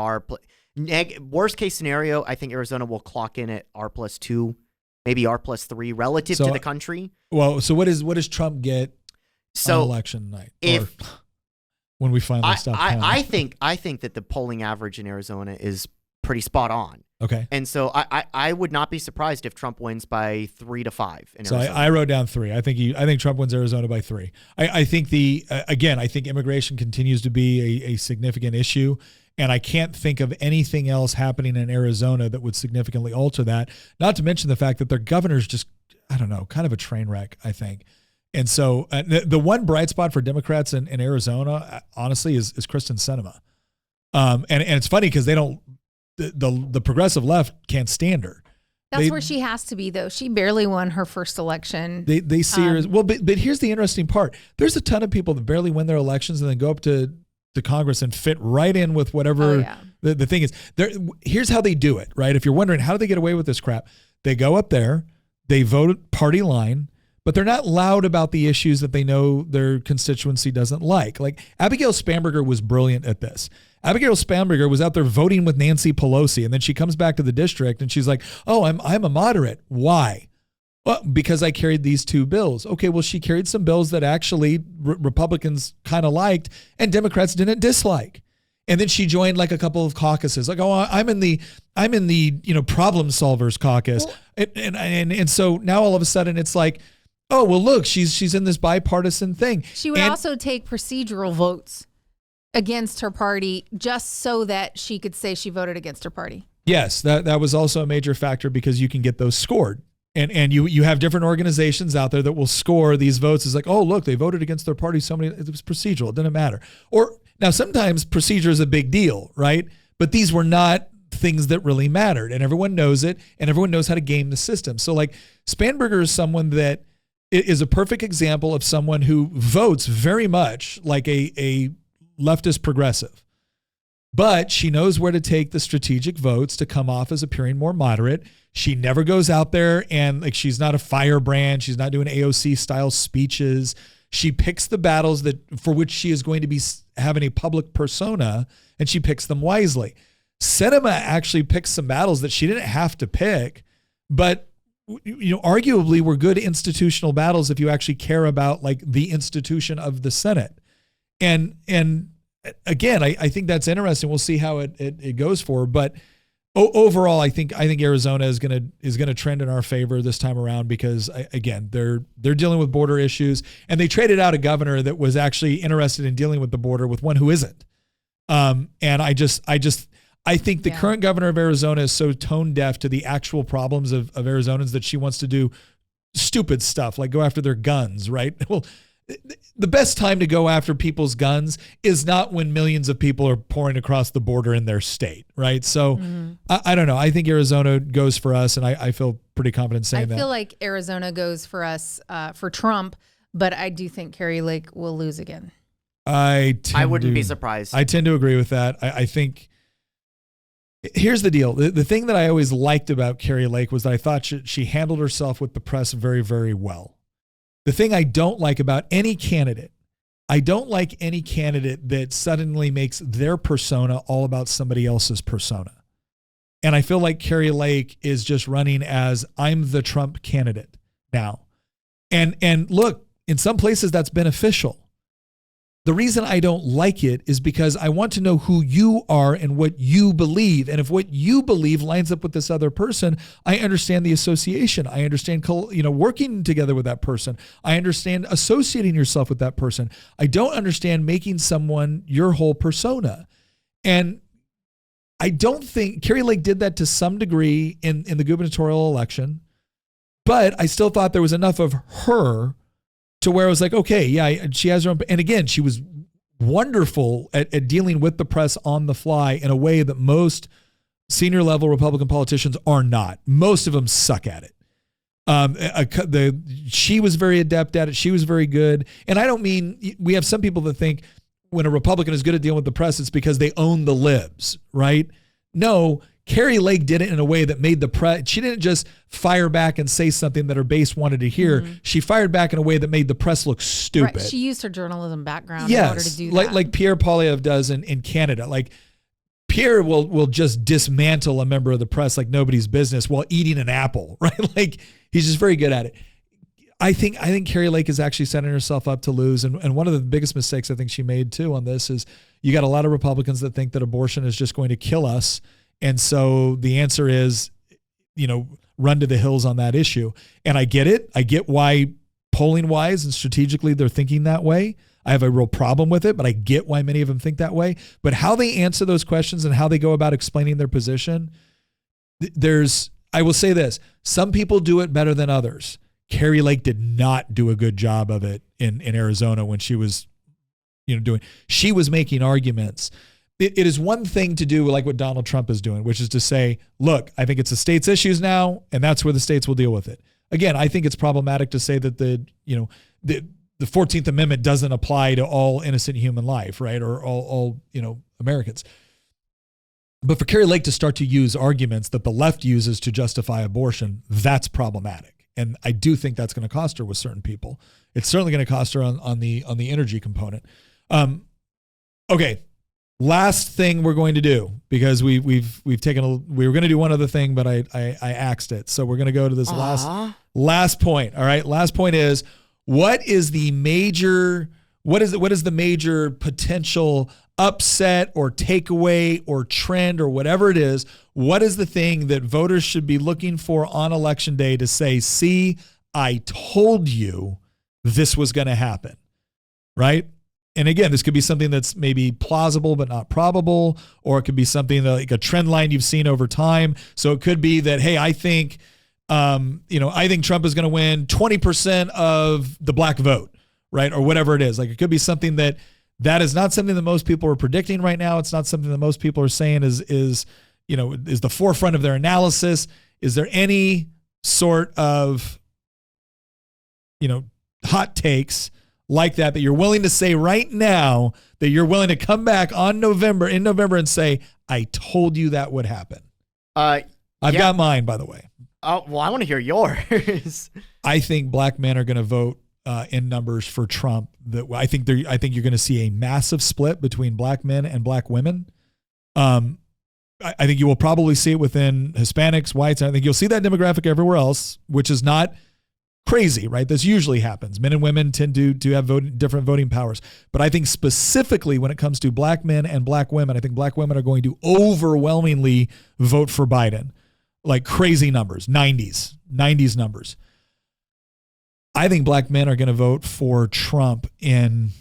Speaker 3: worst case scenario. I think Arizona will clock in at R+2 maybe R+3 relative to the country.
Speaker 1: Well, so what does Trump get on election night?
Speaker 3: If
Speaker 1: when we finally stop counting?
Speaker 3: I think that the polling average in Arizona is pretty spot on.
Speaker 1: Okay.
Speaker 3: And so I would not be surprised if Trump wins by 3 to 5 in Arizona.
Speaker 1: So I wrote down 3. I think Trump wins Arizona by 3. I think I think immigration continues to be a significant issue, and I can't think of anything else happening in Arizona that would significantly alter that. Not to mention the fact that their governor's just, I don't know, kind of a train wreck, I think. And so the one bright spot for Democrats in Arizona, honestly, is Kristen Sinema. And it's funny because they don't. The progressive left can't stand her.
Speaker 2: That's where she has to be, though. She barely won her first election.
Speaker 1: They see her as well, but here's the interesting part. There's a ton of people that barely win their elections and then go up to Congress and fit right in with whatever the thing is. Here's how they do it, right? If you're wondering how do they get away with this crap, they go up there, they vote party line, but they're not loud about the issues that they know their constituency doesn't like. Like Abigail Spanberger was brilliant at this. Abigail Spanberger was out there voting with Nancy Pelosi, and then she comes back to the district and she's like, "Oh, I'm a moderate. Why?" Well, because I carried these 2 bills. Okay, well, she carried some bills that actually Republicans kind of liked and Democrats didn't dislike. And then she joined like a couple of caucuses. Like, "Oh, I'm in the problem solvers caucus." Well, and so now all of a sudden it's like, "Oh, well, look, she's in this bipartisan thing."
Speaker 2: She would also take procedural votes against her party just so that she could say she voted against her party.
Speaker 1: Yes, that was also a major factor because you can get those scored. And you have different organizations out there that will score these votes. It's like, "Oh, look, they voted against their party. It was procedural. It didn't matter." Or now sometimes procedure is a big deal, right? But these were not things that really mattered, and everyone knows it, and everyone knows how to game the system. So like Spanberger is someone that is a perfect example of someone who votes very much like a leftist progressive, but she knows where to take the strategic votes to come off as appearing more moderate. She never goes out there and like she's not a firebrand. She's not doing AOC style speeches. She picks the battles for which she is going to be having a public persona, and she picks them wisely. Sinema actually picks some battles that she didn't have to pick, but arguably were good institutional battles if you actually care about like the institution of the Senate. And again, I think that's interesting. We'll see how it goes for her. But overall, I think Arizona is gonna trend in our favor this time around because again they're dealing with border issues, and they traded out a governor that was actually interested in dealing with the border with one who isn't. And I think the current governor of Arizona is so tone deaf to the actual problems of Arizonans that she wants to do stupid stuff like go after their guns, right? Well, the best time to go after people's guns is not when millions of people are pouring across the border in their state, right? So I don't know. I think Arizona goes for us, and I feel pretty confident saying that.
Speaker 2: I feel like Arizona goes for us for Trump, but I do think Kari Lake will lose again.
Speaker 3: I wouldn't be surprised.
Speaker 1: I tend to agree with that. I think here's the deal. The thing that I always liked about Kari Lake was that I thought she handled herself with the press very, very well. The thing I don't like about any candidate, I don't like any candidate that suddenly makes their persona all about somebody else's persona. And I feel like Kari Lake is just running as I'm the Trump candidate now. And look, in some places that's beneficial. The reason I don't like it is because I want to know who you are and what you believe. And if what you believe lines up with this other person, I understand the association. I understand, working together with that person. I understand associating yourself with that person. I don't understand making someone your whole persona. And I don't think Kari Lake did that to some degree in the gubernatorial election, but I still thought there was enough of her to where I was like, okay, yeah, she has her own. And again, she was wonderful at dealing with the press on the fly in a way that most senior level Republican politicians are not. Most of them suck at it. She was very adept at it. She was very good. And I don't mean, we have some people that think when a Republican is good at dealing with the press, it's because they own the libs, right? No, Kari Lake did it in a way that made the press. She didn't just fire back and say something that her base wanted to hear. Mm-hmm. She fired back in a way that made the press look stupid.
Speaker 2: Right. She used her journalism background in order to do that.
Speaker 1: Like Pierre Poilievre does in Canada. Like Pierre will just dismantle a member of the press like nobody's business while eating an apple, right? Like he's just very good at it. I think Carrie Lake is actually setting herself up to lose. And one of the biggest mistakes I think she made too on this is you got a lot of Republicans that think that abortion is just going to kill us. And so the answer is, run to the hills on that issue. And I get it. I get why polling wise and strategically they're thinking that way. I have a real problem with it, but I get why many of them think that way. But how they answer those questions and how they go about explaining their position, I will say this, some people do it better than others. Carrie Lake did not do a good job of it in Arizona when she was, she was making arguments. It is one thing to do like what Donald Trump is doing, which is to say, look, I think it's the state's issues now, and that's where the states will deal with it. Again, I think it's problematic to say that the 14th Amendment doesn't apply to all innocent human life, right? Or all Americans. But for Carrie Lake to start to use arguments that the left uses to justify abortion, that's problematic. And I do think that's going to cost her with certain people. It's certainly going to cost her on the energy component. Okay. Last thing we're going to do, because we've taken we were going to do one other thing, but I axed it. So we're going to go to this last point. All right. Last point is, what is the major potential upset or takeaway or trend or whatever it is? What is the thing that voters should be looking for on election day to say, see, I told you this was going to happen, right? And again, this could be something that's maybe plausible but not probable, or it could be something that, like a trend line you've seen over time. So it could be that, hey, I think Trump is going to win 20% of the black vote, right? Or whatever it is. Like it could be something that is not something that most people are predicting right now. It's not something that most people are saying is the forefront of their analysis. Is there any sort of, hot takes like that you're willing to say right now, that you're willing to come back in November and say, I told you that would happen? I've got mine, by the way.
Speaker 3: Oh, well, I want to hear yours.
Speaker 1: I think black men are going to vote in numbers for Trump. I think you're going to see a massive split between black men and black women. I think you will probably see it within Hispanics, whites. I think you'll see that demographic everywhere else, which is not crazy, right? This usually happens. Men and women tend to have different voting powers. But I think specifically when it comes to black men and black women, I think black women are going to overwhelmingly vote for Biden. Like crazy numbers, 90s numbers. I think black men are going to vote for Trump I'm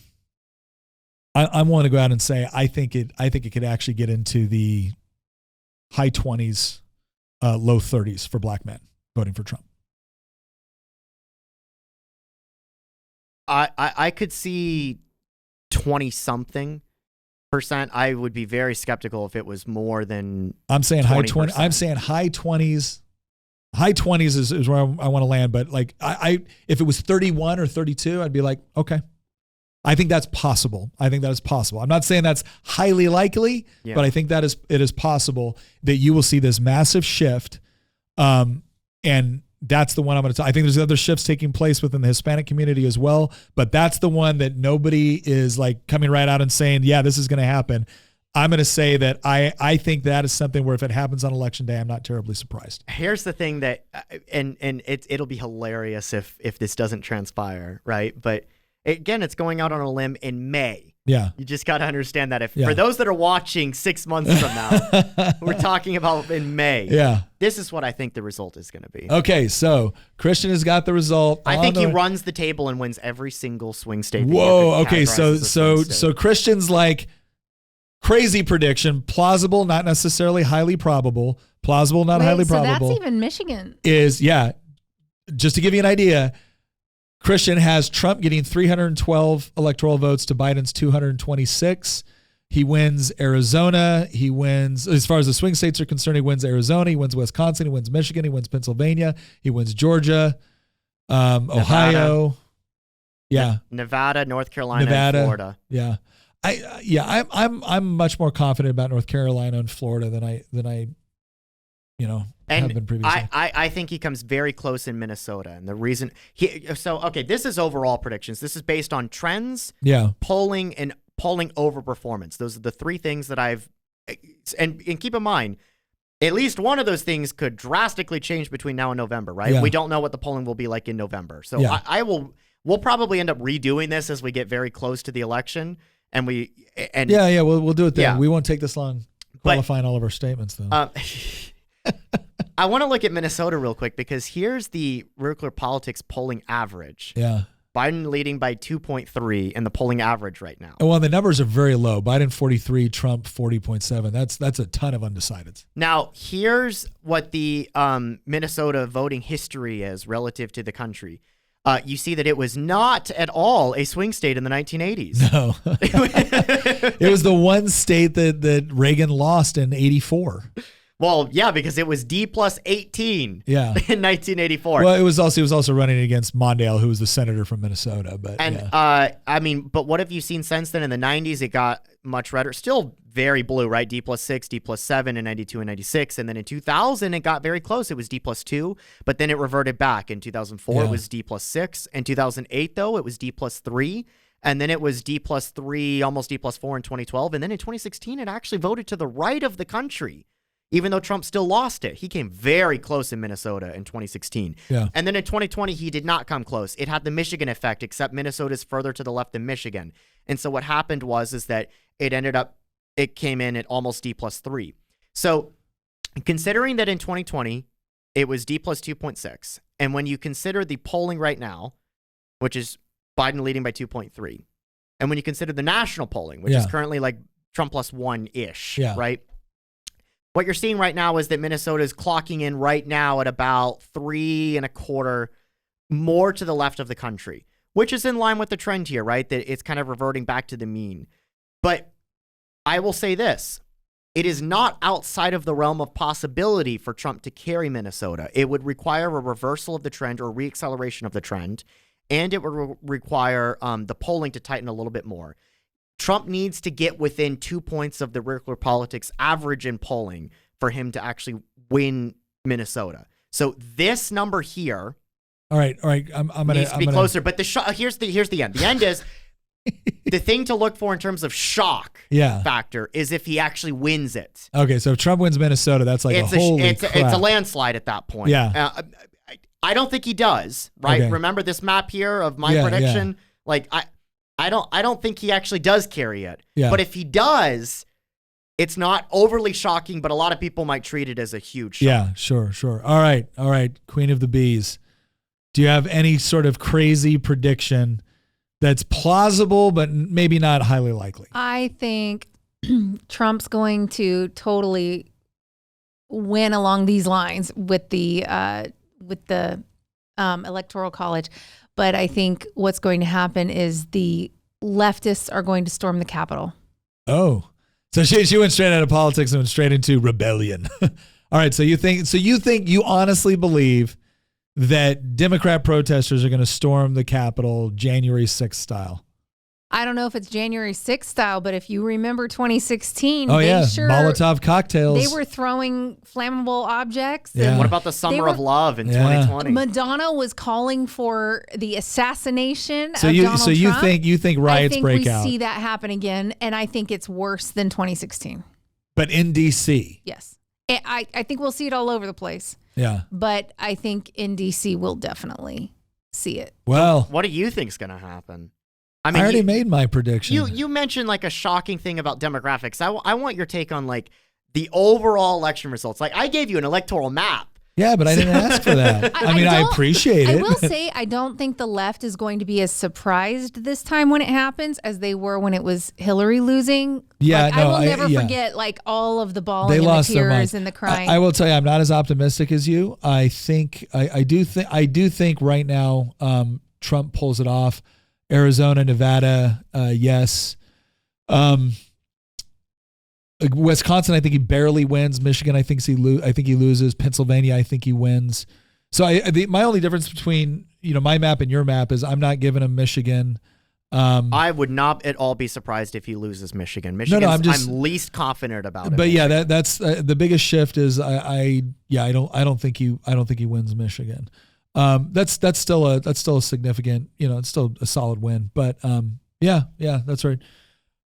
Speaker 1: willing to go out and say, I think it could actually get into the high 20s, low 30s for black men voting for Trump.
Speaker 3: I could see 20-something percent. I would be very skeptical if it was more than. I'm saying 20%.
Speaker 1: High 20. I'm saying high 20s. High 20s is where I want to land. But like if it was 31 or 32, I'd be like, okay. I think that's possible. I'm not saying that's highly likely, but I think it is possible that you will see this massive shift. And that's the one I'm going to I think there's other shifts taking place within the Hispanic community as well, but that's the one that nobody is like coming right out and saying, yeah, this is going to happen. I'm going to say that I think that is something where if it happens on election day, I'm not terribly surprised.
Speaker 3: Here's the thing that, and it'll be hilarious if this doesn't transpire, right? But again, it's going out on a limb in May.
Speaker 1: Yeah.
Speaker 3: You just got to understand that for those that are watching 6 months from now, we're talking about in May.
Speaker 1: Yeah.
Speaker 3: This is what I think the result is going to be.
Speaker 1: Okay. So Christian has got the result.
Speaker 3: I think he runs the table and wins every single swing state.
Speaker 1: Whoa. Okay. So Christian's like crazy prediction, plausible, not necessarily highly probable, plausible, not highly probable.
Speaker 2: So that's even Michigan.
Speaker 1: Just to give you an idea, Christian has Trump getting 312 electoral votes to Biden's 226. He wins Arizona. He wins, as far as the swing states are concerned, he wins Arizona. He wins Wisconsin. He wins Michigan. He wins Pennsylvania. He wins Georgia, Ohio.
Speaker 3: Nevada, North Carolina, and Florida.
Speaker 1: Yeah. I'm much more confident about North Carolina and Florida than I have been previously.
Speaker 3: I think he comes very close in Minnesota, and the reason this is overall predictions. This is based on trends, polling, and polling over performance. Those are the three things that I've and keep in mind, at least one of those things could drastically change between now and November, right?
Speaker 1: Yeah.
Speaker 3: We don't know what the polling will be like in November. So
Speaker 1: Yeah.
Speaker 3: we'll probably end up redoing this as we get very close to the election. And
Speaker 1: we'll do it then.
Speaker 3: Yeah.
Speaker 1: We won't take this long qualifying all of our statements, though.
Speaker 3: I want to look at Minnesota real quick because here's the Real Politics polling average.
Speaker 1: Yeah.
Speaker 3: Biden leading by 2.3 in the polling average right now.
Speaker 1: Well, the numbers are very low. Biden 43, Trump 40.7. That's a ton of undecideds.
Speaker 3: Now, here's what the Minnesota voting history is relative to the country. You see that it was not at all a swing state in the 1980s.
Speaker 1: No. It was the one state that Reagan lost in 84.
Speaker 3: Well, yeah, because it was D plus 18 in 1984.
Speaker 1: Well, he was also running against Mondale, who was the senator from Minnesota. But
Speaker 3: but what have you seen since then? In the 90s, it got much redder. Still very blue, right? D plus 6, D plus 7 in 92 and 96. And then in 2000, it got very close. It was D plus 2, but then it reverted back. In 2004, it was D plus 6. In 2008, though, it was D plus 3. And then it was D plus 3, almost D plus 4 in 2012. And then in 2016, it actually voted to the right of the country. Even though Trump still lost it, he came very close in Minnesota in 2016.
Speaker 1: Yeah.
Speaker 3: And then in 2020, he did not come close. It had the Michigan effect, except Minnesota's further to the left than Michigan. And so what happened is that it came in at almost D plus 3. So considering that in 2020, it was D plus 2.6. And when you consider the polling right now, which is Biden leading by 2.3. And when you consider the national polling, which is currently like Trump plus 1-ish, right? What you're seeing right now is that Minnesota is clocking in right now at about 3.25 more to the left of the country, which is in line with the trend here, right? That it's kind of reverting back to the mean. But I will say this. It is not outside of the realm of possibility for Trump to carry Minnesota. It would require a reversal of the trend or reacceleration of the trend, and it would require the polling to tighten a little bit more. Trump needs to get within 2 points of the Real Politics average in polling for him to actually win Minnesota. So this number here,
Speaker 1: all right, I'm gonna
Speaker 3: needs to be closer. But here's the end. The end is the thing to look for in terms of shock factor is if he actually wins it.
Speaker 1: Okay, so if Trump wins Minnesota, that's like
Speaker 3: it's a landslide at that point.
Speaker 1: Yeah.
Speaker 3: I don't think he does. Right?
Speaker 1: Okay.
Speaker 3: Remember this map here of my prediction?
Speaker 1: Yeah.
Speaker 3: Like I don't think he actually does carry it.
Speaker 1: Yeah.
Speaker 3: But if he does, it's not overly shocking, but a lot of people might treat it as a huge shock.
Speaker 1: Yeah, sure. All right, Queen of the Bees. Do you have any sort of crazy prediction that's plausible but maybe not highly likely?
Speaker 2: I think Trump's going to totally win along these lines with the Electoral College. But I think what's going to happen is the leftists are going to storm the Capitol.
Speaker 1: Oh, so she went straight out of politics and went straight into rebellion. All right. So you honestly believe that Democrat protesters are going to storm the Capitol January 6th style?
Speaker 2: I don't know if it's January 6th style, but if you remember 2016,
Speaker 1: Molotov cocktails.
Speaker 2: They were throwing flammable objects.
Speaker 1: Yeah.
Speaker 3: And what about the Summer of Love in 2020?
Speaker 2: Madonna was calling for the assassination of
Speaker 1: Donald
Speaker 2: Trump.
Speaker 1: You think riots break out?
Speaker 2: I think we see that happen again, and I think it's worse than 2016.
Speaker 1: But in D.C.?
Speaker 2: Yes. I think we'll see it all over the place.
Speaker 1: Yeah.
Speaker 2: But I think in D.C. we'll definitely see it.
Speaker 1: Well,
Speaker 3: what do you think's going to happen?
Speaker 1: I already made my prediction.
Speaker 3: You mentioned like a shocking thing about demographics. I want your take on like the overall election results. Like I gave you an electoral map.
Speaker 1: Yeah, but I didn't ask for that. I appreciate it.
Speaker 2: I will say I don't think the left is going to be as surprised this time when it happens as they were when it was Hillary losing.
Speaker 1: Yeah,
Speaker 2: I will never forget like all of the bawling and the tears and the crying.
Speaker 1: I will tell you, I'm not as optimistic as you. I do think right now Trump pulls it off. Arizona, Nevada, yes. Wisconsin, I think he barely wins. Michigan, I think he loses. Pennsylvania, I think he wins. So my only difference between my map and your map is I'm not giving him Michigan.
Speaker 3: I would not at all be surprised if he loses Michigan. I'm least confident about it.
Speaker 1: But yeah, that's the biggest shift is I don't think he wins Michigan. That's still a significant, it's still a solid win, but, yeah, that's right.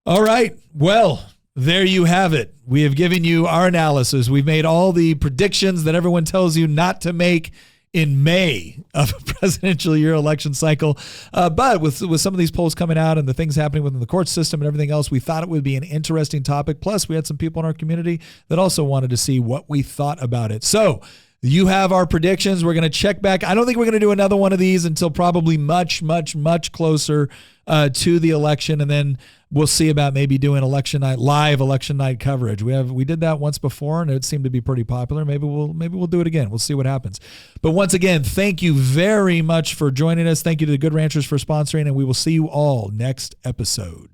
Speaker 1: All right. Well, there you have it. We have given you our analysis. We've made all the predictions that everyone tells you not to make in May of a presidential year election cycle. But with some of these polls coming out and the things happening within the court system and everything else, we thought it would be an interesting topic. Plus, we had some people in our community that also wanted to see what we thought about it. So you have our predictions. We're going to check back. I don't think we're going to do another one of these until probably much, much, much closer to the election. And then we'll see about maybe doing live election night coverage. We did that once before and it seemed to be pretty popular. Maybe we'll do it again. We'll see what happens. But once again, thank you very much for joining us. Thank you to the Good Ranchers for sponsoring, and we will see you all next episode.